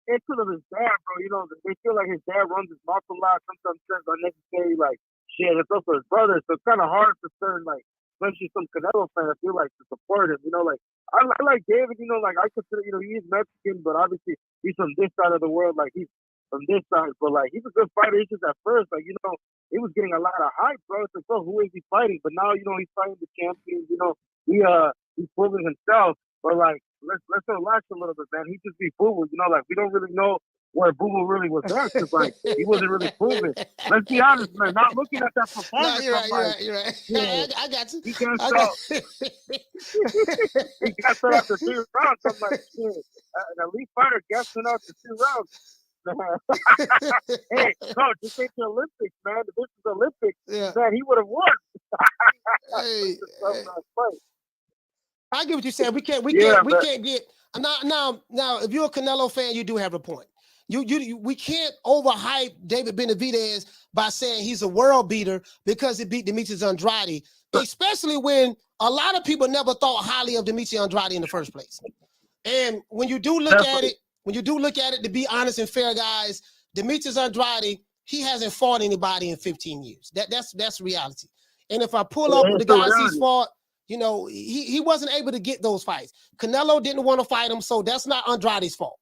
because of his dad, bro. You know, they feel like his dad runs his mouth a lot. Sometimes says unnecessary, like, shit. It's also his brother. So it's kind of hard for certain, like, especially some Canelo fans, I feel like, to support him. You know, like, I like David, you know, like, I consider, you know, he's Mexican, but obviously he's from this side of the world. Like, he's from this side, but, like, he's a good fighter. He's just at first, like, you know, he was getting a lot of hype, bro. It's like, bro, who is he fighting? But now, you know, he's fighting the champions. You know, he's proving himself. But, like, let's relax a little bit, man. He just be boo-boo. You know, like, we don't really know where Boo-Boo really was at, because, like, he wasn't really proving. Let's be honest, man. Not looking at that performance. No, you're right. Yeah, I got you. He got shot after 3 rounds. I'm like, shit. An elite fighter gets it out to 2 rounds. Hey, Coach, this ain't the Olympics, man. This is the Olympics. Yeah. Man, he would have won. Hey. I get what you're saying. We can't get now. If you're a Canelo fan, you do have a point. We can't overhype David Benavidez by saying he's a world beater because he beat Demetrius Andrade, especially when a lot of people never thought highly of Demetrius Andrade in the first place. And when you do look at it, to be honest and fair, guys, Demetrius Andrade, he hasn't fought anybody in 15 years. That's reality. And if I pull up the guys he's fought, you know, he wasn't able to get those fights. Canelo didn't want to fight him, so that's not Andrade's fault.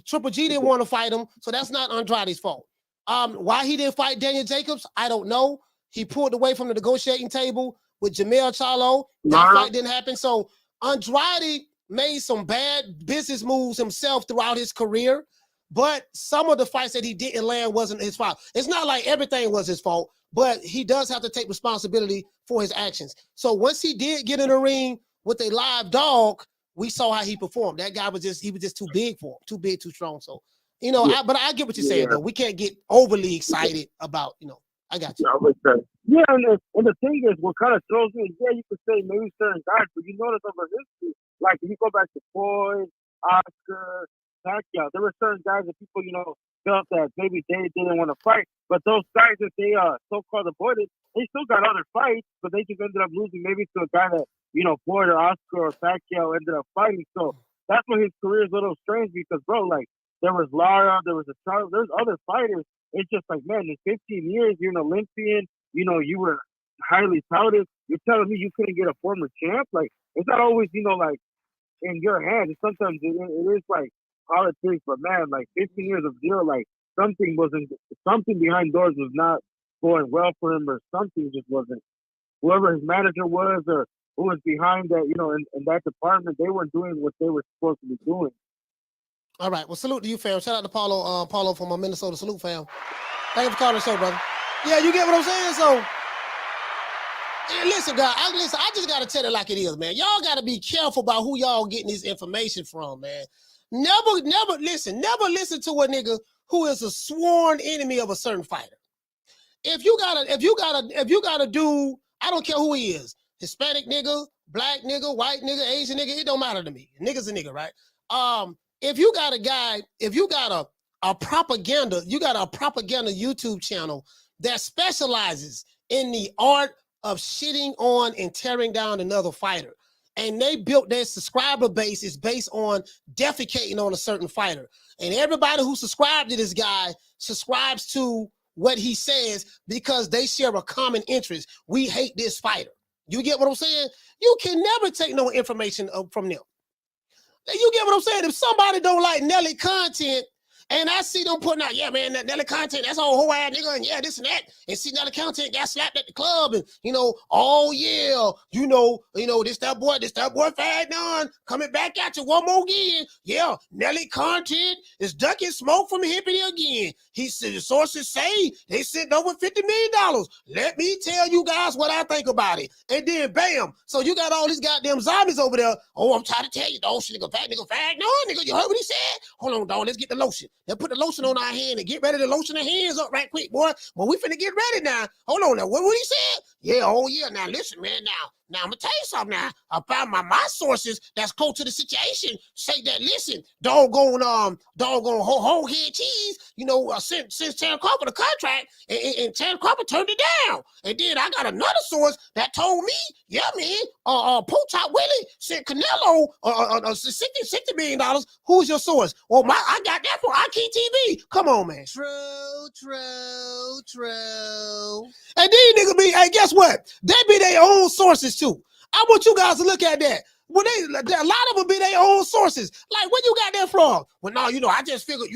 Triple G didn't want to fight him, so that's not Andrade's fault. Why he didn't fight Daniel Jacobs, I don't know. He pulled away from the negotiating table with Jamel Charlo. That fight didn't happen. So Andrade made some bad business moves himself throughout his career, but some of the fights that he didn't land wasn't his fault. It's not like everything was his fault, but he does have to take responsibility for his actions. So once he did get in the ring with a live dog, we saw how he performed. That guy was just too big for him, too big, too strong. So, you know, but I get what you're saying, though. We can't get overly excited about, you know, I got you. Yeah, and the thing is, what kind of throws me is, you could say maybe certain guys, but you notice over history, like if you go back to Floyd, Oscar, Pacquiao, there were certain guys that people, you know, felt that maybe they didn't want to fight, but those guys that they so-called avoided, they still got other fights, but they just ended up losing maybe to a guy that, you know, Floyd or Oscar or Pacquiao ended up fighting. So that's why his career is a little strange, because, bro, like, there was Lara, there was there's other fighters. It's just like, man, in 15 years, you're an Olympian, you know, you were highly touted. You're telling me you couldn't get a former champ? Like, it's not always, you know, like, in your hands. Sometimes it is like politics, but man, like 15 years of deal, like something behind doors was not going well for him, or something just wasn't. Whoever his manager was, or who was behind that, you know, in that department, they weren't doing what they were supposed to be doing. All right. Well, salute to you, fam. Shout out to Paulo from Minnesota. Salute, fam. Thank you for calling the show, brother. Yeah, you get what I'm saying? So, And listen, guys, I just gotta tell it like it is, man. Y'all gotta be careful about who y'all getting this information from, man. Never listen to a nigga who is a sworn enemy of a certain fighter. If you gotta do, I don't care who he is, Hispanic nigga, black nigga, white nigga, Asian nigga, it don't matter to me. Nigga's a nigga, right? If you got a guy, if you got a propaganda YouTube channel that specializes in the art of shitting on and tearing down another fighter, and they built their subscriber base is based on defecating on a certain fighter, and everybody who subscribed to this guy subscribes to what he says because they share a common interest. We hate this fighter. You get what I'm saying? You can never take no information from them. You get what I'm saying? If somebody don't like Nelly content, and I see them putting out, yeah, man, that Nelly content, that's all whole ass nigga, and yeah, this and that, and see Nelly content got slapped at the club, and oh yeah, this that boy Fad Don coming back at you one more again. Yeah, Nelly content is ducking smoke from Hippity again. He said the sources say they sent over $50 million. Let me tell you guys what I think about it. And then bam, so you got all these goddamn zombies over there. Oh, I'm trying to tell you, dog, shit, nigga, Fad Don, nigga, you heard what he said? Hold on, dog, let's get the lotion. Let's put the lotion on our hand and get ready to lotion our hands up right quick, boy. Well, we finna get ready now. Hold on now. What he said? Yeah, oh yeah. Now listen, man. Now I'm gonna tell you something now. About my sources that's close to the situation say that listen, doggone whole head cheese, since Terrence Crawford the contract, and Terrence Crawford turned it down. And then I got another source that told me, yeah, man, Pool Top Willie sent Canelo $60 million. Who's your source? Well, I got that from Aki TV. Come on, man. True. And these niggas be, hey, guess what? They be their own sources too. I want you guys to look at that. Well, a lot of them be their own sources. Like, where you got that from? Well, no, I just figured,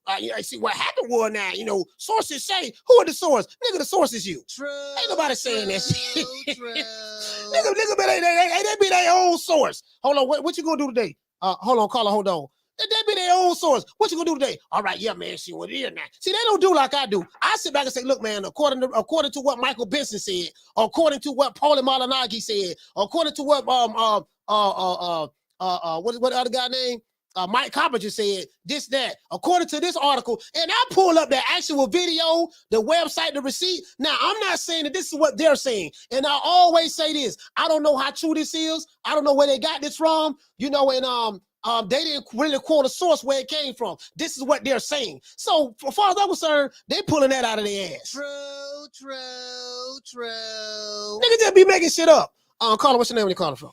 I see what happened was now, sources say, who are the source? Nigga, the source is you. True. Ain't nobody saying that shit. Nigga, they be their own source. Hold on, what you gonna do today? Hold on, caller, hold on. They be their own source. What you gonna do today? All right, yeah, man. See what it is now. See, they don't do like I do. I sit back and say, look, man. According to what Michael Benson said, according to what Paulie Malignaggi said, according to what what other guy named Mike Coppinger said, this that. According to this article, and I pull up the actual video, the website, the receipt. Now, I'm not saying that this is what they're saying, and I always say this. I don't know how true this is. I don't know where they got this from. They didn't really quote a source where it came from. This is what they're saying. So, as far as I'm concerned, they pulling that out of their ass. True. Niggas just be making shit up. Caller, what's your name when you calling from?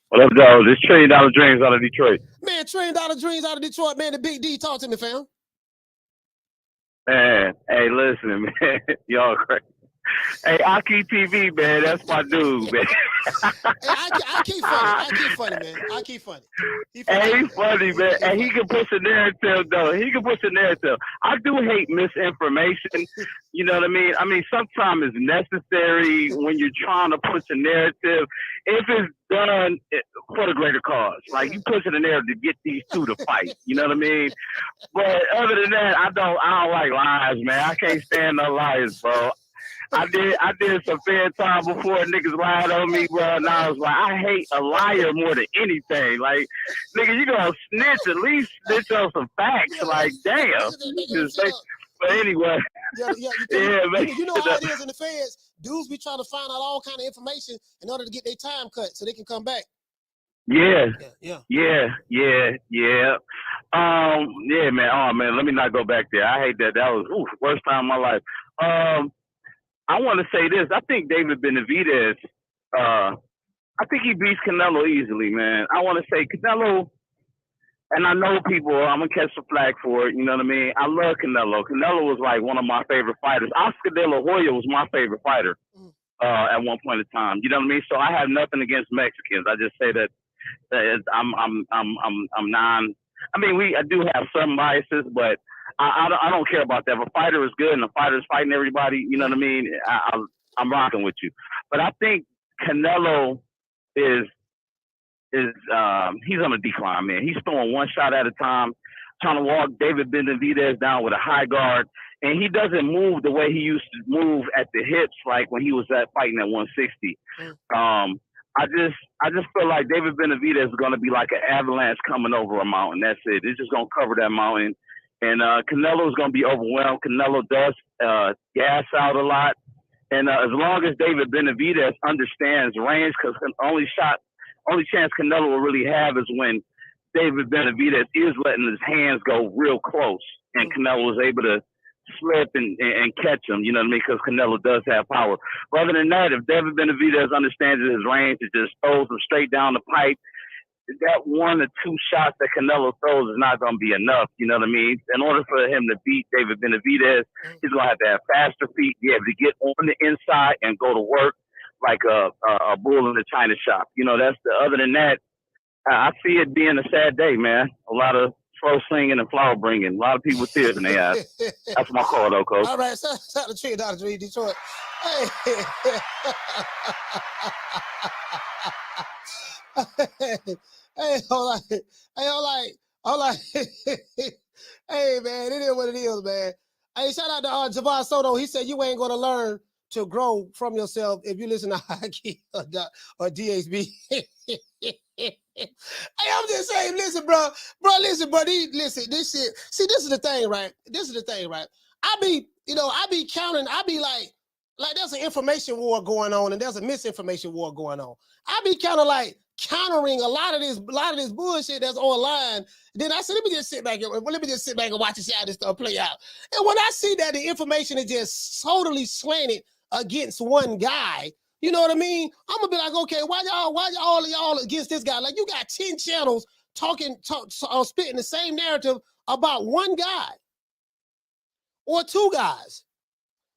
What up, dog? This $1 Trillion Dreams out of Detroit. Man, $1 Trillion Dreams out of Detroit, man. The Big D, talk to me, fam. Man, hey, listen, man. Y'all crazy. Hey, Aki TV, man, that's my dude, man. I keep funny, man. I keep funny. Hey, he's funny, man. And he can push a narrative, though. I do hate misinformation. You know what I mean? I mean, sometimes it's necessary when you're trying to push a narrative. If it's done for the greater cause, like you pushing a narrative to get these two to fight. You know what I mean? But other than that, I don't like lies, man. I can't stand no lies, bro. I did some fair time before niggas lied on me, bro, and I was like, I hate a liar more than anything. Like, nigga, you gonna snitch, at least snitch on some facts. Like, damn. But anyway, man. You know how it is in the feds. Dudes be trying to find out all kind of information in order to get their time cut so they can come back. Yeah, man. Oh man, let me not go back there. I hate that. That was worst time of my life. I want to say this. I think David Benavidez, I think he beats Canelo easily, man. I want to say Canelo, and I know people, I'm going to catch some flack for it, you know what I mean? I love Canelo. Canelo was like one of my favorite fighters. Oscar De La Hoya was my favorite fighter at one point in time. You know what I mean? So I have nothing against Mexicans. I just say that I'm non. I mean, I do have some biases, but I don't care about that. If a fighter is good and a fighter is fighting everybody, you know what I mean? I'm rocking with you. But I think Canelo is he's on a decline, man. He's throwing one shot at a time, trying to walk David Benavidez down with a high guard. and he doesn't move the way he used to move at the hips, like when he was fighting at 160. I just feel like David Benavidez is going to be like an avalanche coming over a mountain. That's it. It's just going to cover that mountain. And Canelo is going to be overwhelmed. Canelo does gas out a lot. And as long as David Benavidez understands range, because only chance Canelo will really have is when David Benavidez is letting his hands go real close. And Canelo is able to slip and catch him, you know what I mean? Because Canelo does have power. But other than that, if David Benavidez understands his range, it just throws him straight down the pipe. That 1 or 2 shots that Canelo throws is not going to be enough, you know what I mean? In order for him to beat David Benavidez, he's going to have faster feet, be able to get on the inside and go to work like a bull in the china shop. You know, other than that, I see it being a sad day, man. A lot of slow singing and flower bringing. A lot of people with tears in their eyes. That's my call, though, Coach. All right, shout out to Tree, Dr. Dre, Detroit. Hey. Hey, hold on. Hey, man, it is what it is, man. Hey, shout out to Javon Soto. He said you ain't going to learn to grow from yourself if you listen to Hockey or DHB. Hey, I'm just saying, listen, bro, listen, this shit. See, this is the thing, right? I be counting. I be like there's an information war going on and there's a misinformation war going on. I be kind of like countering a lot of this bullshit that's online. Then I said, let me just sit back and watch and see how this stuff play out. And when I see that the information is just totally slanted against one guy, you know what I mean? I'm gonna be like, okay, why y'all against this guy? Like, you got 10 channels spitting the same narrative about one guy or 2 guys.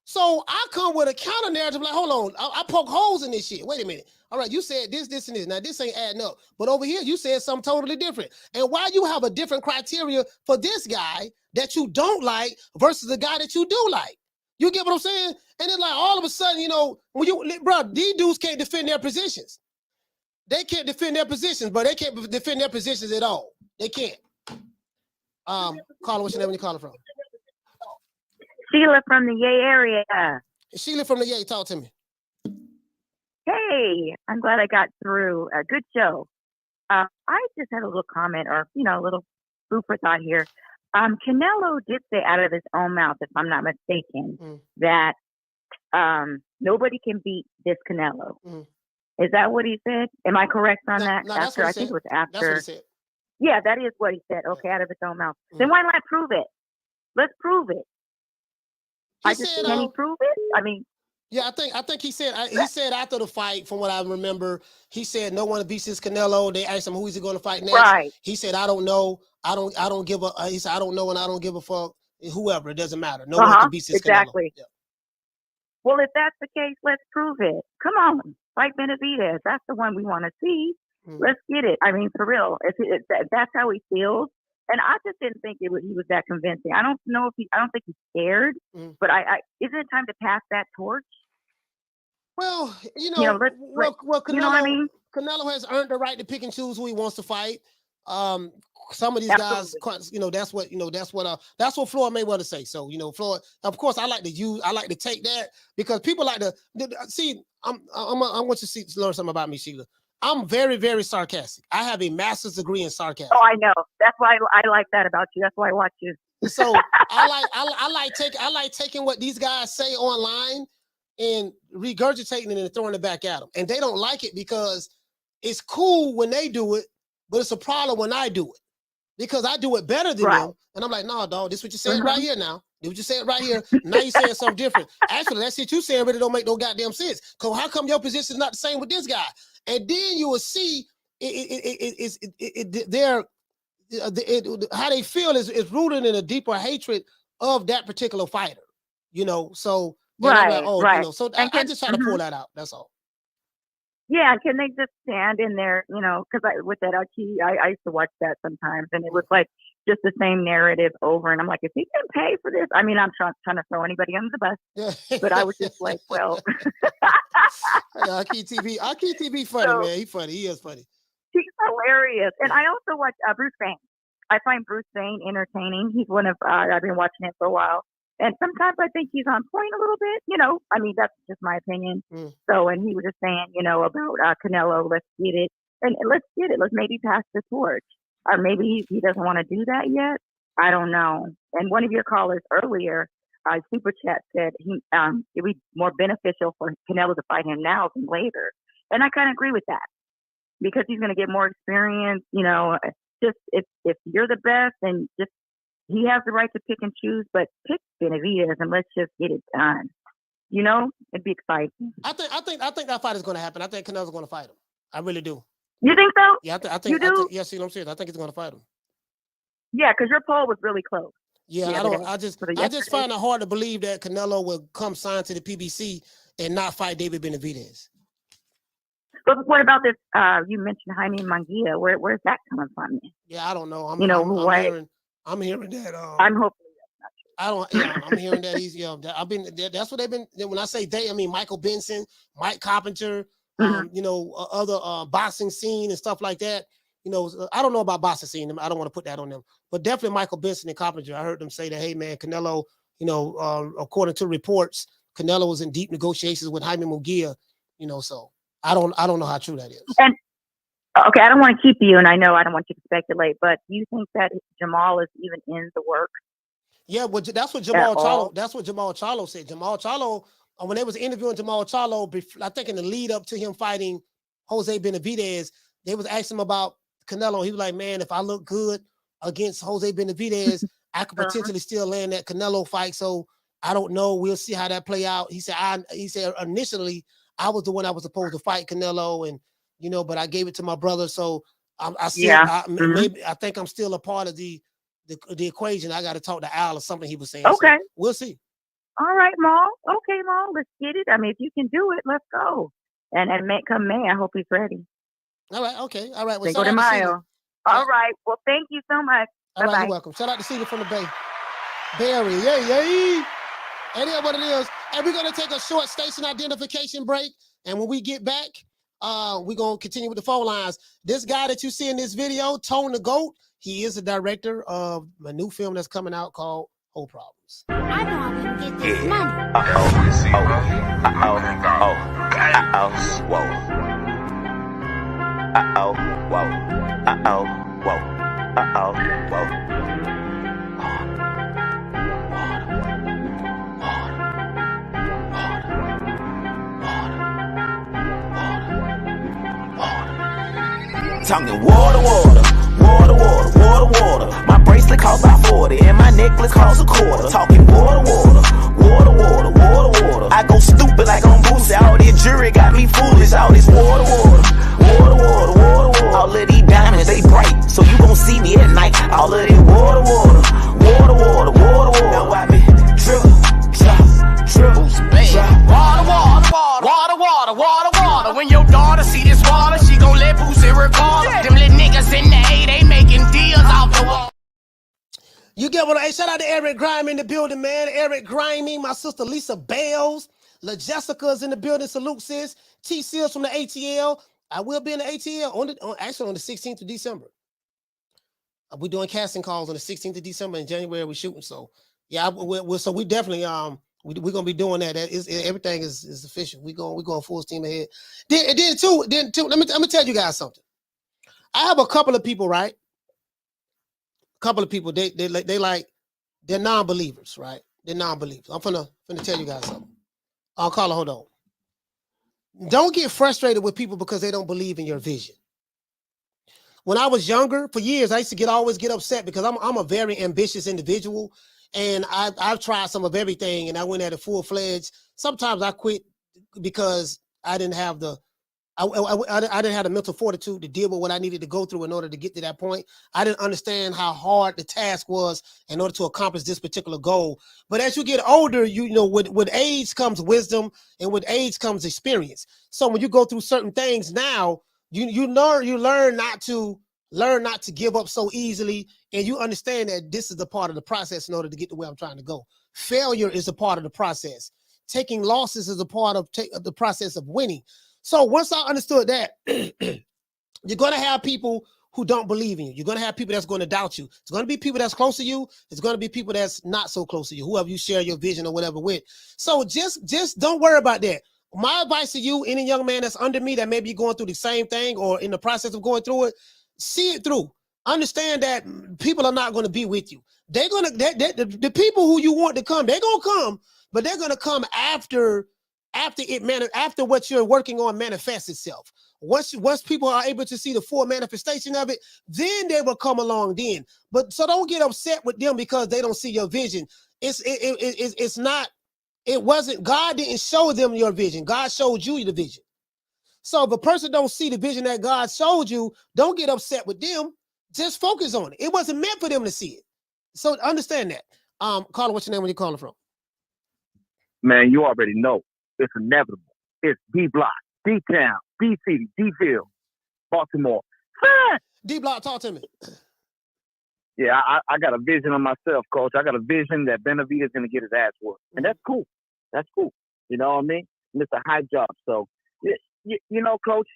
So I come with a counter narrative, like, hold on, I poke holes in this shit. Wait a minute. All right, you said this, and this. Now, this ain't adding up. But over here, you said something totally different. And why you have a different criteria for this guy that you don't like versus the guy that you do like? You get what I'm saying? And then, like, all of a sudden, you know, these dudes can't defend their positions. They can't defend their positions, but they can't defend their positions at all. They can't. Caller, what's your name when you calling from? Sheila from the Yay area. Sheila from the Yay, talk to me. Hey, I'm glad I got through. A good show. I just had a little comment or, a little food for thought here. Canelo did say out of his own mouth, if I'm not mistaken, that nobody can beat this Canelo. Is that what he said? Am I correct on that? No, after, I think it was after. That's what he said. Yeah, that is what he said. Okay, out of his own mouth. Then why not prove it? Let's prove it. Can he prove it? I mean, yeah, I think he said after the fight, from what I remember, he said no one beats this Canelo. They asked him who is he going to fight next. Right. He said, I don't know. I don't give a. He said, I don't know and I don't give a fuck. Whoever, it doesn't matter. No one can beat this exactly. Canelo. Yeah. Well, if that's the case, let's prove it. Come on, fight Benavidez. That's the one we want to see. Let's get it. I mean, for real. That's how he feels. And I just didn't think he was that convincing. I don't think he's scared, but isn't it time to pass that torch? Well, Canelo, you know what I mean? Canelo has earned the right to pick and choose who he wants to fight. Some of these guys, that's what Floyd Mayweather say. So, Floyd, of course, I like to take that because people like to see. I want you to learn something about me, Sheila. I'm very, very sarcastic. I have a master's degree in sarcasm. Oh, I know. That's why I like that about you. That's why I watch you. So I like taking what these guys say online and regurgitating it and throwing it back at them. And they don't like it because it's cool when they do it, but it's a problem when I do it because I do it better than them. And I'm like, no, dog, this is what you said right here now. This is what you said right here. Now you're saying something different. Actually, that shit you saying really don't make no goddamn sense. Because how come your position is not the same with this guy? And then you will see how they feel is rooted in a deeper hatred of that particular fighter. So right. So I just try to pull that out. That's all. Yeah, can they just stand in there? Because with that Archie, I used to watch that sometimes, and it was like just the same narrative over. And I'm like, if he can pay for this, I mean, I'm trying to throw anybody under the bus, but I was just like, well. Archie TV funny, man. He's funny. He is funny. He's hilarious. And I also watch Bruce Bain. I find Bruce Bain entertaining. He's one of, I've been watching him for a while. And sometimes I think he's on point a little bit, I mean, that's just my opinion. So, and he was just saying, about Canelo, let's get it. And let's get it. Let's maybe pass the torch. Or maybe he doesn't want to do that yet. I don't know. And one of your callers earlier, Super Chat said it would be more beneficial for Canelo to fight him now than later. And I kind of agree with that. Because he's going to get more experience, just if you're the best and just he has the right to pick and choose, but pick Benavidez and let's just get it done. It'd be exciting. I think that fight is going to happen. I think Canelo's going to fight him. I really do. You think so? Yeah, I think. You do? Yes, I'm serious. I think he's going to fight him. Yeah, because your poll was really close. Yeah, I just find it hard to believe that Canelo will come sign to the PBC and not fight David Benavidez. But what about this? You mentioned Jaime Munguia. Where's that coming from? Yeah, I don't know. I'm hearing that. I'm hoping. I'm hearing that he's. That's what they've been. When I say they, I mean Michael Benson, Mike Carpenter. Other boxing scene and stuff like that. I don't know about boxing scene. I don't want to put that on them, but definitely Michael Benson and Carpenter. I heard them say that, hey man, Canelo. According to reports, Canelo was in deep negotiations with Jaime Munguia. So I don't know how true that is. And okay, I don't want to keep you, and I know I don't want you to speculate, but do you think that Jamal is even in the works? Yeah, well, that's what Jamal Charlo. That's what Jamal Charlo said. Jamal Charlo, when they was interviewing Jamal Charlo, I think in the lead up to him fighting Jose Benavidez, they was asking him about Canelo. He was like, "Man, if I look good against Jose Benavidez, I could potentially still land that Canelo fight." So I don't know. We'll see how that play out. He said initially I was the one that was supposed to fight Canelo, and but I gave it to my brother. So maybe I think I'm still a part of the equation. I got to talk to Al or something he was saying. Okay, so we'll see. All right, Maul. Okay, Maul, let's get it. I mean, if you can do it, let's go. And come May, I hope he's ready. All right, okay. All right. Well, Cinco de Mayo. All right. Well, thank you so much. All right, you're welcome. Shout out to Cedar from the Bay Area. Yay. And that's what it is. And we're going to take a short station identification break. And when we get back, we're going to continue with the phone lines. This guy that you see in this video, Tone the Goat, he is the director of a new film that's coming out called Whole Problems. I know I'm going to get this money. Talking water. My bracelet costs about 40 and my necklace costs a quarter. Talking water. I go stupid like on Boosie. All this jewelry got me foolish. All this water. All of these diamonds, they bright, so you gon' see me at night. All of this water. Now I be drip. Water. When your daughter see this water, she gon' let Boosie record. Them little niggas in the A, they making deals off the wall. You get what? Hey, shout out to Eric Grime in the building, man. Eric Grimey, my sister Lisa Bales, La Jessica's in the building. Salute, sis. T Seals from the ATL. I will be in the ATL on the 16th of December. We're doing casting calls on the 16th of December. In January we're shooting. So yeah, so we definitely we're gonna be doing that. Everything is official. We're going full steam ahead. Then too. Let me tell you guys something. I have a couple of people, right? Couple of people, they're non-believers, right? They're non-believers. I'm finna tell you guys something. Carla, hold on. Don't get frustrated with people because they don't believe in your vision. When I was younger, for years, I used to always get upset because I'm a very ambitious individual, and I've tried some of everything, and I went at it full-fledged. Sometimes I quit because I didn't have the I didn't have the mental fortitude to deal with what I needed to go through in order to get to that point. I didn't understand how hard the task was in order to accomplish this particular goal. But as you get older, with age comes wisdom, and with age comes experience. So when you go through certain things now, you learn not to give up so easily, and you understand that this is a part of the process in order to get to where I'm trying to go. Failure is a part of the process. Taking losses is a part of the process of winning. So once I understood that, you're going to have people who don't believe in you. You're going to have people that's going to doubt you. It's going to be people that's close to you. It's going to be people that's not so close to you, whoever you share your vision or whatever with. So just don't worry about that. My advice to you, any young man that's under me that may be going through the same thing or in the process of going through it, see it through. Understand that people are not going to be with you. They're going to, the people who you want to come, they're going to come, but they're going to come after what you're working on manifests itself. Once people are able to see the full manifestation of it, then they will come along then. But so don't get upset with them because they don't see your vision. It's not, it wasn't, God didn't show them your vision. God showed you the vision. So if a person don't see the vision that God showed you, don't get upset with them. Just focus on it. It wasn't meant for them to see it. So understand that. Caller, what's your name? Where you calling from? Man, you already know. It's inevitable. It's D-Block, D-Town, D-City, D-Ville, Baltimore. D-Block, talk to me. Yeah, I got a vision on myself, Coach. I got a vision that Benavidez is going to get his ass whooped. And that's cool. That's cool. You know what I mean? And it's a high job. So, you know, Coach,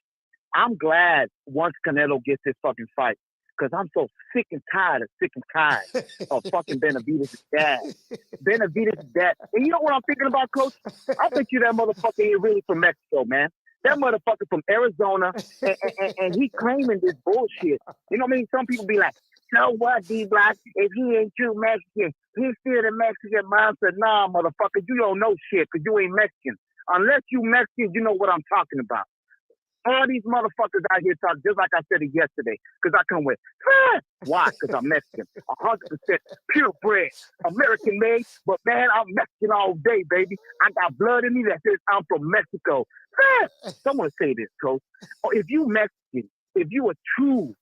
I'm glad once Canelo gets his fucking fight, because I'm so sick and tired of fucking Benavidez' dad. Benavidez' dad. And you know what I'm thinking about, Coach? I bet you that motherfucker ain't really from Mexico, man. That motherfucker from Arizona, and he claiming this bullshit. You know what I mean? Some people be like, so what, D-Block? If he ain't true Mexican, he's still the Mexican monster. Nah, motherfucker, you don't know shit because you ain't Mexican. Unless you Mexican, you know what I'm talking about. All these motherfuckers out here talk just like I said it yesterday, because I come with, why? Because I'm Mexican. 100% purebred, American made, but man, I'm Mexican all day, baby. I got blood in me that says I'm from Mexico. Someone say this, Coach. Or if you Mexican, if you a true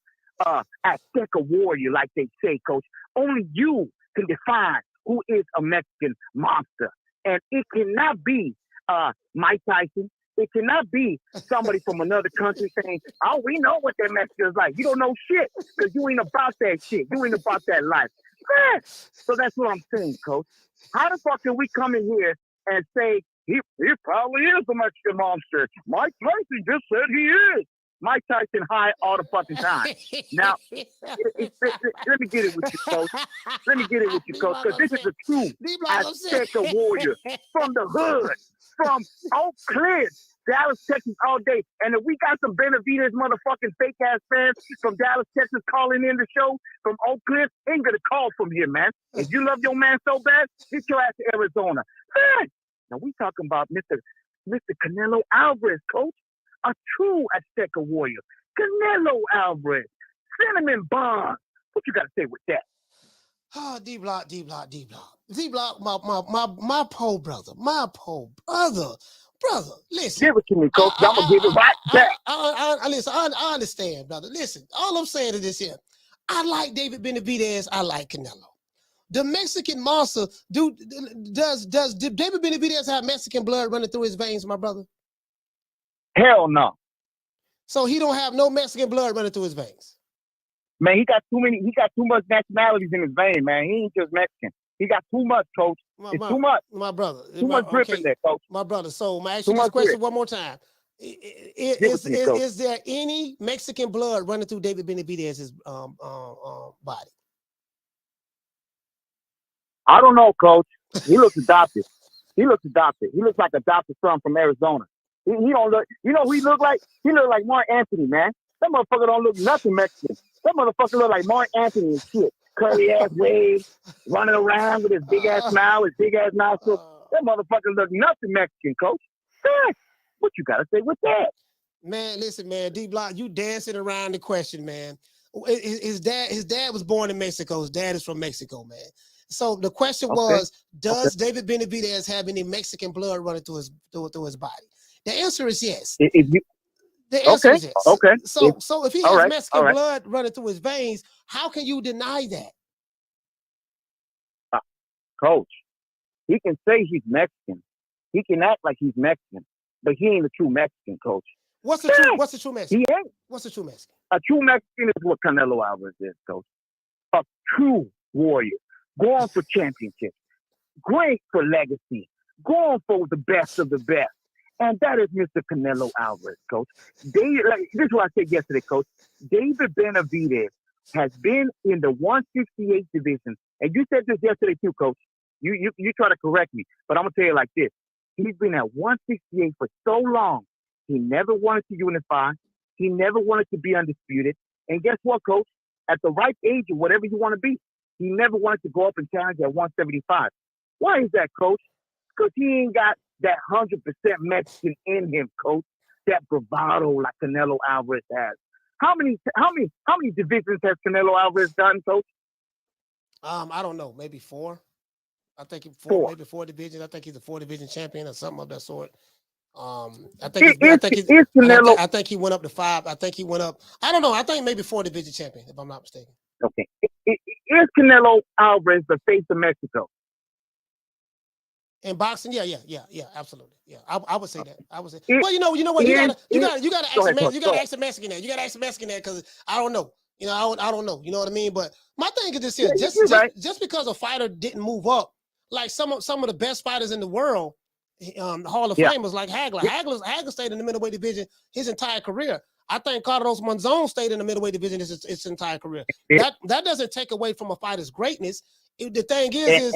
Azteca warrior, like they say, Coach, only you can define who is a Mexican monster. And it cannot be Mike Tyson. It cannot be somebody from another country saying, oh, we know what that Mexican is like. You don't know shit because you ain't about that shit. You ain't about that life. So that's what I'm saying, Coach. How the fuck can we come in here and say, he probably is a Mexican monster? Mike Tyson just said he is. Mike Tyson high all the fucking time. Now, let me get it with you, Coach. Let me get it with you, Coach, because this is a true Azteca warrior from the hood, from Oak Cliff, Dallas, Texas, all day. And if we got some Benavidez motherfucking fake-ass fans from Dallas, Texas calling in the show from Oak Cliff, ain't gonna call from here, man. If you love your man so bad, get your ass to Arizona. Now, we talking about Mr. Canelo Alvarez, Coach. A true Azteca warrior. Canelo Alvarez. Cinnamon Bond. What you got to say with that? Oh, D-Block. D-Block, my pole brother. Brother, listen. Give it to me, Coach. I'm going to give it right back. Listen, I understand, brother. Listen, all I'm saying is this here. I like David Benavidez. I like Canelo. The Mexican monster, does David Benavidez have Mexican blood running through his veins, my brother? Hell no. So he don't have no Mexican blood running through his veins. Man, he got too much nationalities in his vein, man. He ain't just Mexican. He got too much, Coach. It's too much. My brother. Too much grip in there, Coach. My brother. So I'm gonna ask you this question one more time. Is there any Mexican blood running through David Benavidez's body? I don't know, Coach. He looks adopted. He looks like adopted son from Arizona. He don't look, you know who he look like? He look like Mark Anthony, man. That motherfucker don't look nothing Mexican. That motherfucker look like Mark Anthony and shit. Curly ass waves, running around with his big ass smile, his big ass nostrils. That motherfucker look nothing Mexican, Coach. What you gotta say with that? Man, listen, man, D-Block, you dancing around the question, man. His dad was born in Mexico. His dad is from Mexico, man. So the question was, does David Benavidez have any Mexican blood running through his body? The answer is yes. The answer is yes. Okay. So if he has Mexican blood running through his veins, how can you deny that? Coach, he can say he's Mexican. He can act like he's Mexican, but he ain't a true Mexican, Coach. What's the true Mexican? He ain't. What's the true Mexican? A true Mexican is what Canelo Alvarez is, Coach. A true warrior. Going for championships. Great for legacy. Going for the best of the best. and that is Mr. Canelo Alvarez, Coach. This is what I said yesterday, Coach. David Benavidez has been in the 168 division, and you said this yesterday too, Coach. You try to correct me, but I'm gonna tell you like this: he's been at 168 for so long. He never wanted to unify. He never wanted to be undisputed. And guess what, Coach? At the right age or whatever you want to be, he never wanted to go up and challenge at 175. Why is that, Coach? Because he ain't got that 100% Mexican in him, Coach. That bravado like Canelo Alvarez has. How many divisions has Canelo Alvarez done, Coach? I don't know, maybe 4. I think maybe 4 divisions. I think he's a 4-division champion or something of that sort. I think he went up to 5. I think he went up. I don't know. I think maybe 4-division champion, if I'm not mistaken. Okay. Is Canelo Alvarez the face of Mexico? In boxing, yeah, absolutely, yeah. I would say that. I would say. Well, you know what? You gotta ask the Mexican that. You gotta ask the Mexican that because I don't know. You know, I don't know. You know what I mean? But my thing is this here: just because a fighter didn't move up, like some of the best fighters in the world, Hall of Famers like Hagler. Hagler stayed in the middleweight division his entire career. I think Carlos Monzon stayed in the middleweight division his entire career. That doesn't take away from a fighter's greatness. The thing is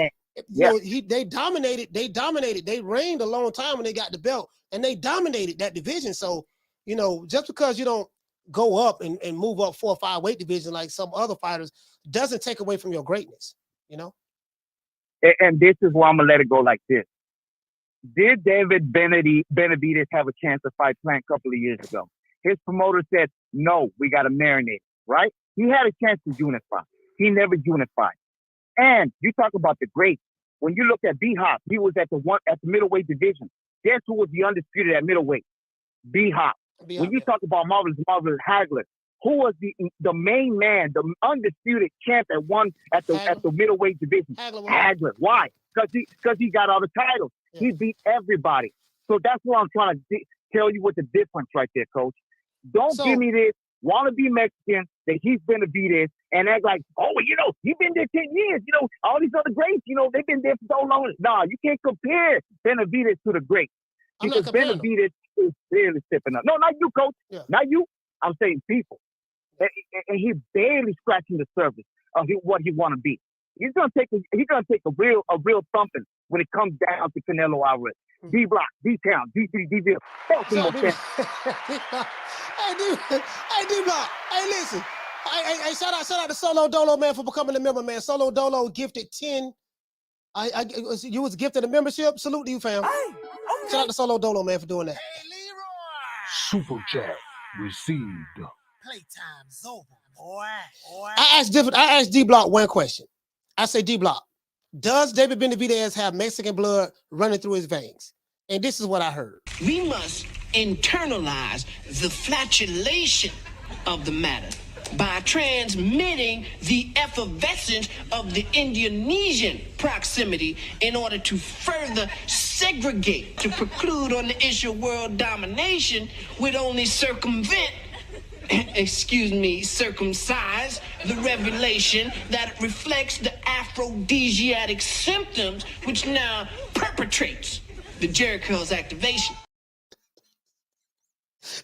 you know, they dominated. They reigned a long time when they got the belt, and they dominated that division. So, you know, just because you don't go up and move up 4 or 5 weight division like some other fighters doesn't take away from your greatness, you know? And this is why I'm going to let it go like this. Did David Benavidez have a chance to fight Plant a couple of years ago? His promoter said, no, we got to marinate, right? He had a chance to unify. He never unified. And you talk about the greats. When you look at B-Hop, he was at the middleweight division. Guess who was the undisputed at middleweight? B-Hop. When you talk about Marvelous Hagler, who was the main man, the undisputed champ at the middleweight division? Hagler. Why? Because he got all the titles. Yeah. He beat everybody. So that's what I'm trying to tell you what the difference right there, Coach. Don't give me this wannabe Mexican that he's Benavidez and act like, oh, you know, he's been there 10 years. You know, all these other greats, you know, they've been there for so long. Nah, you can't compare Benavidez to the greats. Because Benavidez is barely stepping up. No, not you, Coach. Yeah. Not you. I'm saying people. And he's barely scratching the surface of what he want to be. He's gonna take a real thumping when it comes down to Canelo Alvarez. D Block, D Town, D Bill. Hey, D Block. Hey, listen. Hey, shout out to Solo Dolo, man, for becoming a member, man. Solo Dolo gifted 10. You was gifted a membership. Salute to you, fam. Shout out to Solo Dolo, man, for doing that. Hey, Leroy. Super chat received. Playtime's over, boy. I asked D Block one question. I say, D Block, does David Benavidez have Mexican blood running through his veins? And this is what I heard. We must internalize the flatulation of the matter by transmitting the effervescence of the Indonesian proximity in order to further segregate, to preclude on the issue of world domination would only circumcise the revelation that reflects the aphrodisiac symptoms which now perpetrates the Jericho's activation.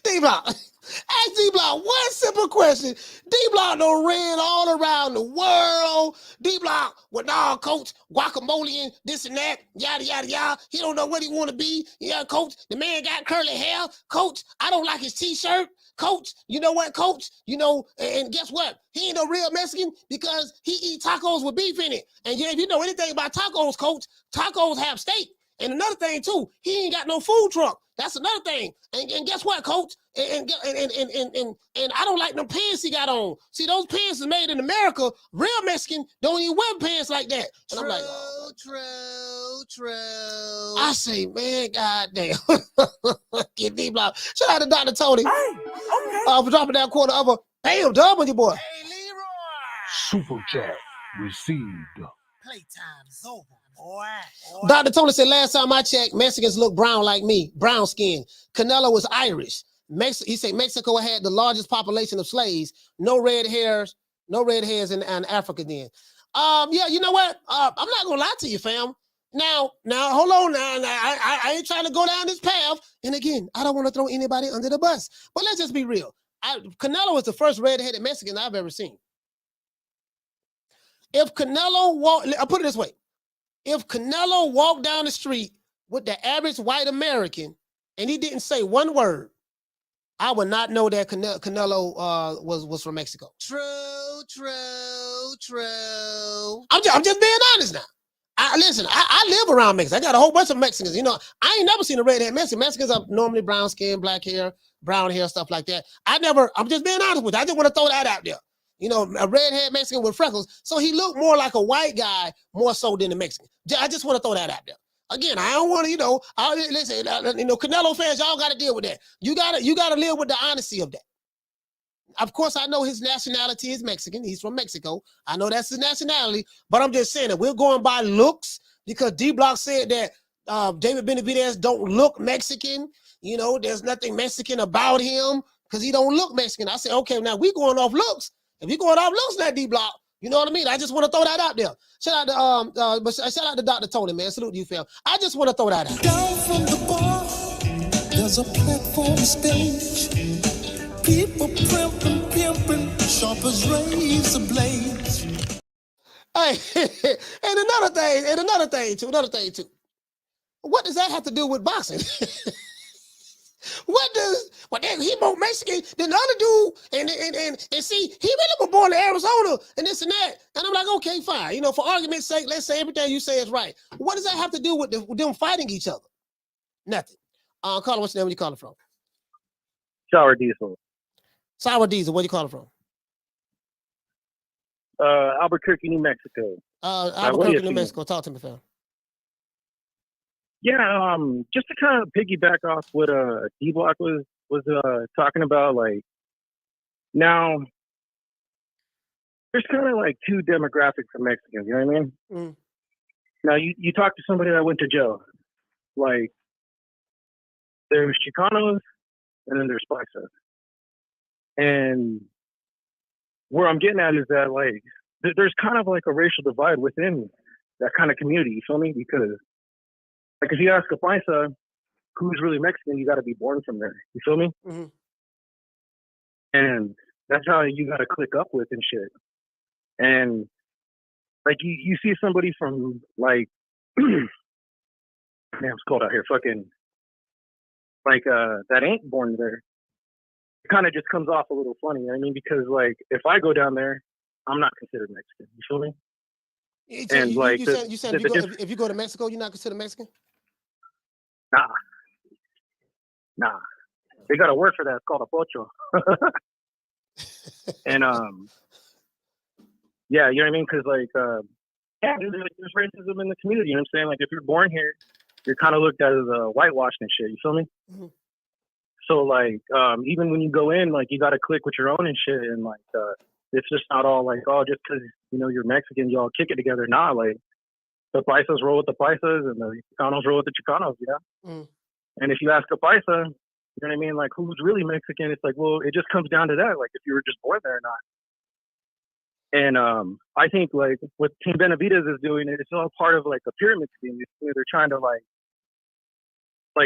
D-Block, ask D-Block one simple question. D-Block done ran all around the world. D-Block, well, coach, guacamole and this and that, yada, yada, yada. He don't know what he want to be. Yeah, coach, the man got curly hair. Coach, I don't like his T-shirt. Coach, you know what, coach? You know, and guess what? He ain't no real Mexican because he eat tacos with beef in it. And yeah, if you know anything about tacos, coach, tacos have steak. And another thing too, he ain't got no food truck. That's another thing. And guess what, coach? And I don't like them pants he got on. See, those pants is made in America. Real Mexican don't even wear pants like that. And I'm like, true. I say, man, goddamn. Get D-Block. Shout out to Dr. Tony. Hey, okay. For dropping that quarter of a bam dub on your boy. Hey, Leroy. Super chat received. Playtime's over. Boy. Dr. Tony said, last time I checked, Mexicans look brown like me, brown skin. Canelo was Irish. He said Mexico had the largest population of slaves. No red hairs in Africa then. Yeah, you know what? I'm not gonna lie to you, fam. Now, hold on. Now, I ain't trying to go down this path. And again, I don't want to throw anybody under the bus. But let's just be real. Canelo is the first red-headed Mexican I've ever seen. If Canelo I'll put it this way. If Canelo walked down the street with the average white American and he didn't say one word, I would not know that Canelo was from Mexico. True. I'm just being honest now. I live around Mexico. I got a whole bunch of Mexicans. You know, I ain't never seen a redhead Mexican. Mexicans are normally brown skin, black hair, brown hair, stuff like that. I'm just being honest with you. I just want to throw that out there. You know, a redhead Mexican with freckles. So he looked more like a white guy more so than a Mexican. I just want to throw that out there. Again, I don't want to, listen, Canelo fans, y'all got to deal with that. You got to live with the honesty of that. Of course, I know his nationality is Mexican. He's from Mexico. I know that's his nationality, but I'm just saying that we're going by looks because D-Block said that David Benavidez don't look Mexican. You know, there's nothing Mexican about him because he don't look Mexican. I said, okay, now we going off looks. If we going off looks, now D-Block, you know what I mean? I just want to throw that out there. Shout out to Dr. Tony, man. Salute you, fam. I just want to throw that out. Down from the bar, there's a platform stage. People pimping, sharp as razor blades. Hey, and another thing too. What does that have to do with boxing? He more Mexican than the other dude, and see, he really was born in Arizona and this and that. And I'm like, okay, fine. You know, for argument's sake, let's say everything you say is right. What does that have to do with them fighting each other? Nothing. Carla, what's your name? Where you calling from? Sour Diesel. Sour Diesel, where you calling from? Albuquerque, New Mexico. Albuquerque, New Mexico. Talk to me, fam. Yeah, just to kind of piggyback off what D-Block was talking about, like, now there's kind of like two demographics of Mexicans, you know what I mean? Mm. Now you talk to somebody that went to jail, like there's Chicanos and then there's Paisas. And where I'm getting at is that, like, there's kind of like a racial divide within that kind of community, you feel me? Because, like, if you ask a Paisa who's really Mexican, you got to be born from there, you feel me? Mm-hmm. And that's how you got to click up with and shit. And, like, you see somebody from, like, man, it's cold out here, fucking, like, that ain't born there. It kind of just comes off a little funny, you know what I mean? Because, like, if I go down there, I'm not considered Mexican. You feel me? You said if you go to Mexico, you're not considered Mexican? Nah. They got a word for that. It's called a pocho. And, yeah, you know what I mean? Because, like, there's racism in the community, you know what I'm saying? Like, if you're born here, you're kind of looked at as whitewashed and shit, you feel me? Mm-hmm. So, like, even when you go in, like, you got to click with your own and shit. And, like, it's just not all like, oh, just because, you know, you're Mexican, you all kick it together. Nah, like, the Paisas roll with the Paisas and the Chicanos roll with the Chicanos, yeah? Mm. And if you ask a Paisa, you know what I mean? Like, who's really Mexican? It's like, well, it just comes down to that, like, if you were just born there or not. And I think, like, what Team Benavidez is doing, it's all part of, like, a pyramid scheme. They're trying to, like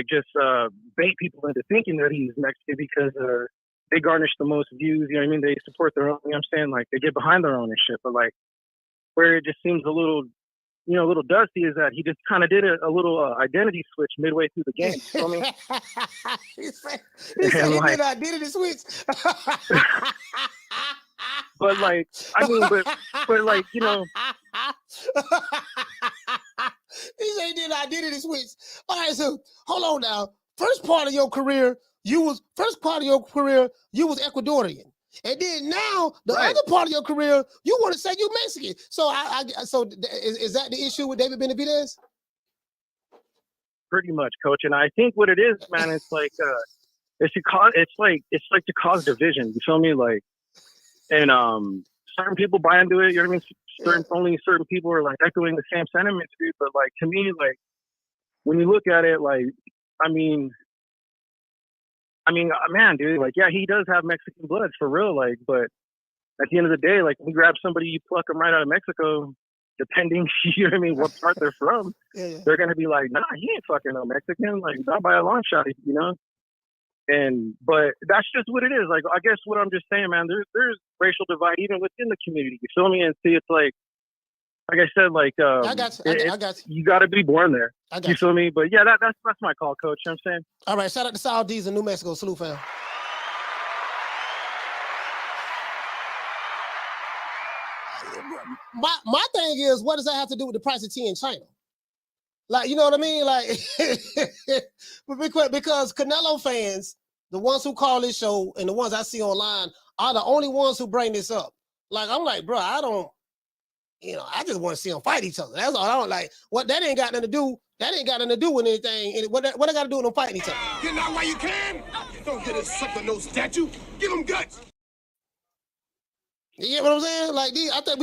just bait people into thinking that he's Mexican because they garnish the most views, you know what I mean? They support their own, you know what I'm saying? Like, they get behind their own and shit. But, like, where it just seems a little, you know, a little dusty is that he just kind of did a little identity switch midway through the game. You know what I mean? he said he did an identity switch. But, like, I mean, but like, you know. He said he did an identity switch. All right, so hold on now. First part of your career, you was Ecuadorian. And then now, the other part of your career, you want to say you're Mexican. So so is that the issue with David Benavidez? Pretty much, Coach. And I think what it is, man, it's like it's to cause division. You feel me? Like, and certain people buy into it. You know what I mean? Only certain people are like echoing the same sentiments, dude. But like, to me, like, when you look at it, like, I mean, man, dude, like, yeah, he does have Mexican blood for real, like, but at the end of the day, like, we grab somebody, you pluck them right out of Mexico, depending, you know what I mean, what part they're from, they're gonna be like, nah, he ain't fucking no Mexican, like not by a long shot, you know. But that's just what it is. Like, I guess what I'm just saying, man, there's racial divide even within the community. You feel me? And see, it's like I said, like I got you. I got you. You got to be born there. You feel me? But yeah, that's my call, Coach. You know what I'm saying? All right, shout out to South D's in New Mexico. Salute, fam. My thing is, what does that have to do with the price of tea in China? Like, you know what I mean? Like, because Canelo fans, the ones who call this show and the ones I see online, are the only ones who bring this up. Like, I'm like, bro, I don't, I just want to see them fight each other. That's all. I don't like. What that ain't got nothing to do. That ain't got nothing to do with anything. And what they got to do with them fighting each other? Get out while you can. Don't get a sucker no statue. Give them guts. You get what I'm saying? Like, I think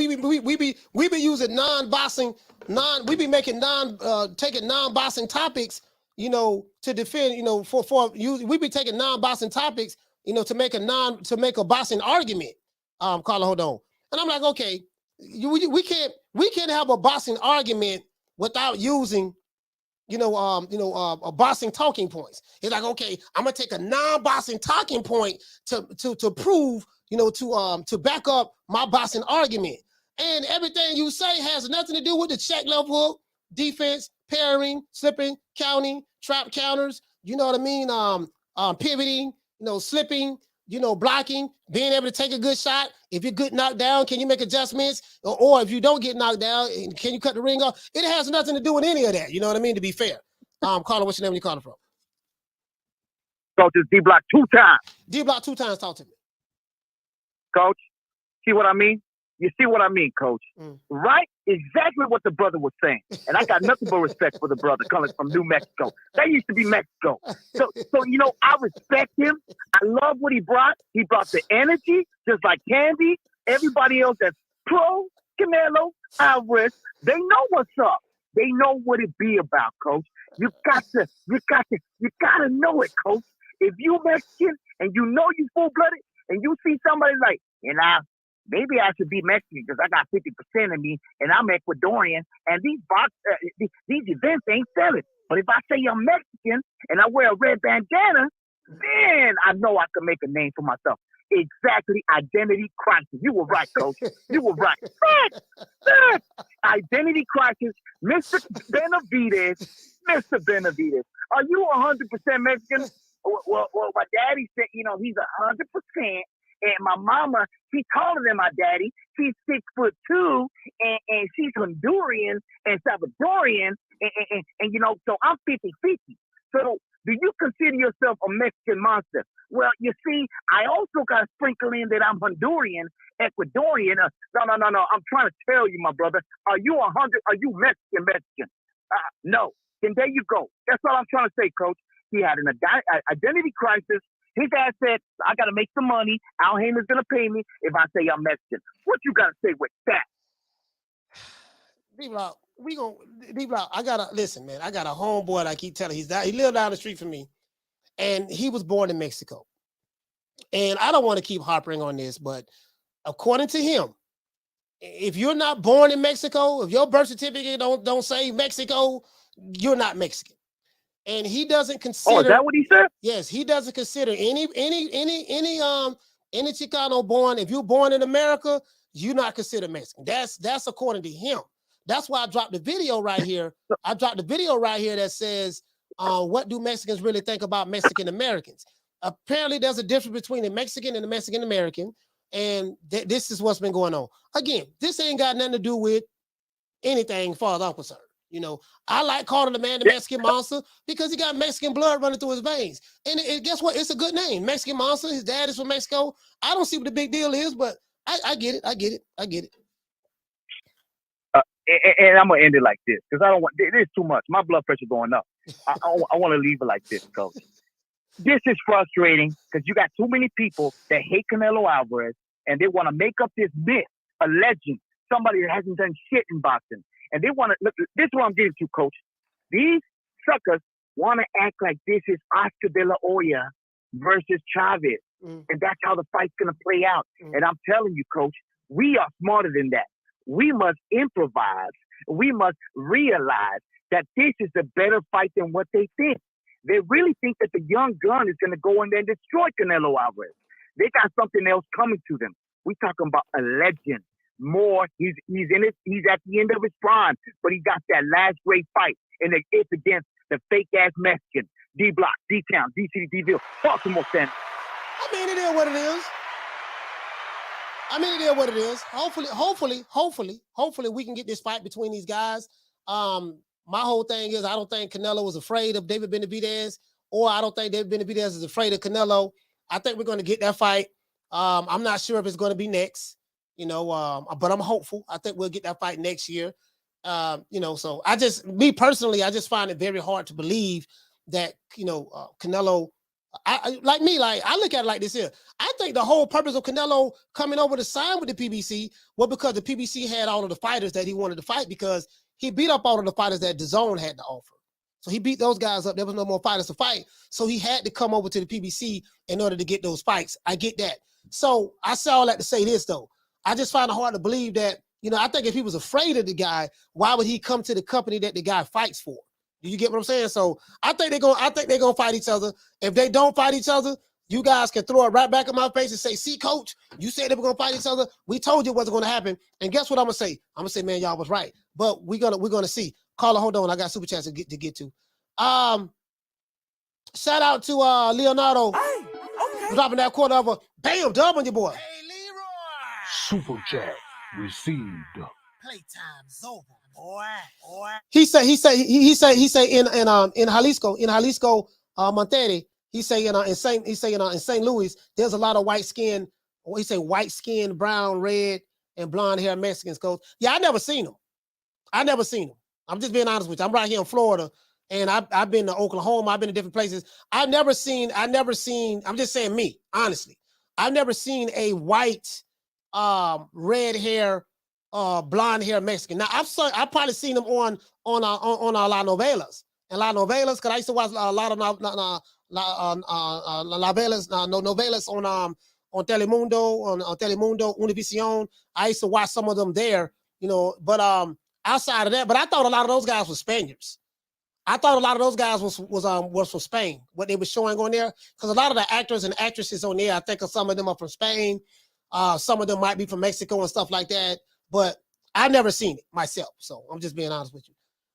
we be using non-boxing, we be making taking non-boxing topics, to defend, we be taking non-boxing topics, to make a boxing argument. Carla, hold on. And I'm like, okay, we can't have a boxing argument without using, boxing talking points. It's like, okay, I'm gonna take a non-boxing talking point to prove, to back up my boxing argument. And everything you say has nothing to do with the check level hook, defense, parrying, slipping, counting, trap counters, you know what I mean? Pivoting, slipping, blocking, being able to take a good shot. If you're good knocked down, can you make adjustments? Or if you don't get knocked down, can you cut the ring off? It has nothing to do with any of that. You know what I mean? To be fair. Carla, what's your name? Where you calling from? Coach, it's D-Block 2 times. D-Block 2 times. Talk to me. Coach, see what I mean? You see what I mean, Coach? Right? Exactly what the brother was saying. And I got nothing but respect for the brother coming from New Mexico. That used to be Mexico. So I respect him. I love what he brought. He brought the energy, just like Candy. Everybody else that's pro Canelo Alvarez, they know what's up. They know what it be about, Coach. You gotta know it, Coach. If you Mexican and you know you full-blooded and you see somebody like, maybe I should be Mexican because I got 50% of me and I'm Ecuadorian and these events ain't selling. But if I say I'm Mexican and I wear a red bandana, then I know I can make a name for myself. Exactly. Identity crisis. You were right, Coach. You were right. Identity crisis. Mr. Benavidez. Mr. Benavidez. Are you 100% Mexican? Well, my daddy said, he's 100%. And my mama, she's taller than my daddy. She's 6'2", and she's Honduran and Salvadorian, and so I'm 50-50. So do you consider yourself a Mexican monster? Well, you see, I also got to sprinkle in that I'm Honduran, Ecuadorian. No. I'm trying to tell you, my brother. Are you 100? Are you Mexican? No. Then there you go. That's all I'm trying to say, Coach. He had an identity crisis. His ass said, I got to make some money. Al Haymon's going to pay me if I say I'm Mexican. What you got to say with that? D-Block, listen, man, I got a homeboy that I keep telling. He lived down the street from me, and he was born in Mexico. And I don't want to keep harping on this, but according to him, if you're not born in Mexico, if your birth certificate don't say Mexico, you're not Mexican. And he doesn't consider. Oh, is that what he said? Yes, he doesn't consider any Chicano born. If you're born in America, you're not considered Mexican. That's according to him. That's why I dropped the video right here. I dropped the video right here that says, "What do Mexicans really think about Mexican Americans?" Apparently, there's a difference between a Mexican and a Mexican American, and this is what's been going on. Again, this ain't got nothing to do with anything, as far as I'm concerned. I like calling the man the Mexican monster because he got Mexican blood running through his veins. And guess what? It's a good name. Mexican monster. His dad is from Mexico. I don't see what the big deal is, but I get it. I get it. And I'm going to end it like this because I don't want, it is too much. My blood pressure going up. I want to leave it like this, Coach. This is frustrating because you got too many people that hate Canelo Alvarez and they want to make up this myth, a legend, somebody that hasn't done shit in boxing. And they want to look. This is what I'm getting to, Coach. These suckers want to act like this is Oscar De La Hoya versus Chavez, and that's how the fight's gonna play out. And I'm telling you, Coach, we are smarter than that. we must improvise. We must realize that this is a better fight than what they think. They really think that the young gun is going to go in there and destroy Canelo Alvarez. They got something else coming to them. We talking about a legend. More, he's in it. He's at the end of his prime, but he got that last great fight, and it's against the fake ass Mexican, D Block, D Town, D City, D Ville, Baltimore Center. I mean, it is what it is. Hopefully, we can get this fight between these guys. My whole thing is I don't think Canelo is afraid of David Benavidez, or I don't think David Benavidez is afraid of Canelo. I think we're going to get that fight. I'm not sure if it's going to be next, but I'm hopeful. I think we'll get that fight next year. So me personally, I just find it very hard to believe that, Canelo, I look at it like this here. I think the whole purpose of Canelo coming over to sign with the PBC was because the PBC had all of the fighters that he wanted to fight, because he beat up all of the fighters that DAZN had to offer. So he beat those guys up. There was no more fighters to fight. So he had to come over to the PBC in order to get those fights. I get that. So I say all that to say this, though. I just find it hard to believe that, I think if he was afraid of the guy, why would he come to the company that the guy fights for? Do you get what I'm saying? So I think they're gonna fight each other. If they don't fight each other, you guys can throw it right back in my face and say, "See, coach, you said they were gonna fight each other. We told you it wasn't gonna happen." And guess what I'm gonna say? I'm gonna say, man, y'all was right. But we're gonna see. Caller, hold on, I got super chats to get to. Shout out to Leonardo. Dropping that quarter of a bam dub on your boy. Hey, Leroy. Super chat received. Playtime's over, boy. He say in Jalisco, Monterrey. He say in St. Louis, there's a lot of white skin, brown, red, and blonde hair Mexicans, coach. Yeah, I never seen them. I'm just being honest with you. I'm right here in Florida, and I've been to Oklahoma. I've been to different places. I've never seen. I'm just saying me, honestly. I've never seen a white, red hair, blonde hair Mexican. Now I've probably seen them on La Novelas. And La Novelas, because I used to watch a lot of novelas on Telemundo, on Telemundo, Univision. I used to watch some of them there, but outside of that, but I thought a lot of those guys were Spaniards. I thought a lot of those guys was from Spain, what they were showing on there. Because a lot of the actors and actresses on there, I think some of them are from Spain. Some of them might be from Mexico and stuff like that. But I've never seen it myself. So I'm just being honest with you.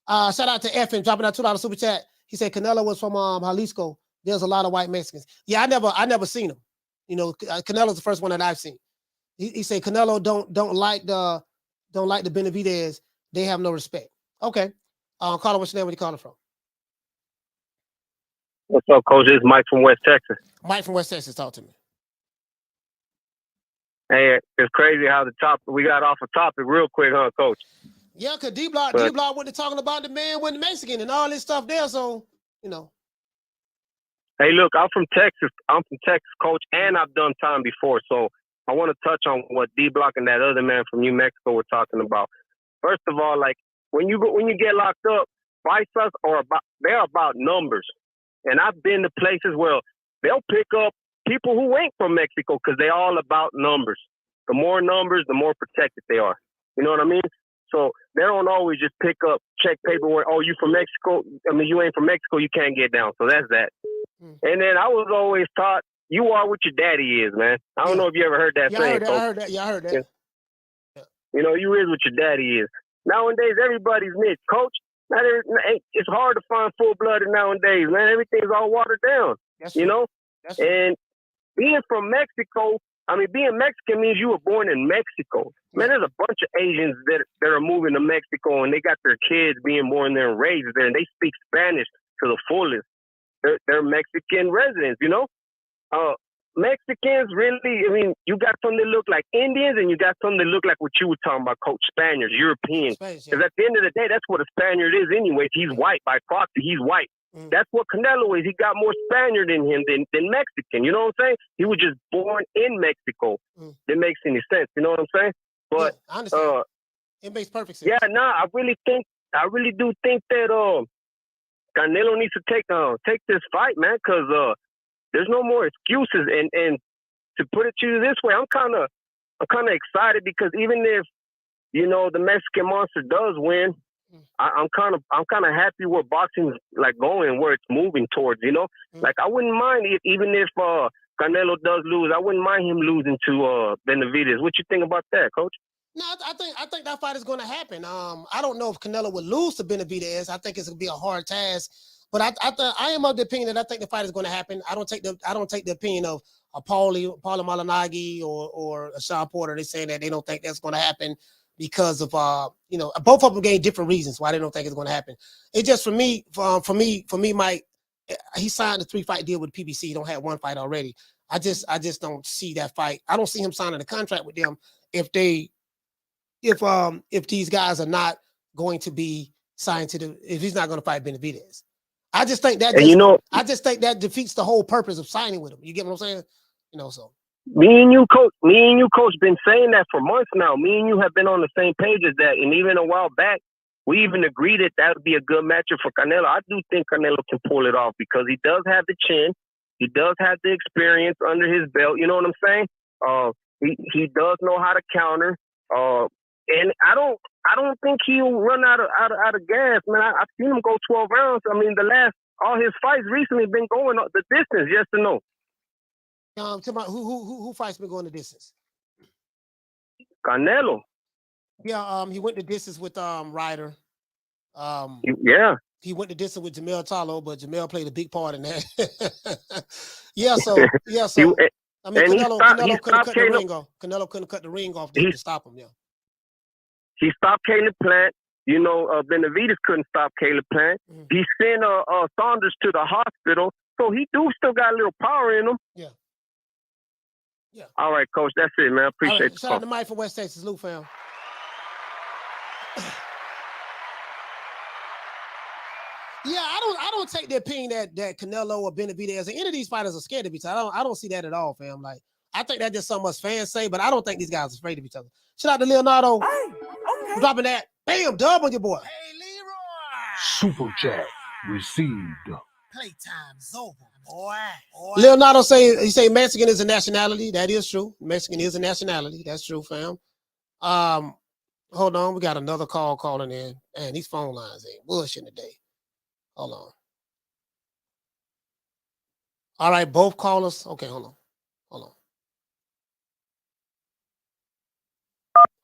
Shout out to FN dropping that $2 super chat. He said Canelo was from Jalisco. There's a lot of white Mexicans. Yeah, I never seen him. Canelo's the first one that I've seen. He said Canelo don't like the Benavidez. They have no respect. Okay. Caller, what's your name? Where you calling from? What's up, coach? It's Mike from West Texas. Mike from West Texas, talk to me. Hey, it's crazy how we got off a topic real quick, huh, coach? Yeah, because D-Block wasn't talking about the man wasn't Mexican and all this stuff there, so, Hey, look, I'm from Texas, coach, and I've done time before, so I want to touch on what D-Block and that other man from New Mexico were talking about. First of all, like, when you get locked up, fights they're about numbers. And I've been to places where they'll pick up people who ain't from Mexico because they're all about numbers. The more numbers, the more protected they are. You know what I mean? So they don't always just pick up, check paperwork. Oh, you from Mexico? I mean, you ain't from Mexico, you can't get down. So that's that. And then I was always taught, you are what your daddy is, man. I don't know if you ever heard that saying. I heard that. Yeah, I heard that. You is what your daddy is. Nowadays, everybody's mixed. Coach, it's hard to find full-blooded nowadays, man. Everything's all watered down, And being from Mexico, being Mexican means you were born in Mexico. Man, there's a bunch of Asians that are moving to Mexico, and they got their kids being born there and raised there, and they speak Spanish to the fullest. They're Mexican residents, Mexicans really, you got some that look like Indians and you got some that look like what you were talking about, Coach, Spaniards, Europeans. Because at the end of the day, that's what a Spaniard is anyway. He's white by proxy. He's white. That's what Canelo is. He got more Spaniard in him than Mexican. You know what I'm saying? He was just born in Mexico. That makes any sense. You know what I'm saying? But I understand. It makes perfect sense. Yeah, I really do think that Canelo needs to take this fight, man, because there's no more excuses. And to put it to you this way, I'm kind of excited because even if you know, the Mexican monster does win, I'm kind of happy where boxing's like going, where it's moving towards. You know, like I wouldn't mind even if Canelo does lose, I wouldn't mind him losing to Benavidez. What you think about that, Coach? No, I think that fight is going to happen. I don't know if Canelo would lose to Benavidez. I think it's going to be a hard task. But I am of the opinion that I think the fight is going to happen. I don't take the opinion of Paulie Malignaggi or Shawn Porter. They're saying that they don't think that's going to happen because of you know, both of them gave different reasons why they don't think it's going to happen. It just for me, Mike, he signed a 3-fight deal with PBC. He don't have one fight already. I just don't see that fight. I don't see him signing a contract with them if these guys are not going to be signed to if he's not going to fight Benavidez. I just think that I just think that defeats the whole purpose of signing with him. You get what I'm saying? You know, so me and you, coach, been saying that for months now. Me and you have been on the same page as that, and even a while back, we even agreed that would be a good matchup for Canelo. I do think Canelo can pull it off because he does have the chin, he does have the experience under his belt. You know what I'm saying? He does know how to counter. And I don't think he'll run out of gas, man. I've seen him go 12 rounds. I mean, all his fights recently been going the distance, yes or no? Who fights been going the distance? Canelo. Yeah, he went the distance with Ryder. Yeah. He went the distance with Jamel Talo, but Jamel played a big part in that. So I mean, Canelo couldn't cut the ring off. Canelo couldn't cut the ring off to stop him. Yeah. He stopped Caleb Plant. You know, Benavidez couldn't stop Caleb Plant. He sent Saunders to the hospital, so he still got a little power in him. Yeah. All right, Coach. That's it, man. Appreciate it. Shout out to Mike from West Texas, Luke fam. Yeah, I don't take the opinion that Canelo or Benavidez or any of these fighters are scared of each other. I don't see that at all, fam. Like, I think that's just something us fans say, but I don't think these guys are afraid of each other. Shout out to Leonardo. Okay. Dropping that. Bam, dub on your boy. Hey, Leroy. Super chat received. Playtime's over, boy. Leonardo say Mexican is a nationality. That is true. Mexican is a nationality. That's true, fam. Hold on. We got another call calling in. And these phone lines ain't bullshitting today. Hold on. All right, both callers. Okay, hold on.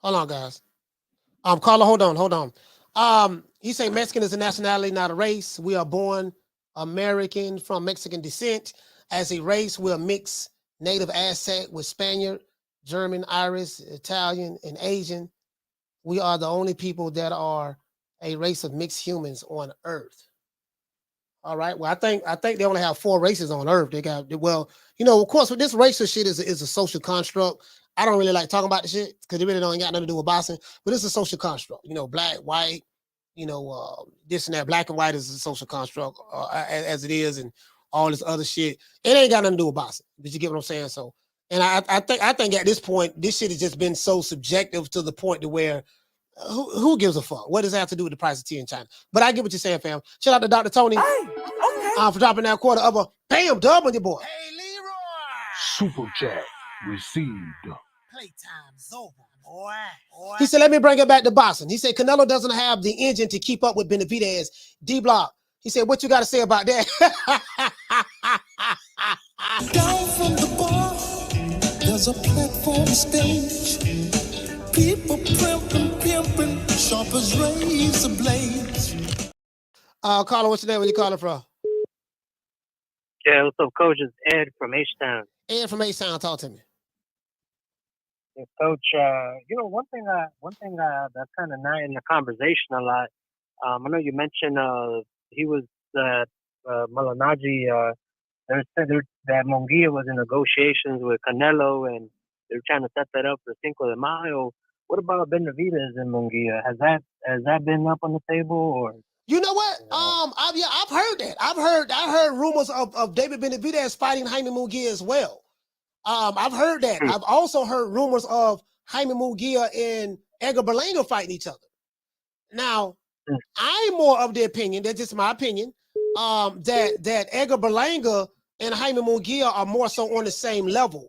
Hold on, guys. Caller, hold on. He say Mexican is a nationality, not a race. We are born American from Mexican descent. As a race, we're a mixed native Aztec with Spaniard, German, Irish, Italian, and Asian. We are the only people that are a race of mixed humans on Earth. All right. Well, I think they only have 4 races on Earth. They got, well, you know, of course, with this racial shit is a social construct. I don't really like talking about the shit because it really don't got nothing to do with boxing. But it's a social construct. You know, black, white, you know, this and that. Black and white is a social construct as it is, and all this other shit. It ain't got nothing to do with boxing. Did you get what I'm saying? So, and I think at this point, this shit has just been so subjective to the point to where who gives a fuck? What does that have to do with the price of tea in China? But I get what you're saying, fam. Shout out to Dr. Tony. Hey, okay. For dropping that quarter of a bam dub on your boy. Hey, Leroy. Super chat received. Playtime's over, boy. He said, let me bring it back to boxing. He said, Canelo doesn't have the engine to keep up with Benavidez. D-Block. He said, what you got to say about that? Down from the bar, there's a platform stage. People pimping, sharp as razor blades. Carla, what's your name? Where you calling from? Yeah, what's up, Coach? It's Ed from H-Town. Ed from H-Town, talk to me. Yeah, Coach, you know, one thing that's kind of not in the conversation a lot. I know you mentioned he was Malignaggi. They said that Munguia was in negotiations with Canelo, and they're trying to set that up for Cinco de Mayo. What about Benavidez and Munguia? Has that been up on the table, or? You know what? I've heard that. I heard rumors of David Benavidez fighting Jaime Munguia as well. I've heard that. I've also heard rumors of Jaime Munguia and Edgar Berlanga fighting each other. Now, I'm more of the opinion, that's just my opinion, that Edgar Berlanga and Jaime Munguia are more so on the same level.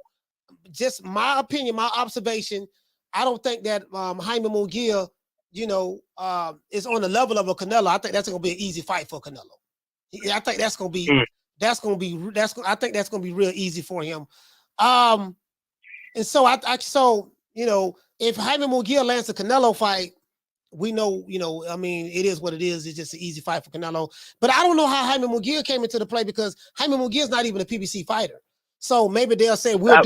Just my opinion, my observation. I don't think that Jaime Munguia, you know, is on the level of a Canelo. I think that's going to be an easy fight for Canelo. I think that's going to be I think that's going to be real easy for him. And so so you know, if Jaime Munguia lands a Canelo fight, we know, you know, I mean, it is what it is. It's just an easy fight for Canelo. But I don't know how Jaime Munguia came into the play because Jaime Munguia is not even a PBC fighter. So maybe they'll say we'll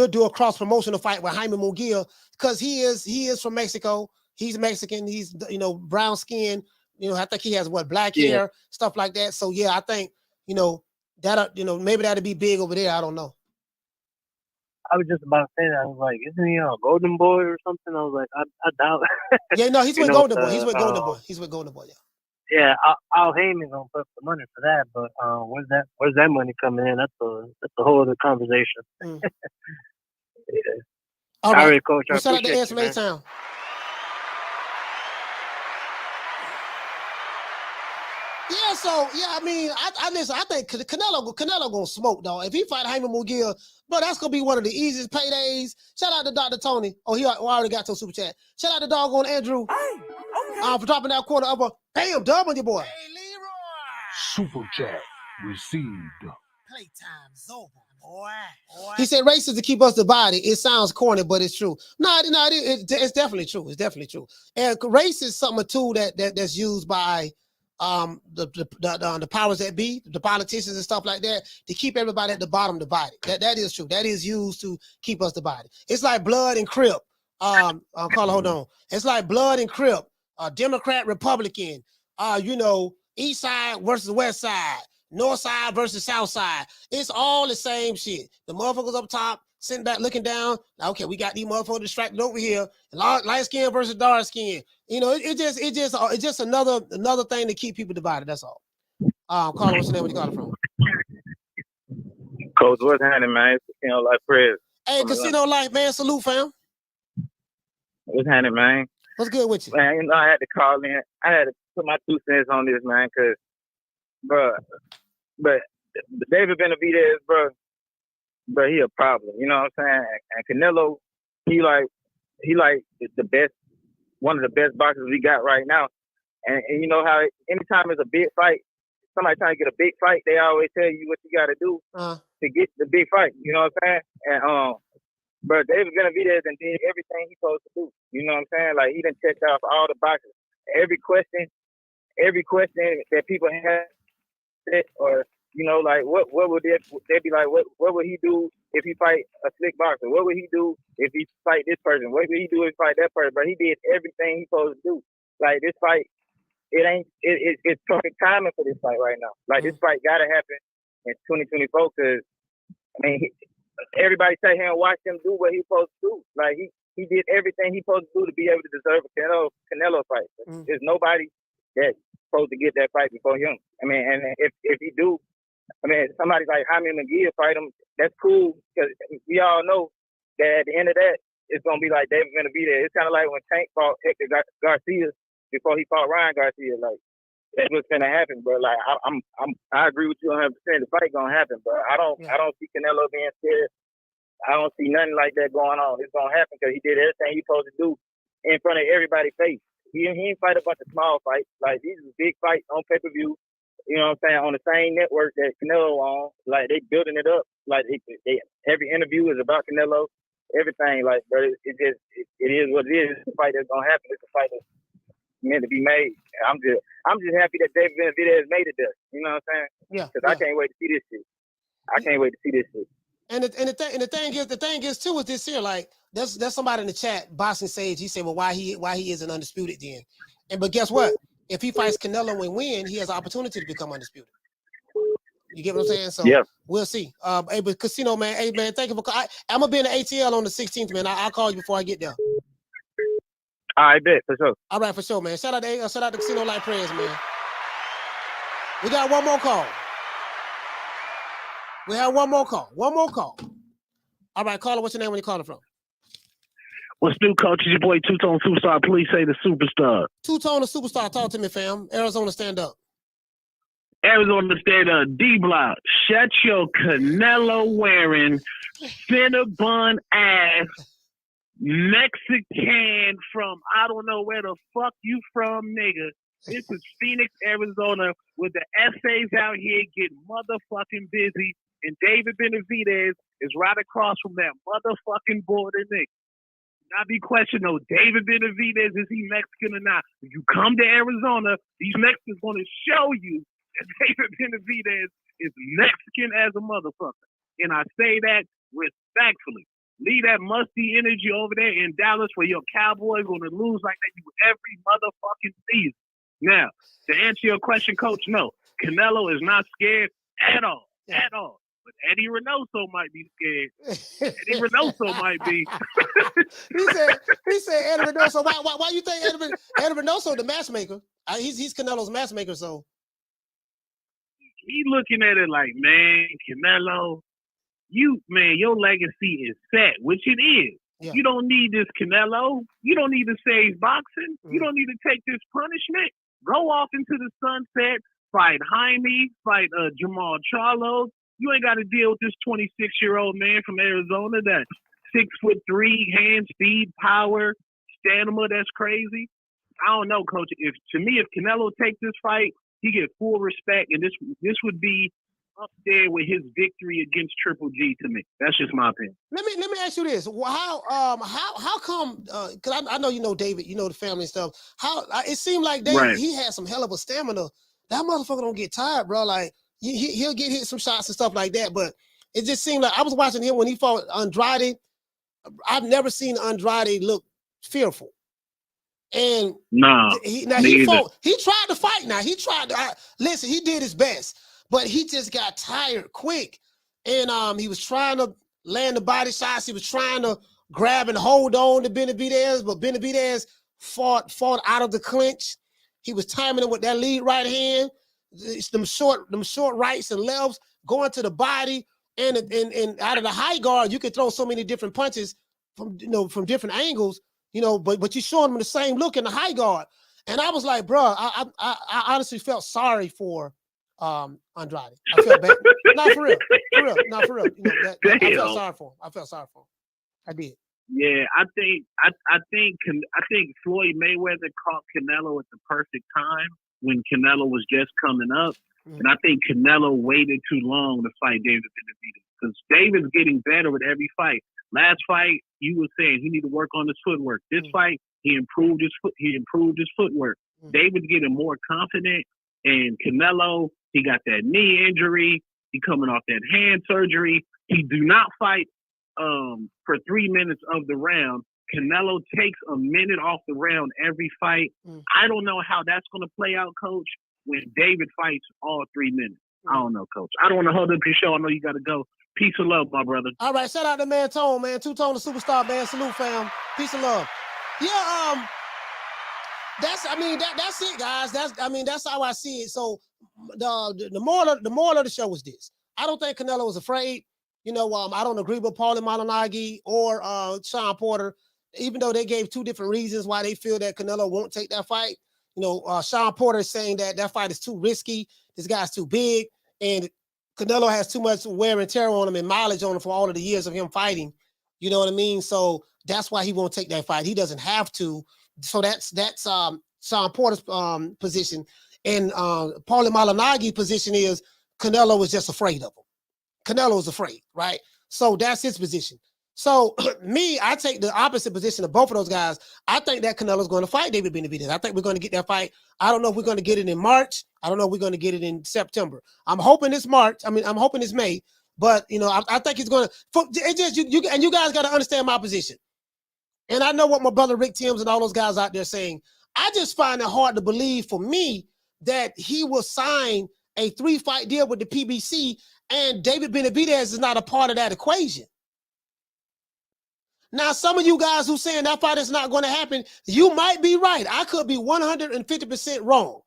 do a cross promotional fight with Jaime Munguia because he is from Mexico. He's Mexican. He's, you know, brown skin. You know, I think he has black hair, stuff like that. So yeah, I think, you know, that, you know, maybe that'll be big over there. I don't know. I was just about to say that. I was like, isn't he a Golden Boy or something? I was like, I doubt it. Yeah, no, he's with Golden Boy. He's with Golden Boy. He's with Golden Boy, yeah. Yeah, Al Heyman's gonna put the money for that, but where's that money coming in? That's a whole other conversation. Yeah. All right, Coach. I shout out to appreciate you, man. Town. Yeah, so yeah, I mean, I listen. I think Canelo gonna smoke, dog. If he fight Jaime Munguia, bro, that's gonna be one of the easiest paydays. Shout out to Dr. Tony. Oh, he already got to a super chat. Shout out to doggone Andrew. For dropping that quarter of a bam dub on your boy. Hey, Leroy. Super chat received. Playtime's over, boy. He said races to keep us divided. It sounds corny, but it's true. No, it's definitely true. It's definitely true. And race is something too that's used by the powers that be, the politicians and stuff like that, to keep everybody at the bottom divided. That is true. That is used to keep us divided. It's like blood and Crip. Carla, hold on. It's like blood and Crip. Democrat, Republican. You know, East Side versus West Side. North Side versus South Side. It's all the same shit. The motherfuckers up top sitting back looking down. Okay, we got these motherfuckers distracted over here. Light skin versus dark skin. You know, it's just another thing to keep people divided. That's all. Carla, what's your name? Where you calling from? Coach, what's happening, man? It's Casino Life Prayers. Hey, Casino Life, man. Salute, fam. What's happening, man? What's good with you? Man, you know, I had to call in. I had to put my 2 cents on this, man, because, but David Benavidez, bro, he a problem. You know what I'm saying? And Canelo, he like the best, one of the best boxers we got right now. And you know how anytime there's a big fight, somebody trying to get a big fight, they always tell you what you got to do to get the big fight. You know what I'm saying? And but David Benavidez did everything he's supposed to do. You know what I'm saying? Like, he done checked off all the boxes. Every question that people have said, or, you know, like, what would they be like, what would he do if he fight a slick boxer? What would he do if he fight this person? What would he do if he fight that person? But he did everything he's supposed to do. Like, this fight, it's perfect timing for this fight right now. Like, this fight got to happen in 2024 because, I mean, everybody sat here and watched him do what he's supposed to do. Like, he did everything he's supposed to do to be able to deserve a Canelo fight. There's nobody that's supposed to get that fight before him. I mean, and if he do, I mean, somebody like Jaime Munguia fight him, that's cool because we all know that at the end of that, it's going to be like David Benavidez. It's kind of like when Tank fought Hector Garcia before he fought Ryan Garcia. Like, that's what's going to happen, bro. Like, I agree with you 100%. The fight going to happen, but I don't see Canelo being scared. I don't see nothing like that going on. It's going to happen because he did everything he's supposed to do in front of everybody's face. He didn't fight a bunch of small fights. Like, these are big fights on pay-per-view, you know what I'm saying, on the same network that Canelo on. Like, they building it up. Like, every interview is about Canelo, everything. Like, but it is what it is. It's a fight that's going to happen. It's a fight that's meant to be made. I'm just happy that David Benavidez made it there. You know what I'm saying? Yeah. Because I can't wait to see this shit. And the thing is too with this here, like there's somebody in the chat, Boston Sage. He said, well, why he isn't undisputed then? But guess what? If he fights Canelo and win, he has an opportunity to become undisputed. You get what I'm saying? So we'll see. Hey, but Casino, man, hey man, thank you for. I'm gonna be in the ATL on the 16th, man. I'll call you before I get there. I bet for sure. All right, for sure, man. Shout out to Casino Light Prayers, man. We got one more call. We have one more call. All right, caller, what's your name when you calling from? What's new, coach? It's your boy Two-Tone Superstar. Please say the superstar. Two-Tone the Superstar. Talk to me, fam. Arizona, stand up. Arizona, stand up. D-Block. Shut your Canelo wearing Cinnabon ass Mexican from I don't know where the fuck you from, nigga. This is Phoenix, Arizona, where the essays out here get motherfucking busy, and David Benavidez is right across from that motherfucking border, nigga. Not be questioned, no, David Benavidez, is he Mexican or not? If you come to Arizona, these Mexicans going to show you that David Benavidez is Mexican as a motherfucker. And I say that respectfully. Leave that musty energy over there in Dallas where your Cowboys going to lose like they do every motherfucking season. Now, to answer your question, Coach, no, Canelo is not scared at all, at all. But Eddie Reynoso might be scared. Eddie Reynoso might be. he said Eddie Reynoso. Why you think Eddie Reynoso the matchmaker? He's Canelo's matchmaker, so he looking at it like, man, Canelo, your legacy is set, which it is. Yeah. You don't need this Canelo. You don't need to save boxing. You don't need to take this punishment. Go off into the sunset, fight Jaime, fight Jamal Charlo. You ain't got to deal with this 26-year-old man from Arizona that 6'3", hand, speed, power, stamina. That's crazy. I don't know, Coach. If Canelo take this fight, he get full respect, and this would be up there with his victory against Triple G to me. That's just my opinion. Let me ask you this: how come? Because I know you know David, you know the family and stuff. How it seemed like he had some hell of a stamina. That motherfucker don't get tired, bro. Like. He'll get hit some shots and stuff like that, but it just seemed like I was watching him when he fought Andrade. I've never seen Andrade look fearful. And he tried to fight. Now he tried to listen. He did his best, but he just got tired quick. And he was trying to land the body shots. He was trying to grab and hold on to Benavidez, but Benavidez fought out of the clinch. He was timing it with that lead right hand. It's them short rights and lefts going to the body, and out of the high guard, you can throw so many different punches from different angles, but you showing them the same look in the high guard. And I was like, bro, I honestly felt sorry for Andrade. I felt bad. Not for real. I felt sorry for him. I did. Yeah, I think Floyd Mayweather caught Canelo at the perfect time when Canelo was just coming up. And I think Canelo waited too long to fight David Benavidez because David's getting better with every fight. Last fight, you were saying he need to work on his footwork. This fight, he improved his footwork. David's getting more confident, and Canelo, he got that knee injury. He coming off that hand surgery. He do not fight for 3 minutes of the round. Canelo takes a minute off the round every fight. I don't know how that's going to play out, Coach, when David fights all 3 minutes. I don't know, Coach. I don't want to hold up your show. I know you got to go. Peace and love, my brother. All right, shout out to man Tone, man. Two-Tone, the superstar, man. Salute, fam. Peace and love. Yeah, that's it, guys. That's how I see it. So the moral of the show was this. I don't think Canelo was afraid. I don't agree with Paulie Malignaggi or Shawn Porter, even though they gave two different reasons why they feel that Canelo won't take that fight. Shawn Porter is saying that fight is too risky. This guy's too big, and Canelo has too much wear and tear on him and mileage on him for all of the years of him fighting. You know what I mean? So that's why he won't take that fight. He doesn't have to. So that's Shawn Porter's position, and Paulie Malignaggi's position is Canelo was just afraid of him. Canelo was afraid, right? So that's his position. So I take the opposite position of both of those guys. I think that Canelo's going to fight David Benavidez. I think we're going to get that fight. I don't know if we're going to get it in March. I don't know if we're going to get it in September. I'm hoping it's March. I'm hoping it's May. But I think he's going to. It just and you guys got to understand my position. And I know what my brother Rick Timms and all those guys out there saying. I just find it hard to believe for me that he will sign a 3-fight deal with the PBC and David Benavidez is not a part of that equation. Now, some of you guys who saying that fight is not going to happen, you might be right. I could be 150% wrong.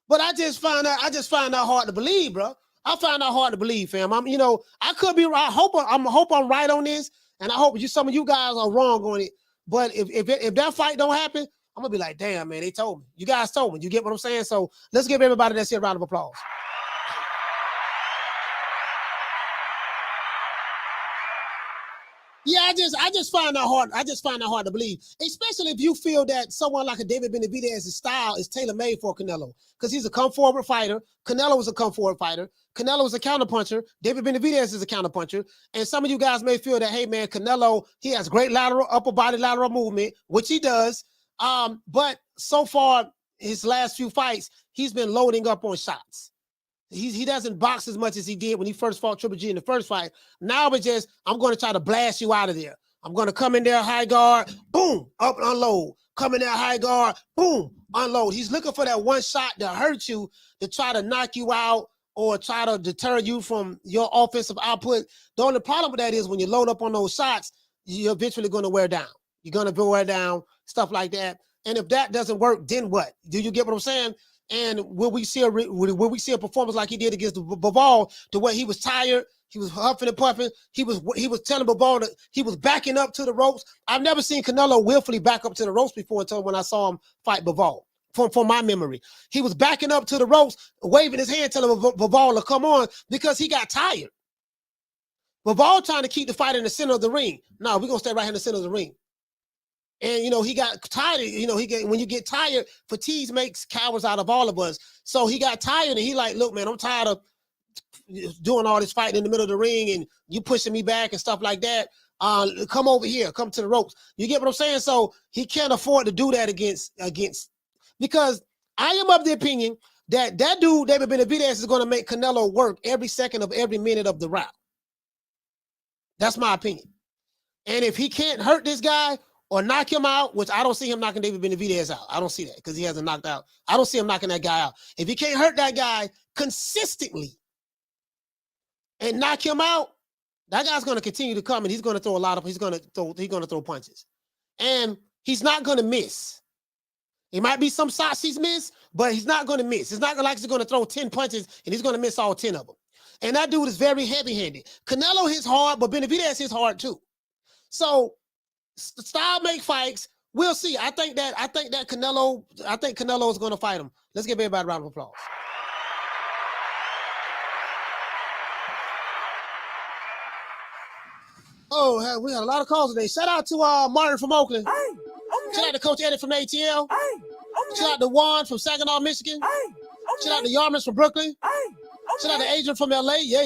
But I just find that hard to believe, bro. I find that hard to believe, fam. I could be right. I hope I'm right on this, and I hope some of you guys are wrong on it. But if that fight don't happen, I'm gonna be like, damn, man, they told me. You guys told me. You get what I'm saying? So let's give everybody that's here a round of applause. Yeah, I just find that hard. I just find that hard to believe, especially if you feel that someone like a David Benavidez's style is tailor made for Canelo, because he's a come forward fighter. Canelo was a come forward fighter. Canelo was a counterpuncher. David Benavidez is a counterpuncher. And some of you guys may feel that, hey man, Canelo, he has great lateral, upper body lateral movement, which he does. But so far, his last few fights, he's been loading up on shots. He doesn't box as much as he did when he first fought Triple G in the first fight. Now it's just, I'm going to try to blast you out of there. I'm going to come in there high guard, boom, up and unload. Come in there high guard, boom, unload. He's looking for that one shot to hurt you, to try to knock you out or try to deter you from your offensive output. The only problem with that is when you load up on those shots, you're eventually going to wear down. You're going to wear down, stuff like that. And if that doesn't work, then what? Do you get what I'm saying? And will we see a performance like he did against Bivol, to where he was tired, he was huffing and puffing, he was telling Bivol that he was backing up to the ropes. I've never seen Canelo willfully back up to the ropes before until when I saw him fight Bivol. From my memory, he was backing up to the ropes, waving his hand, telling Bivol to come on, because he got tired. Bivol trying to keep the fight in the center of the ring. No, we're gonna stay right here in the center of the ring. And, you know, he got tired. You know, when you get tired, fatigue makes cowards out of all of us. So he got tired, and he like, look, man, I'm tired of doing all this fighting in the middle of the ring and you pushing me back and stuff like that. Come over here, come to the ropes. You get what I'm saying? So he can't afford to do that against, because I am of the opinion that dude, David Benavidez, is going to make Canelo work every second of every minute of the route. That's my opinion. And if he can't hurt this guy or knock him out, which I don't see him knocking David Benavidez out. I don't see that, because he hasn't knocked out. I don't see him knocking that guy out. If he can't hurt that guy consistently and knock him out, that guy's going to continue to come, and he's going to throw he's going to throw punches. And he's not going to miss. It might be some shots he's missed, but he's not going to miss. It's not like he's going to throw 10 punches and he's going to miss all 10 of them. And that dude is very heavy-handed. Canelo hits hard, but Benavidez hits hard too. So style make fights. We'll see. I think Canelo is going to fight him. Let's give everybody a round of applause. Oh, we got a lot of calls today. Shout out to Martin from Oakland. Shout out to Coach Eddie from ATL. Shout out to Juan from Saginaw, Michigan. Shout out to Yarmus from Brooklyn. Shout out to Adrian from LA. Yeah.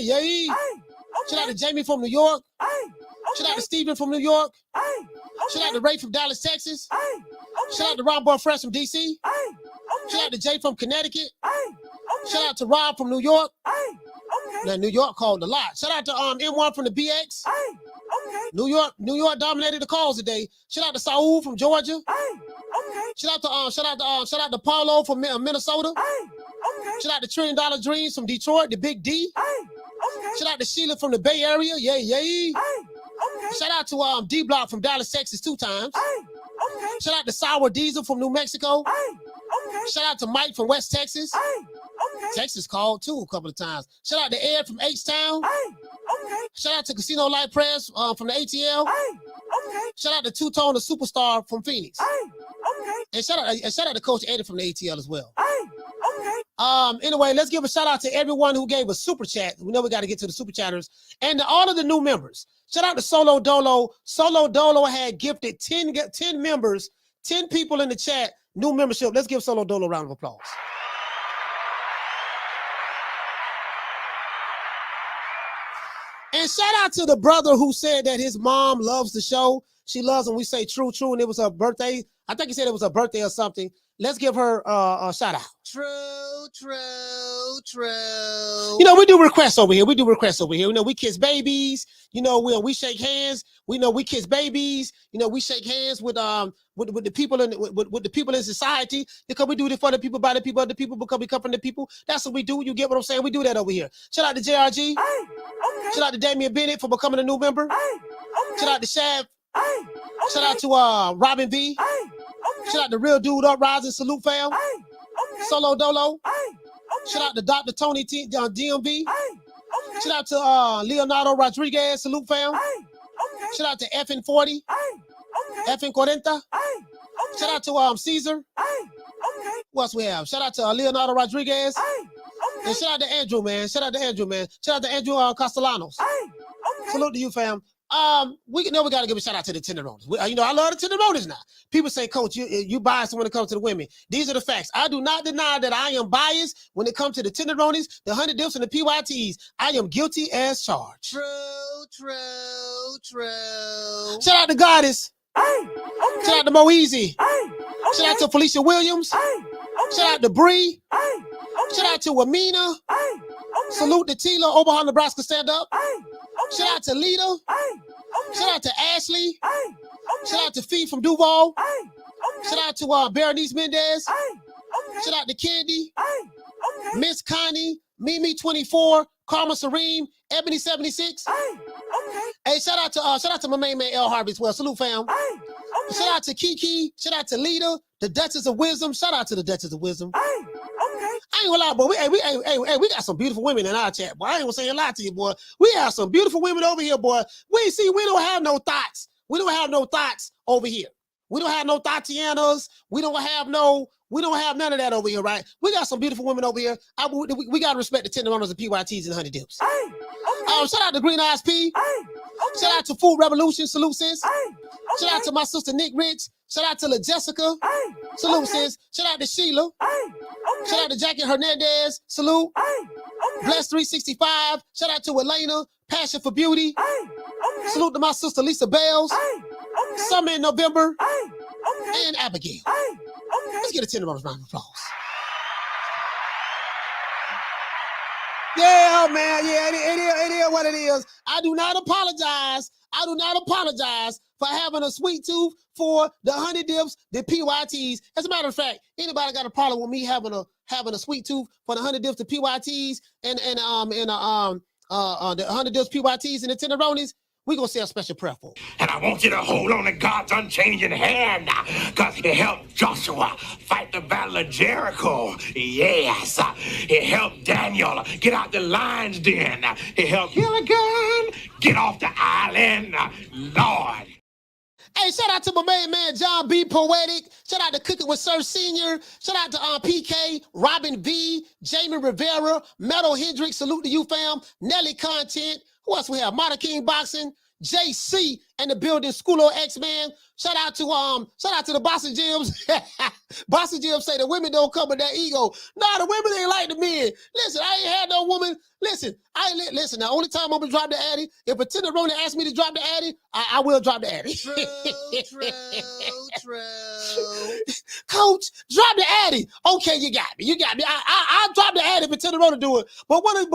Shout out to Jamie from New York. Shout out to Steven from New York. Shout out to Ray from Dallas, Texas. Shout out to Ron Fresh from DC. Shout out to Jay from Connecticut. Shout out to Rob from New York. Now, New York called a lot. Shout out to M1 from the BX. New York dominated the calls today. Shout out to Saul from Georgia. Shout out to Paulo from Minnesota. Shout out to $1 Trillion Dreams from Detroit, the Big D. Shout out to Sheila from the Bay Area. Yeah. Shout out to D Block from Dallas, Texas 2 times. Shout out to Sour Diesel from New Mexico. Shout out to Mike from West Texas. Texas called too a couple of times. Shout out to Ed from H-Town. Shout out to Casino Light Press from the ATL. Shout out to Two Tone the Superstar from Phoenix. And shout out to Coach Eddie from the ATL as well. Anyway, let's give a shout out to everyone who gave a super chat. We know we got to get to the super chatters and to all of the new members. Shout out to Solo Dolo. Solo Dolo had gifted 10 members, 10 people in the chat, new membership. Let's give Solo Dolo a round of applause. And shout out to the brother who said that his mom loves the show. She loves when we say true, and it was her birthday. I think he said it was her birthday or something. Let's give her a shout out. True. You know, we do requests over here. You know, we kiss babies. You know, we shake hands. We know we kiss babies. You know, we shake hands with the people with the people in society, because we do it for the people, by the people, the people, because we come from the people. That's what we do. You get what I'm saying? We do that over here. Shout out to JRG. Shout out to Damian Bennett for becoming a new member. Shout out to Shav. Shout out to Robin V. Shout out to Real Dude Uprising, salute fam. Solo Dolo. Shout out to Dr. Tony DMV. Shout out to Leonardo Rodriguez, salute fam. Shout out to FN40. FN40. Shout out to Caesar. What else we have? Shout out to Leonardo Rodriguez. And shout out to Andrew, man. Shout out to Andrew Castellanos. Salute to you, fam. we know we got to give a shout out to the tenderonis. You know, I love the tenderonis now. People say, Coach, you biased when it comes to the women. These are the facts. I do not deny that I am biased when it comes to the tenderonis, the 100 dips, and the PYTs. I am guilty as charged. True. Shout out to Goddess. Shout out to Moeezy. Shout out to Felicia Williams. Shout out to Bree. Shout out to Amina. Salute to Tila, Omaha, Nebraska, stand up. Shout out to Lita. Shout out to Ashley. Shout out to Fee from Duval. Shout out to Berenice Mendez. Shout out to Candy. Miss Connie, Mimi 24, Karma Serene, Ebony 76. Hey, shout out to my main man L Harvey as well. Salute, fam. Shout out to Kiki. Shout out to Lita, the Duchess of Wisdom. Shout out to the Duchess of Wisdom. I ain't gonna lie, boy. We got some beautiful women in our chat, boy. I ain't gonna say a lot to you, boy. We have some beautiful women over here, boy. We don't have no thoughts. We don't have no thoughts over here. We don't have no Tatianas. We don't have none of that over here, right? We got some beautiful women over here. We gotta respect the tenderonis, the PYTs, and 100 dips. Shout out to Green Eyes P. Shout out to Food Revolution. Salute, sis. Shout out to my sister Nick Rich. Shout out to La Jessica. Salute, sis. Shout out to Sheila. Shout out to Jackie Hernandez. Salute. Bless 365. Shout out to Elena. Passion for Beauty. Salute to my sister Lisa Bales. Summer in November. And Abigail. Let's get a tenderonis round of applause. Yeah, man. Yeah, it is what it is. I do not apologize. For having a sweet tooth for the 100 dips, the PYTs. As a matter of fact, anybody got a problem with me having a sweet tooth for the 100 dips, the PYTs, and the 100 dips, PYTs, and the tenderonis? We're going to say a special prayer for them. And I want you to hold on to God's unchanging hand, because it helped Joshua fight the battle of Jericho. Yes. It helped Daniel get out the lion's den. It helped Gilligan get off the island. Lord. Hey, shout out to my main man, John B. Poetic. Shout out to Cooking with Sir Senior. Shout out to PK, Robin V, Jamie Rivera, Metal Hendricks. Salute to you, fam. Nelly Content. Who else we have? Modern King Boxing, JC, and the building, Schoolo X-Man. Shout out to the Boston Gyms. Boston Gyms say the women don't come with that ego. Nah, the women ain't like the men. Listen, I ain't had no woman. Listen, the only time I'm gonna drop the Addy, if a tenderoni asks me to drop the Addy, I will drop the Addy. True. Coach, drop the Addy. Okay, you got me. I'll drop the Addy if a tenderoni do it. But one of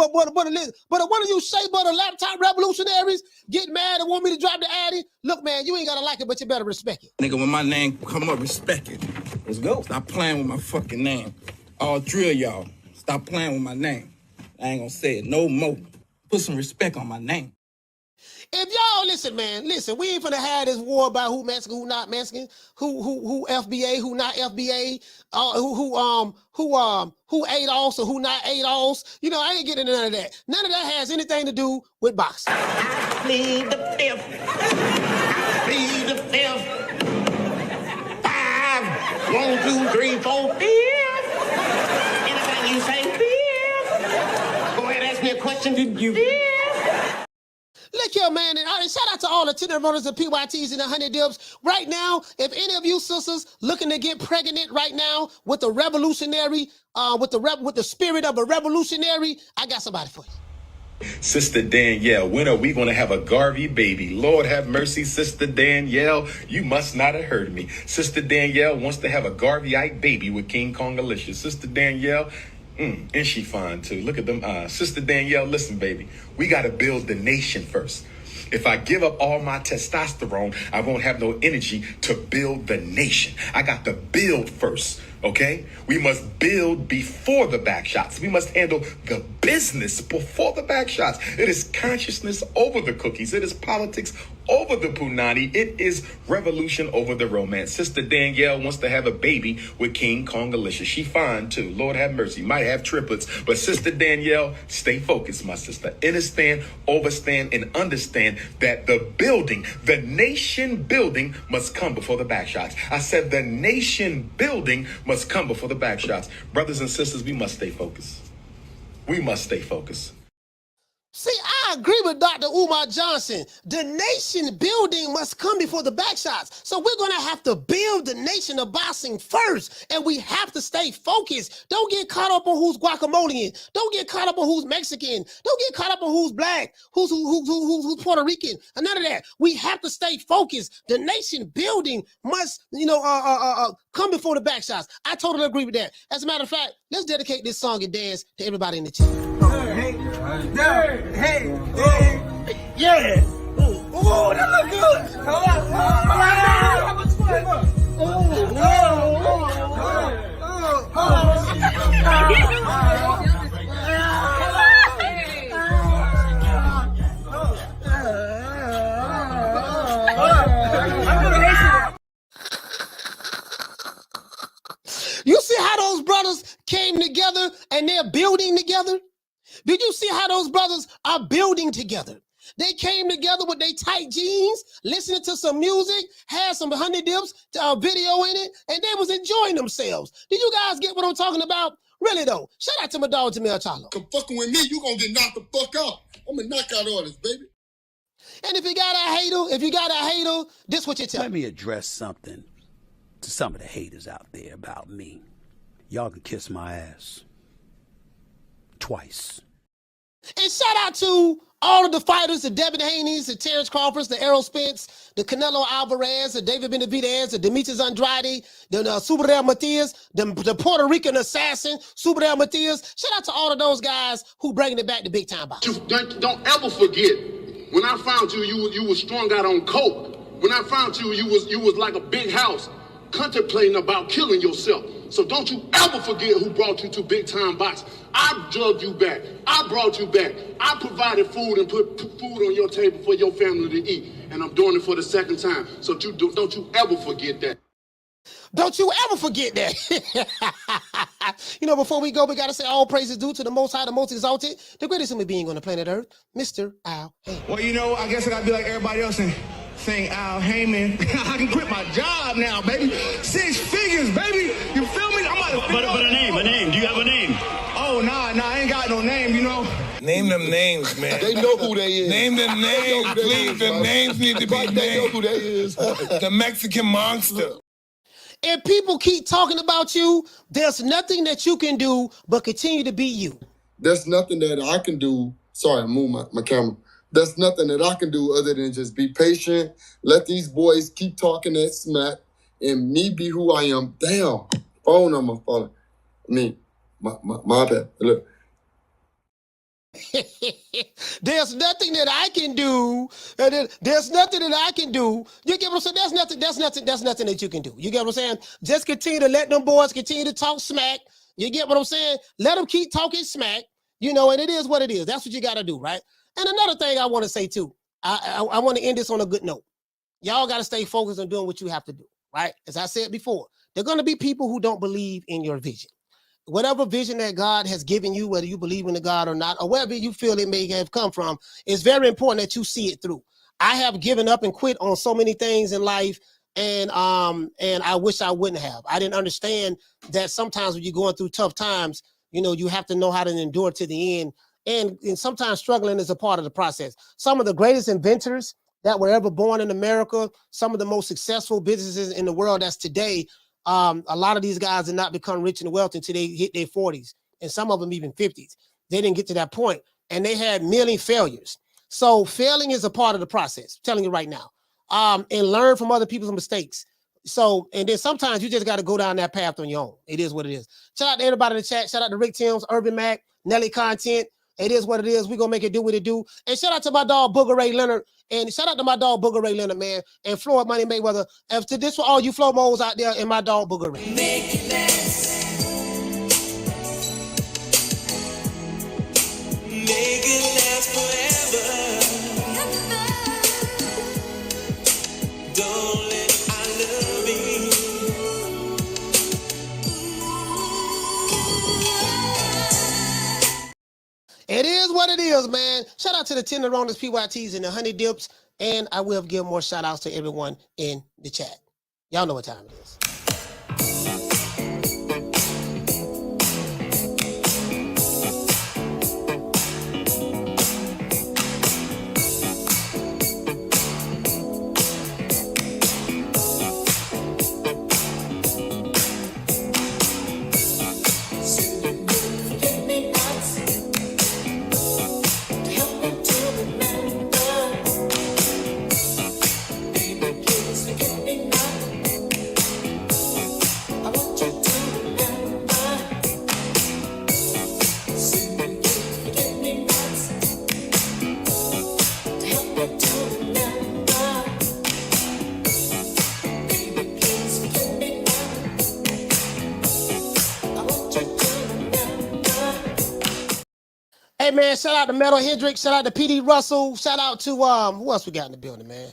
you shea butter laptop revolutionaries get mad and want me to drop the Addy. Look, man, you ain't gotta like it, but you better respect it. Nigga, when my name come up, respect it. Let's go. Stop playing with my fucking name. All three of y'all, stop playing with my name. I ain't gonna say it no more. Put some respect on my name. If y'all listen, we ain't finna have this war about who Mexican, who not Mexican, who FBA, who not FBA, who ADOS or who not ADOS. You know, I ain't getting into none of that. None of that has anything to do with boxing. I plead the fifth. I plead the fifth. 5, 1, 2, 3, 4, 5. Anything you say, 5. Go ahead, ask me a question. Did you? Look here, man, and shout out to all the tenderonis and PYTs and the 100 dips. Right now, if any of you sisters looking to get pregnant right now with a revolutionary, with the spirit of a revolutionary, I got somebody for you. Sister Danielle, when are we going to have a Garvey baby? Lord have mercy, Sister Danielle. You must not have heard me. Sister Danielle wants to have a Garveyite baby with King Kong Alicia. Sister Danielle, and she fine too. Look at them eyes. Sister Danielle, listen, baby. We got to build the nation first. If I give up all my testosterone, I won't have no energy to build the nation. I got to build first, okay? We must build before the back shots. We must handle the business before the back shots. It is consciousness over the cookies. It is politics over the punani. It is revolution over the romance. Sister Danielle wants to have a baby with King Kong Alicia. She fine too. Lord have mercy. Might have triplets. But Sister Danielle, stay focused, my sister. Understand, overstand, and understand that the nation building must come before the back shots. I said the nation building must come before the back shots. Brothers and sisters, we must stay focused. We must stay focused. See, I agree with Dr. Umar Johnson. The nation building must come before the back shots. So we're going to have to build the nation of boxing first, and we have to stay focused. Don't get caught up on who's Guatemalian. Don't get caught up on who's Mexican. Don't get caught up on who's black, who's Puerto Rican, and none of that. We have to stay focused. The nation building must, come before the back shots. I totally agree with that. As a matter of fact, let's dedicate this song and dance to everybody in the chat. Yeah. Oh, that look good. You see how those brothers came together and they're building together? Did you see how those brothers are building together? They came together with their tight jeans, listening to some music, had some honey dips, video in it, and they was enjoying themselves. Did you guys get what I'm talking about? Really though, shout out to my dog Jamel Charlo. Come fucking with me, you gonna get knocked the fuck out. I'm a knockout artist, baby. And if you got a hater, this what you tell. Let me address something to some of the haters out there about me. Y'all can kiss my ass. Twice. And shout out to all of the fighters, the Devin Haney's, the Terrence Crawfords, the Errol Spence, the Canelo Alvarez, the David Benavidez, the Demetrius Andrade, the Subriel Matias, the Puerto Rican assassin, Subriel Matias. Shout out to all of those guys who bringing it back to big time boxing. Don't ever forget, when I found you, you was strung out on coke. When I found you, you was like a big house, contemplating about killing yourself. So don't you ever forget who brought you to big time boxing. I drugged you back. I brought you back. I provided food and put food on your table for your family to eat. And I'm doing it for the second time. So don't you ever forget that. Don't you ever forget that. Before we go, we got to say all praises due to the Most High, the Most Exalted, the greatest human being on the planet Earth, Mr. Al Heyman. Well, I guess I got to be like everybody else and sing Al Heyman. I can quit my job now, baby. 6 figures, baby. You feel me? I'm about to But a name. Do you have a name? Oh, nah, I ain't got no name, Name them names, man. They know who they is. Name them names, please. The names need to be named. They know who they is. The Mexican monster. If people keep talking about you, there's nothing that you can do but continue to be you. There's nothing that I can do. Sorry, I moved my camera. There's nothing that I can do other than just be patient, let these boys keep talking that smack, and me be who I am. Damn, phone number falling. My bad. Look. There's nothing that I can do. There's nothing that I can do. You get what I'm saying? There's nothing that you can do. You get what I'm saying? Just continue to let them boys continue to talk smack. You get what I'm saying? Let them keep talking smack, and it is what it is. That's what you got to do, right? And another thing I want to say too, I want to end this on a good note. Y'all got to stay focused on doing what you have to do, right? As I said before, there are going to be people who don't believe in your vision. Whatever vision that God has given you, whether you believe in the God or not, or wherever you feel it may have come from, it's very important that you see it through. I have given up and quit on so many things in life, and I wish I wouldn't have. I didn't understand that sometimes when you're going through tough times, you have to know how to endure to the end. And sometimes struggling is a part of the process. Some of the greatest inventors that were ever born in America, some of the most successful businesses in the world that's today, a lot of these guys did not become rich and wealthy until they hit their 40s, and some of them even 50s. They didn't get to that point, and they had many failures. So failing is a part of the process, I'm telling you right now, and learn from other people's mistakes. So, and then sometimes you just got to go down that path on your own. It is what it is. Shout out to everybody in the chat. Shout out to Rick Timms, Urban Mac, Nelly Content. It is what it is. We're going to make it do what it do. And shout out to my dog, Booger Ray Leonard. And shout out to my dog, Booger Ray Leonard, man. And Floyd Money Mayweather. And to this for all you Flow Moles out there and my dog, Booger Ray. Make it last. Make it last forever. Don't let I love you. It is what it is, man. Shout out to the Tenderonis, PYTs, and the Honey Dips. And I will give more shout outs to everyone in the chat. Y'all know what time it is. shout out to Metal Hendrix. Shout out to PD Russell. Shout out to who else we got in the building, man?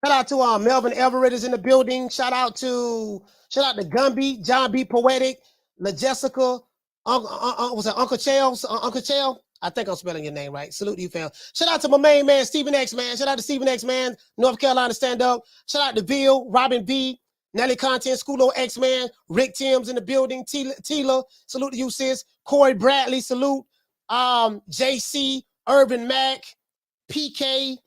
Shout out to Melvin Everett is in the building. Shout out to Gumby, John B. Poetic, La Jessica, was it Uncle Chell? Uncle Chell? I think I'm spelling your name right. Salute to you, fam. Shout out to my main man, Stephen X, man. Shout out to Stephen X, man. North Carolina stand up. Shout out to Bill, Robin B, Nelly Content, Schoolo X, man. Rick Timms in the building. Tila, salute to you, sis. Corey Bradley, salute. JC, Urban Mac, PK,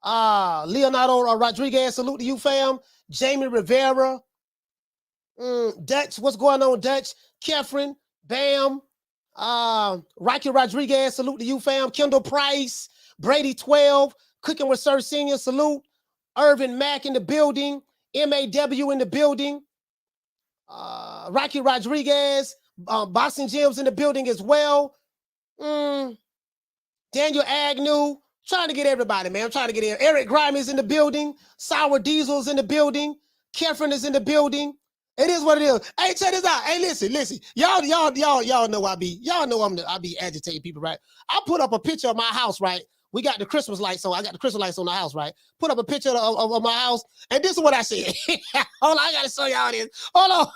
Leonardo Rodriguez, salute to you, fam. Jamie Rivera, Dutch, what's going on, Dutch? Kefren, Bam, Rocky Rodriguez, salute to you, fam. Kendall Price, Brady 12, Cooking with Sir Senior, salute. Irvin Mack in the building, MAW in the building, Rocky Rodriguez, Boxing Gyms in the building as well. Daniel Agnew, trying to get everybody, man. I'm trying to get in. Eric Grimes is in the building. Sour Diesel's in the building. Kefren is in the building. It is what it is. Hey, check this out. Hey, listen. Y'all know I be agitating people, right? I put up a picture of my house, right? We got the Christmas lights on. I got the Christmas lights on the house, right? Put up a picture of my house, and this is what I said. Hold on, I gotta show y'all this. Hold on.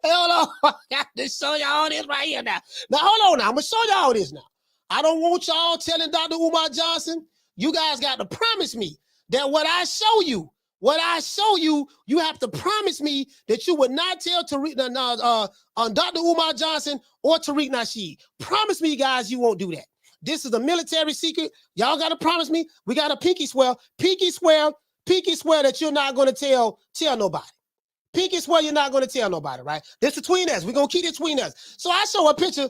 Hold on. I got to show y'all this right here now. Now, hold on now. I'm gonna show y'all this now. I don't want y'all telling Dr. Umar Johnson. You guys got to promise me that what I show you, you have to promise me that you would not tell Dr. Umar Johnson or Tariq Nasheed. Promise me, guys, you won't do that. This is a military secret. Y'all got to promise me. We got a pinky swear that you're not going to tell nobody. Pinky swear you're not going to tell nobody, right? This between us. We're going to keep it between us. So I show a picture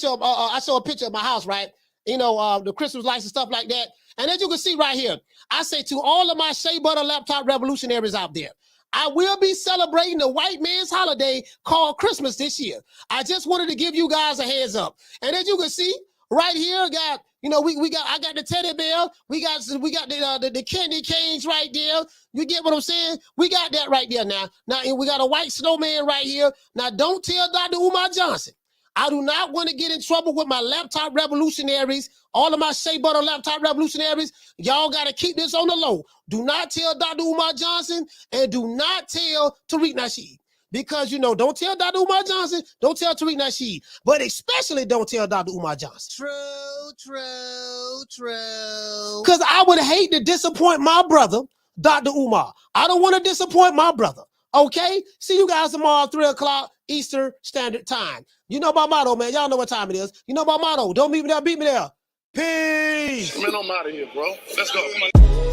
of my house, right? You know, the Christmas lights and stuff like that. And as you can see right here, I say to all of my Shea Butter Laptop revolutionaries out there, I will be celebrating the white man's holiday called Christmas this year. I just wanted to give you guys a heads up. And as you can see right here, I got the teddy bear. We got the candy canes right there. You get what I'm saying? We got that right there now. Now we got a white snowman right here. Now don't tell Dr. Umar Johnson. I do not want to get in trouble with my laptop revolutionaries, all of my Shea Butter Laptop revolutionaries. Y'all got to keep this on the low. Do not tell Dr. Umar Johnson and do not tell Tariq Nasheed. Because, don't tell Dr. Umar Johnson, don't tell Tariq Nasheed, but especially don't tell Dr. Umar Johnson. True. Because I would hate to disappoint my brother, Dr. Umar. I don't want to disappoint my brother. Okay? See you guys tomorrow, 3 o'clock Eastern Standard Time. You know my motto, man. Y'all know what time it is. You know my motto. Don't beat me there, beat me there. Peace. Man, I'm out of here, bro. Let's go. Come on.